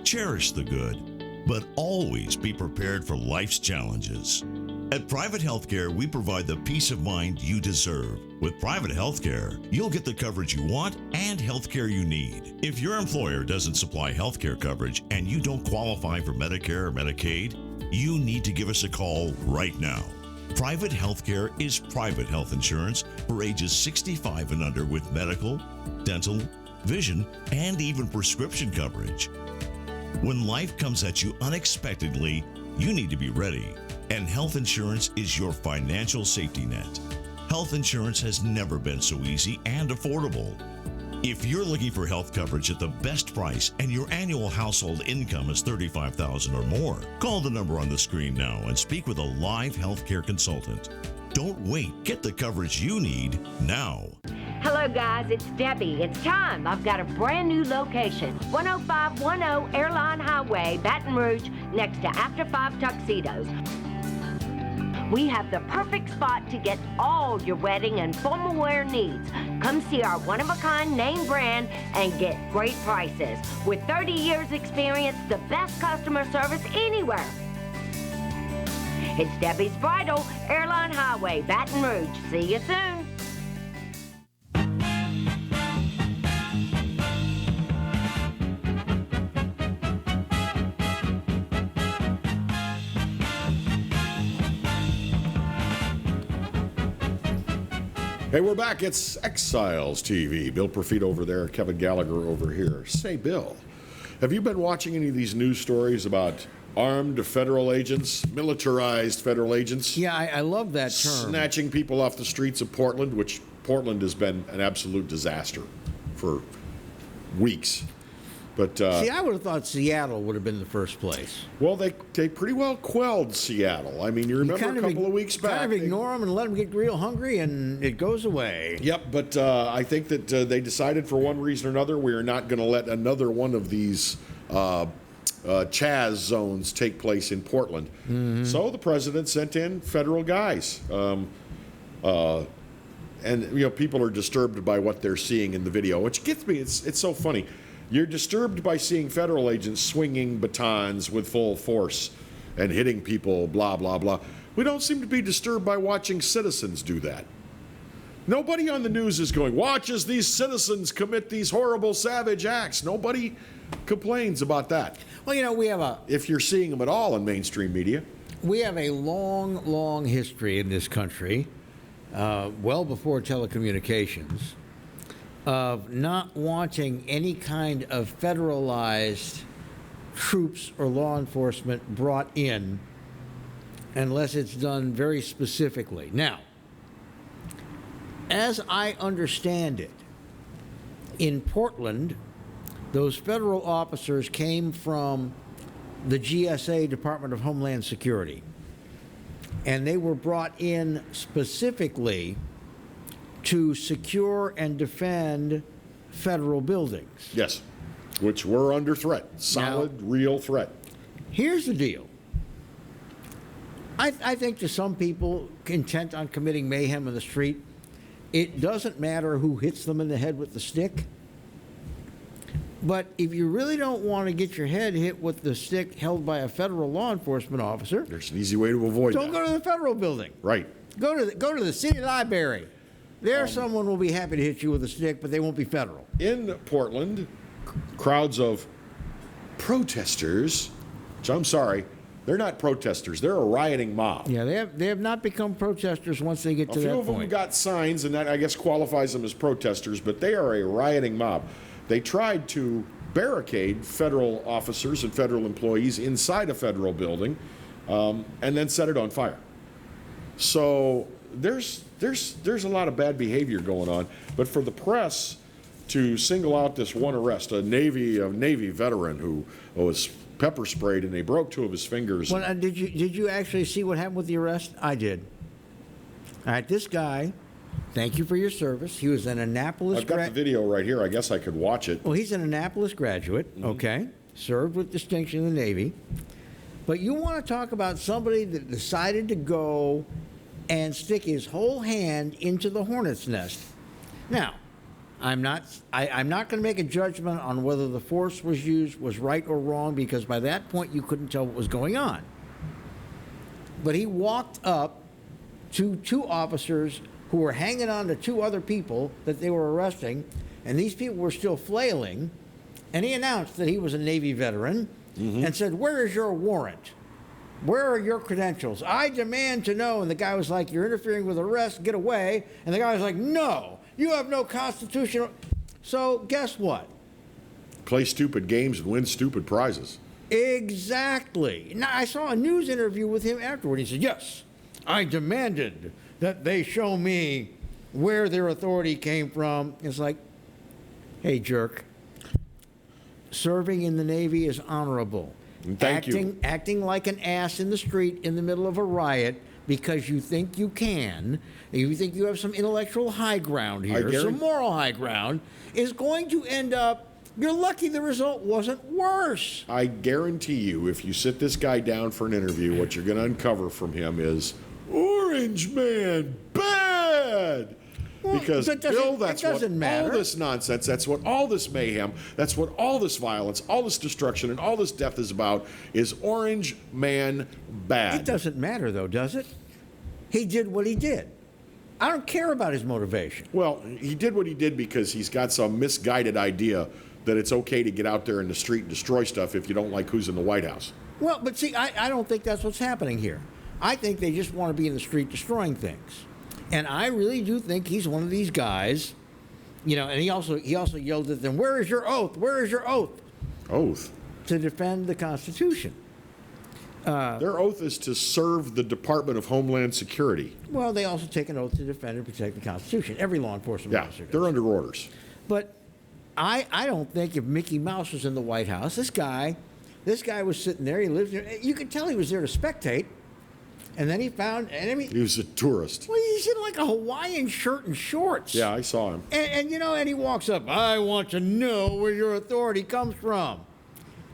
[SPEAKER 18] Cherish the good, but always be prepared for life's challenges. At Private Healthcare, we provide the peace of mind you deserve. With private healthcare, you'll get the coverage you want and healthcare you need. If your employer doesn't supply healthcare coverage and you don't qualify for Medicare or Medicaid, you need to give us a call right now. Private healthcare is private health insurance for ages 65 and under with medical, dental, vision, and even prescription coverage. When life comes at you unexpectedly, you need to be ready, and health insurance is your financial safety net. Health insurance has never been so easy and affordable. If you're looking for health coverage at the best price and your annual household income is $35,000 or more, call the number on the screen now and speak with a live healthcare consultant. Don't wait. Get the coverage you need now.
[SPEAKER 14] Hello, guys. It's Debbie. It's time. I've got a brand new location. 10510 Airline Highway, Baton Rouge, next to After 5 Tuxedos. We have the perfect spot to get all your wedding and formal wear needs. Come see our one-of-a-kind name brand and get great prices. With 30 years experience, the best customer service anywhere. It's Debbie's Bridal, Airline Highway, Baton Rouge. See you soon.
[SPEAKER 2] Hey, we're back. It's Exiles TV. Bill Profita over there, Kevin Gallagher over here. Say, Bill, have you been watching any of these news stories about armed federal agents, militarized federal agents?
[SPEAKER 1] Yeah, I love that term.
[SPEAKER 2] Snatching people off the streets of Portland, which Portland has been an absolute disaster for weeks. But
[SPEAKER 1] see, I would have thought Seattle would have been the first place.
[SPEAKER 2] Well, they pretty well quelled Seattle. I mean, you remember a couple of weeks back.
[SPEAKER 1] Kind of ignore them and let them get real hungry, and it goes away.
[SPEAKER 2] Yep, but I think that they decided for one reason or another we are not going to let another one of these Chaz zones take place in Portland.
[SPEAKER 1] Mm-hmm.
[SPEAKER 2] So the president sent in federal guys. And people are disturbed by what they're seeing in the video, which gets me. It's so funny. You're disturbed by seeing federal agents swinging batons with full force and hitting people, blah, blah, blah. We don't seem to be disturbed by watching citizens do that. Nobody on the news is going, watch as these citizens commit these horrible, savage acts. Nobody complains about that.
[SPEAKER 1] Well, we have
[SPEAKER 2] if you're seeing them at all in mainstream media.
[SPEAKER 1] We have a long, long history in this country, well before telecommunications, of not wanting any kind of federalized troops or law enforcement brought in unless it's done very specifically. Now, as I understand it, in Portland, those federal officers came from the GSA, Department of Homeland Security, and they were brought in specifically to secure and defend federal buildings.
[SPEAKER 2] Yes, which were under threat. Solid, real threat.
[SPEAKER 1] Here's the deal. I think to some people intent on committing mayhem in the street, it doesn't matter who hits them in the head with the stick. But if you really don't want to get your head hit with the stick held by a federal law enforcement officer,
[SPEAKER 2] there's an easy way to avoid
[SPEAKER 1] don't
[SPEAKER 2] that.
[SPEAKER 1] go to the federal building.
[SPEAKER 2] Right.
[SPEAKER 1] Go to the city library. There, someone will be happy to hit you with a stick, but they won't be federal.
[SPEAKER 2] In Portland, crowds of protesters, which I'm sorry, they're not protesters. They're a rioting mob.
[SPEAKER 1] Yeah, they have not become protesters once they get to that
[SPEAKER 2] A few of them
[SPEAKER 1] point.
[SPEAKER 2] got signs, and that, I guess, qualifies them as protesters, but they are a rioting mob. They tried to barricade federal officers and federal employees inside a federal building, and then set it on fire. So there's a lot of bad behavior going on. But for the press to single out this one arrest, a Navy veteran who was pepper sprayed and they broke 2 of his fingers.
[SPEAKER 1] Well, did you actually see what happened with the arrest? I did. All right, this guy. Thank you for your service. He was an Annapolis.
[SPEAKER 2] I've got the video right here. I guess I could watch it.
[SPEAKER 1] Well, he's an Annapolis graduate. Okay, served with distinction in the Navy. But you want to talk about somebody that decided to go and stick his whole hand into the hornet's nest. Now, I'm not going to make a judgment on whether the force was used was right or wrong, because by that point you couldn't tell what was going on. But he walked up to 2 officers who were hanging on to 2 other people that they were arresting, and these people were still flailing, and he announced that he was a Navy veteran and said, "Where is your warrant? Where are your credentials? I demand to know." And the guy was like, "You're interfering with arrest, get away." And the guy was like, "No, you have no constitutional." So guess what?
[SPEAKER 2] Play stupid games and win stupid prizes.
[SPEAKER 1] Exactly. Now, I saw a news interview with him afterward. He said, "Yes, I demanded that they show me where their authority came from." It's like, hey, jerk. Serving in the Navy is honorable.
[SPEAKER 2] Thank you.
[SPEAKER 1] Acting like an ass in the street in the middle of a riot because you think you can, you think you have some intellectual high ground here, some moral high ground, is going to end up, you're lucky the result wasn't worse.
[SPEAKER 2] I guarantee you, if you sit this guy down for an interview, what you're going to uncover from him is, Orange Man, bad! Because, Bill, that's what all this nonsense, that's what all this mayhem, that's what all this violence, all this destruction, and all this death is about, is Orange Man bad.
[SPEAKER 1] It doesn't matter, though, does it? He did what he did. I don't care about his motivation.
[SPEAKER 2] Well, he did what he did because he's got some misguided idea that it's okay to get out there in the street and destroy stuff if you don't like who's in the White House.
[SPEAKER 1] Well, but see, I don't think that's what's happening here. I think they just want to be in the street destroying things. And I really do think he's one of these guys, and he also yelled at them, "Where is your oath? Where is your oath?"
[SPEAKER 2] Oath?
[SPEAKER 1] To defend the Constitution.
[SPEAKER 2] Their oath is to serve the Department of Homeland Security.
[SPEAKER 1] Well, they also take an oath to defend and protect the Constitution. Every law enforcement officer does.
[SPEAKER 2] They're under orders.
[SPEAKER 1] But I don't think if Mickey Mouse was in the White House, this guy was sitting there. He lived there. You could tell he was there to spectate. And then he found enemy.
[SPEAKER 2] He was a tourist.
[SPEAKER 1] Well, he's in like a Hawaiian shirt and shorts.
[SPEAKER 2] Yeah, I saw him.
[SPEAKER 1] And he walks up. "I want to know where your authority comes from."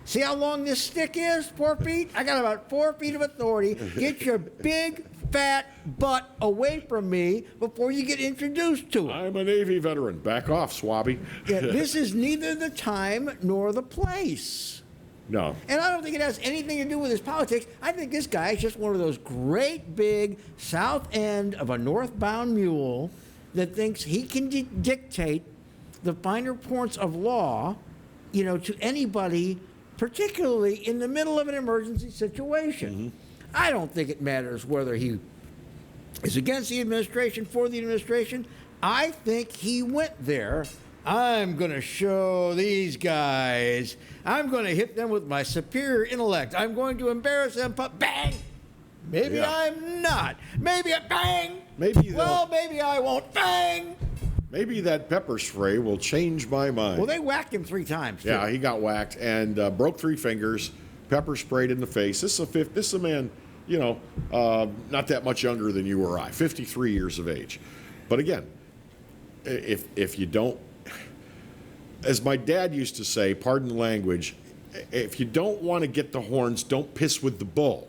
[SPEAKER 1] See how long this stick is? 4 feet? I got about 4 feet of authority. Get your big, fat butt away from me before you get introduced to it.
[SPEAKER 2] I'm a Navy veteran. Back off, Swabby.
[SPEAKER 1] Yeah, this is neither the time nor the place.
[SPEAKER 2] No.
[SPEAKER 1] And I don't think it has anything to do with his politics. I think this guy is just one of those great big south end of a northbound mule that thinks he can dictate the finer points of law, to anybody, particularly in the middle of an emergency situation. I don't think it matters whether he is against the administration, for the administration. I think he went there. I'm going to show these guys. I'm going to hit them with my superior intellect. I'm going to embarrass them. Bang! Maybe I'm not. Maybe bang! Maybe I won't. Bang!
[SPEAKER 2] Maybe that pepper spray will change my mind.
[SPEAKER 1] Well, they whacked him 3 times, too.
[SPEAKER 2] Yeah, he got whacked and broke 3 fingers, pepper sprayed in the face. This is a man, not that much younger than you or I, 53 years of age. But again, if you don't, as my dad used to say, pardon the language, if you don't want to get the horns, don't piss with the bull.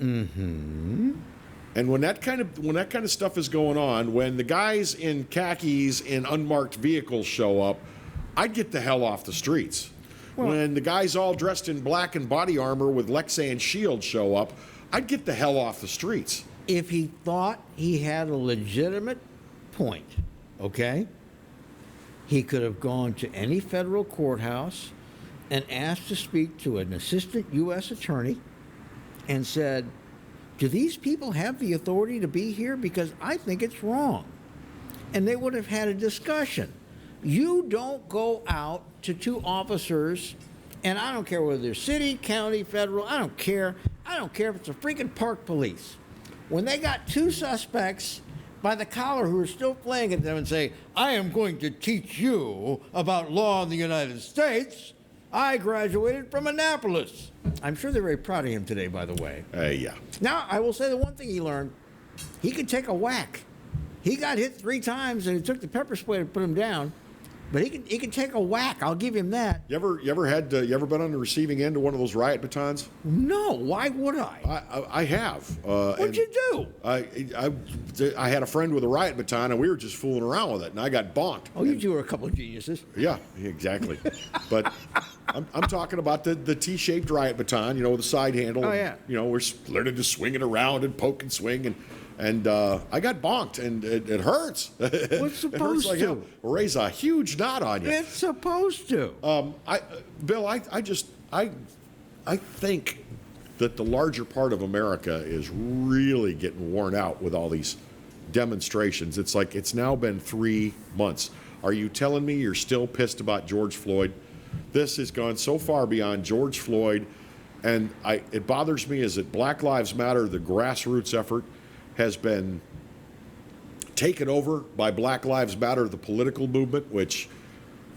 [SPEAKER 2] And when that kind of stuff is going on, when the guys in khakis in unmarked vehicles show up, I'd get the hell off the streets. When the guys all dressed in black and body armor with Lexan shields show up, I'd get the hell off the streets.
[SPEAKER 1] If he thought he had a legitimate point, okay, he could have gone to any federal courthouse and asked to speak to an assistant U.S. attorney and said, do these people have the authority to be here? Because I think it's wrong. And they would have had a discussion. You don't go out to two officers, and I don't care whether they're city, county, federal, I don't care. I don't care if it's a freaking park police. When they got two suspects by the collar who are still playing at them and say, I am going to teach you about law in the United States. I graduated from Annapolis. I'm sure they're very proud of him today, by the way.
[SPEAKER 2] Yeah.
[SPEAKER 1] Now, I will say the one thing he learned, he could take a whack. He got hit 3 times, and it took the pepper spray to put him down. But he can take a whack. I'll give him that.
[SPEAKER 2] You ever been on the receiving end of one of those riot batons?
[SPEAKER 1] No. Why would I?
[SPEAKER 2] I have.
[SPEAKER 1] What'd you do?
[SPEAKER 2] I had a friend with a riot baton, and we were just fooling around with it, and I got bonked.
[SPEAKER 1] Oh, you two are a couple of geniuses.
[SPEAKER 2] Yeah, exactly. But I'm talking about the T-shaped riot baton, with the side handle.
[SPEAKER 1] Oh, yeah.
[SPEAKER 2] We're learning to swing it around and poke and swing, and I got bonked, and it hurts.
[SPEAKER 1] What's supposed
[SPEAKER 2] to? Hell. Raise a huge knot on you.
[SPEAKER 1] It's supposed to.
[SPEAKER 2] Bill, I think that the larger part of America is really getting worn out with all these demonstrations. It's like it's now been 3 months. Are you telling me you're still pissed about George Floyd? This has gone so far beyond George Floyd, and it bothers me is that Black Lives Matter, the grassroots effort, has been taken over by Black Lives Matter, the political movement, which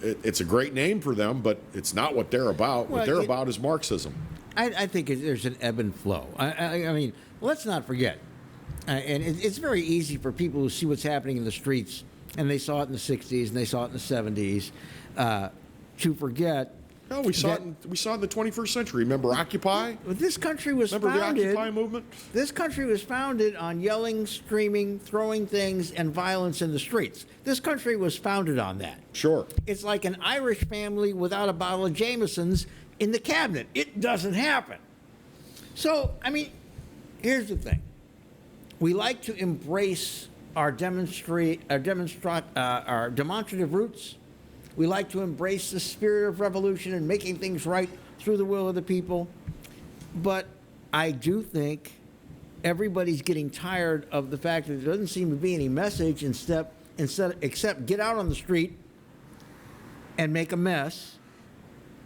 [SPEAKER 2] it's a great name for them, but it's not what they're about. What they're about is Marxism.
[SPEAKER 1] I think there's an ebb and flow. I mean, let's not forget, and it's very easy for people who see what's happening in the streets, and they saw it in the 60s and they saw it in the 70s, to forget.
[SPEAKER 2] No, we saw it in the 21st century. Remember Occupy?
[SPEAKER 1] This country was
[SPEAKER 2] Remember
[SPEAKER 1] founded.
[SPEAKER 2] the Occupy movement?
[SPEAKER 1] This country was founded on yelling, screaming, throwing things, and violence in the streets. This country was founded on that.
[SPEAKER 2] Sure.
[SPEAKER 1] It's like an Irish family without a bottle of Jameson's in the cabinet. It doesn't happen. So, I mean, here's the thing. We like to embrace our demonstrative roots. We like to embrace the spirit of revolution and making things right through the will of the people. But I do think everybody's getting tired of the fact that there doesn't seem to be any message except get out on the street and make a mess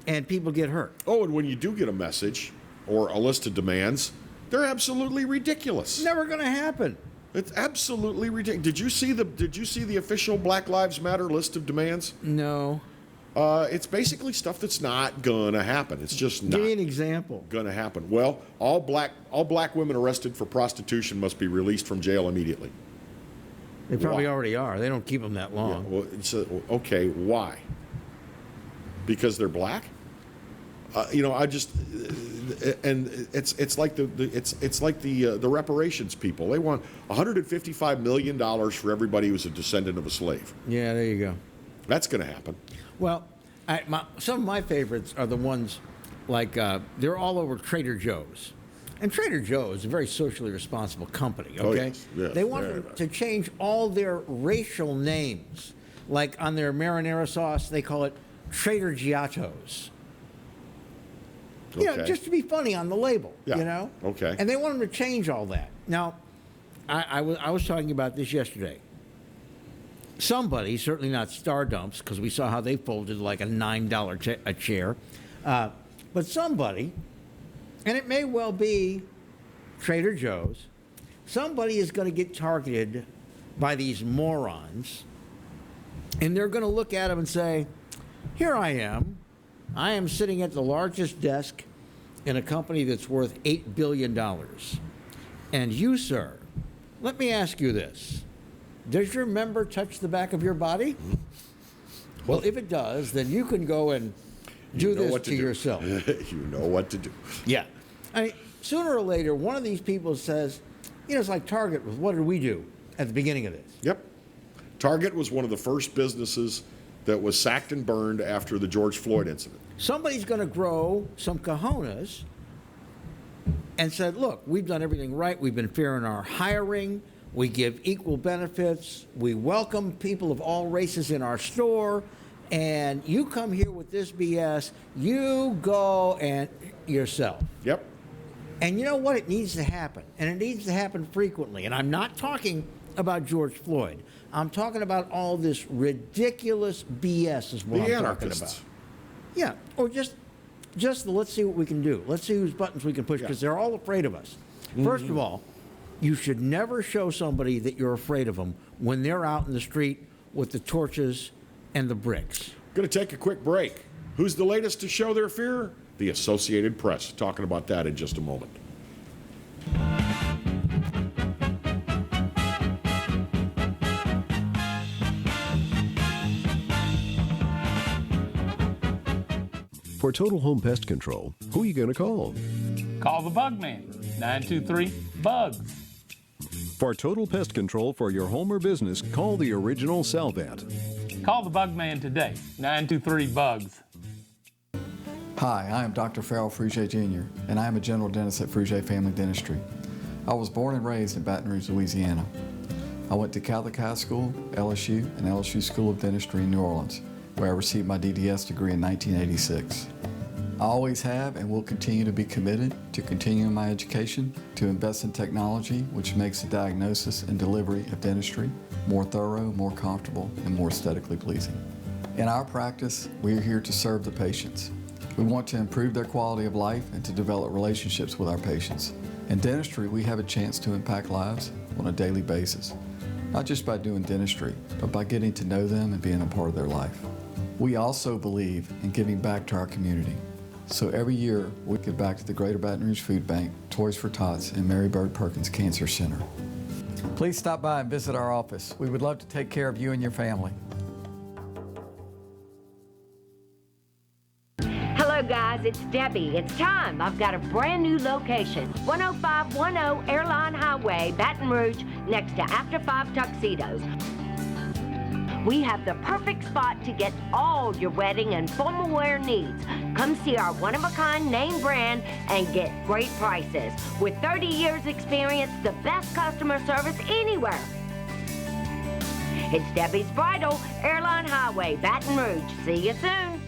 [SPEAKER 1] and people get hurt.
[SPEAKER 2] Oh, and when you do get a message or a list of demands, they're absolutely ridiculous.
[SPEAKER 1] Never going to happen.
[SPEAKER 2] It's absolutely ridiculous. Did you see the official Black Lives Matter list of demands?
[SPEAKER 1] No.
[SPEAKER 2] It's basically stuff that's not gonna happen. It's just not.
[SPEAKER 1] Give me an example.
[SPEAKER 2] Gonna happen. Well, all black women arrested for prostitution must be released from jail immediately.
[SPEAKER 1] They probably already are. They don't keep them that long.
[SPEAKER 2] Yeah, well, okay, why? Because they're black? I just and it's like the reparations people. They want $155 million for everybody who's a descendant of a slave.
[SPEAKER 1] Yeah, there you go.
[SPEAKER 2] That's going to happen.
[SPEAKER 1] Well, some of my favorites are the ones like they're all over Trader Joe's. And Trader Joe's is a very socially responsible company, okay?
[SPEAKER 2] Oh, yes. Yes,
[SPEAKER 1] they want to change all their racial names. Like on their marinara sauce, they call it Trader Giotto's.
[SPEAKER 2] Okay.
[SPEAKER 1] Just to be funny on the label,
[SPEAKER 2] Yeah. Okay.
[SPEAKER 1] And they want them to change all that. Now, I was talking about this yesterday. Somebody, certainly not Star Dumps, because we saw how they folded like a $9 a chair, but somebody, and it may well be Trader Joe's, somebody is going to get targeted by these morons, and they're going to look at them and say, here I am sitting at the largest desk in a company that's worth $8 billion. And you, sir, let me ask you this. Does your member touch the back of your body? Well, if it does, then you can go and do this to yourself.
[SPEAKER 2] You know what to do.
[SPEAKER 1] Yeah. I mean, sooner or later, one of these people says, it's like Target. What did we do at the beginning of this?
[SPEAKER 2] Yep. Target was one of the first businesses that was sacked and burned after the George Floyd incident.
[SPEAKER 1] Somebody's going to grow some cojones and said, look, we've done everything right. We've been fair in our hiring. We give equal benefits. We welcome people of all races in our store. And you come here with this BS, you go and yourself.
[SPEAKER 2] Yep.
[SPEAKER 1] And you know what? It needs to happen. And it needs to happen frequently. And I'm not talking about George Floyd. I'm talking about all this ridiculous BS is what I'm talking about. Yeah. Or just let's see what we can do. Let's see whose buttons we can push, because they're all afraid of us. First of all, you should never show somebody that you're afraid of them when they're out in the street with the torches and the bricks.
[SPEAKER 2] Going to take a quick break. Who's the latest to show their fear? The Associated Press. Talking about that in just a moment.
[SPEAKER 12] For Total Home Pest Control, who are you going to call?
[SPEAKER 13] Call the Bugman, 923-BUGS.
[SPEAKER 12] For total pest control for your home or business, call the original Salvat.
[SPEAKER 13] Call the Bugman today, 923-BUGS.
[SPEAKER 11] Hi, I am Dr. Farrell Fruget Jr., and I am a general dentist at Fruget Family Dentistry. I was born and raised in Baton Rouge, Louisiana. I went to Catholic High School, LSU, and LSU School of Dentistry in New Orleans, where I received my DDS degree in 1986. I always have and will continue to be committed to continuing my education, to invest in technology which makes the diagnosis and delivery of dentistry more thorough, more comfortable, and more aesthetically pleasing. In our practice, we are here to serve the patients. We want to improve their quality of life and to develop relationships with our patients. In dentistry, we have a chance to impact lives on a daily basis, not just by doing dentistry, but by getting to know them and being a part of their life. We also believe in giving back to our community. So every year, we give back to the Greater Baton Rouge Food Bank, Toys for Tots, and Mary Bird Perkins Cancer Center. Please stop by and visit our office. We would love to take care of you and your family.
[SPEAKER 14] Hello guys, it's Debbie. It's time. I've got a brand new location. 10510 Airline Highway, Baton Rouge, next to After 5 Tuxedos. We have the perfect spot to get all your wedding and formal wear needs. Come see our one-of-a-kind name brand and get great prices. With 30 years experience, the best customer service anywhere. It's Debbie's Bridal, Airline Highway, Baton Rouge. See you soon.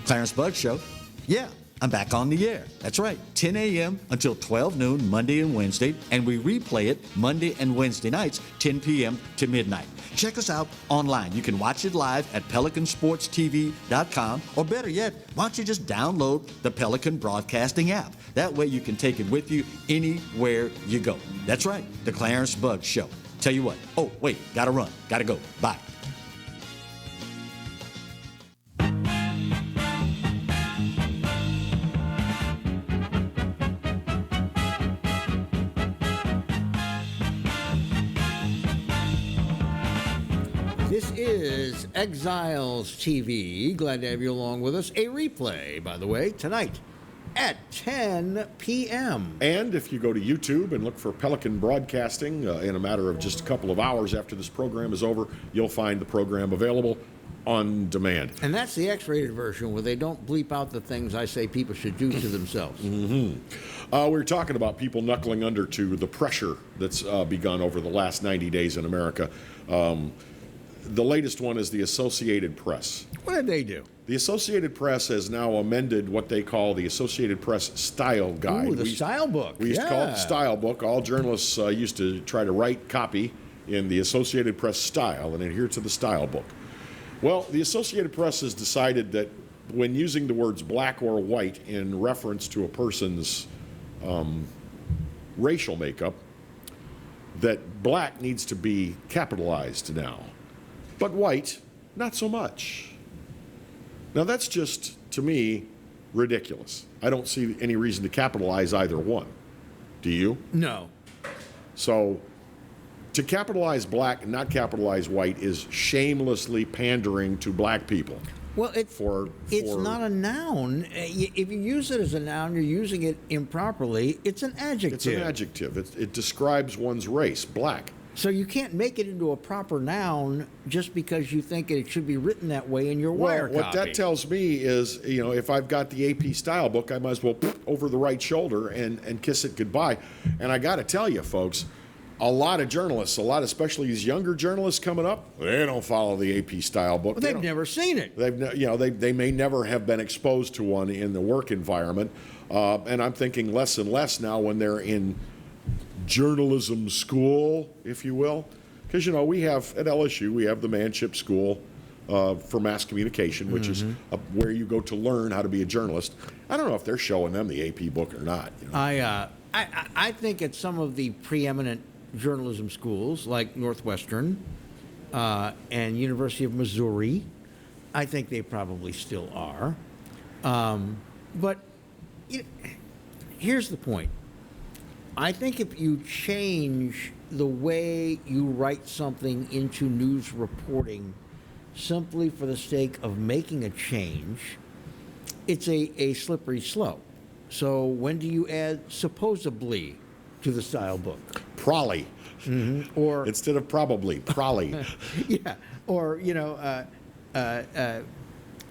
[SPEAKER 16] Clarence Bug Show. Yeah, I'm back on the air. That's right, 10 a.m. until 12 noon, Monday and Wednesday, and we replay it Monday and Wednesday nights, 10 p.m. to midnight. Check us out online. You can watch it live at PelicanSportsTV.com, or better yet, why don't you just download the Pelican Broadcasting app? That way you can take it with you anywhere you go. That's right, the Clarence Bug Show. Tell you what, oh, wait, gotta run, gotta go, bye.
[SPEAKER 1] This is Exiles TV. Glad to have you along with us. A replay, by the way, tonight at 10 p.m.
[SPEAKER 2] And if you go to YouTube and look for Pelican Broadcasting, in a matter of just a couple of hours after this program is over, you'll find the program available on demand.
[SPEAKER 1] And that's the X-rated version where they don't bleep out the things I say people should do to themselves.
[SPEAKER 2] We're talking about people knuckling under to the pressure that's begun over the last 90 days in America. The latest one is the Associated Press.
[SPEAKER 1] What did they do?
[SPEAKER 2] The Associated Press has now amended what they call the Associated Press Style Guide.
[SPEAKER 1] Ooh, the style book.
[SPEAKER 2] We used to call it the Style Book. All journalists used to try to write copy in the Associated Press style and adhere to the style book. Well, the Associated Press has decided that when using the words black or white in reference to a person's racial makeup, that black needs to be capitalized now. But white, not so much. Now that's just, to me, ridiculous. I don't see any reason to capitalize either one. Do you?
[SPEAKER 1] No.
[SPEAKER 2] So to capitalize black and not capitalize white is shamelessly pandering to black people.
[SPEAKER 1] Well, it's not a noun. If you use it as a noun, you're using it improperly. It's an adjective.
[SPEAKER 2] It's an adjective. It describes one's race, black.
[SPEAKER 1] So you can't make it into a proper noun just because you think it should be written that way in your wire copy.
[SPEAKER 2] What that tells me is, if I've got the AP style book, I might as well over the right shoulder and kiss it goodbye. And I got to tell you, folks, a lot of journalists, especially these younger journalists coming up, they don't follow the AP style book.
[SPEAKER 1] Well, they've never seen it.
[SPEAKER 2] They may never have been exposed to one in the work environment. And I'm thinking less and less now when they're in journalism school, if you will, because we have at LSU we have the Manship School for Mass Communication, which is where you go to learn how to be a journalist. I don't know if they're showing them the AP book or not.
[SPEAKER 1] I think at some of the preeminent journalism schools like Northwestern and University of Missouri, I think they probably still are. But here's the point. I think if you change the way you write something into news reporting simply for the sake of making a change, it's a slippery slope. So when do you add supposedly to the style book?
[SPEAKER 2] Probably.
[SPEAKER 1] Or
[SPEAKER 2] instead of probably, probably.
[SPEAKER 1] Yeah. Or,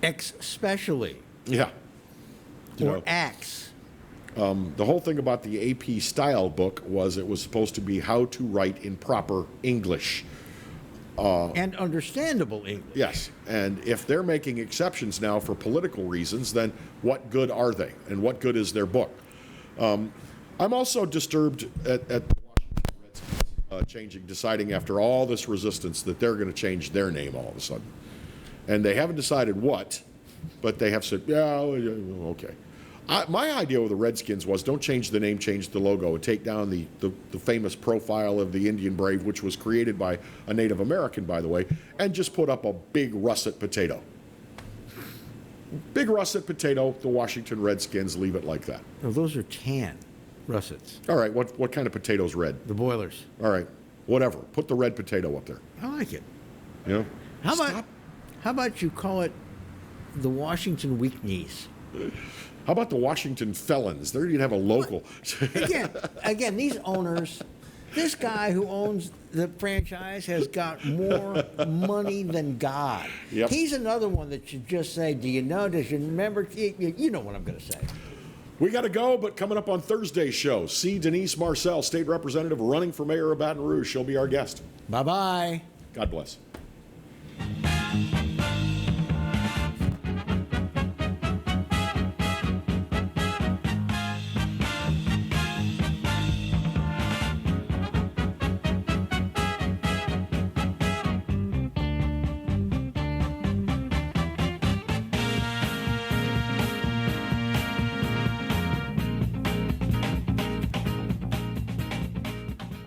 [SPEAKER 1] especially.
[SPEAKER 2] Yeah.
[SPEAKER 1] Or acts.
[SPEAKER 2] The whole thing about the AP style book was it was supposed to be how to write in proper English.
[SPEAKER 1] And understandable English.
[SPEAKER 2] Yes. And if they're making exceptions now for political reasons, then what good are they? And what good is their book? I'm also disturbed at the Washington Redskins deciding after all this resistance that they're going to change their name all of a sudden. And they haven't decided what, but they have said, yeah, okay. My idea with the Redskins was don't change the name, change the logo, and take down the famous profile of the Indian brave, which was created by a Native American, by the way, and just put up a big russet potato. Big russet potato, the Washington Redskins, leave it like that.
[SPEAKER 1] No, those are tan russets.
[SPEAKER 2] All right, what kind of potato's red?
[SPEAKER 1] The Boilers.
[SPEAKER 2] All right, whatever. Put the red potato up there.
[SPEAKER 1] I like it.
[SPEAKER 2] How
[SPEAKER 1] about you call it the Washington Weak Knees?
[SPEAKER 2] How about the Washington Felons? They didn't have a local.
[SPEAKER 1] Again, these owners, this guy who owns the franchise has got more money than God.
[SPEAKER 2] Yep.
[SPEAKER 1] He's another one that should just say, does you remember? You know what I'm going to say.
[SPEAKER 2] We got to go, but coming up on Thursday's show, see Denise Marcel, state representative running for mayor of Baton Rouge. She'll be our guest.
[SPEAKER 1] Bye-bye.
[SPEAKER 2] God bless.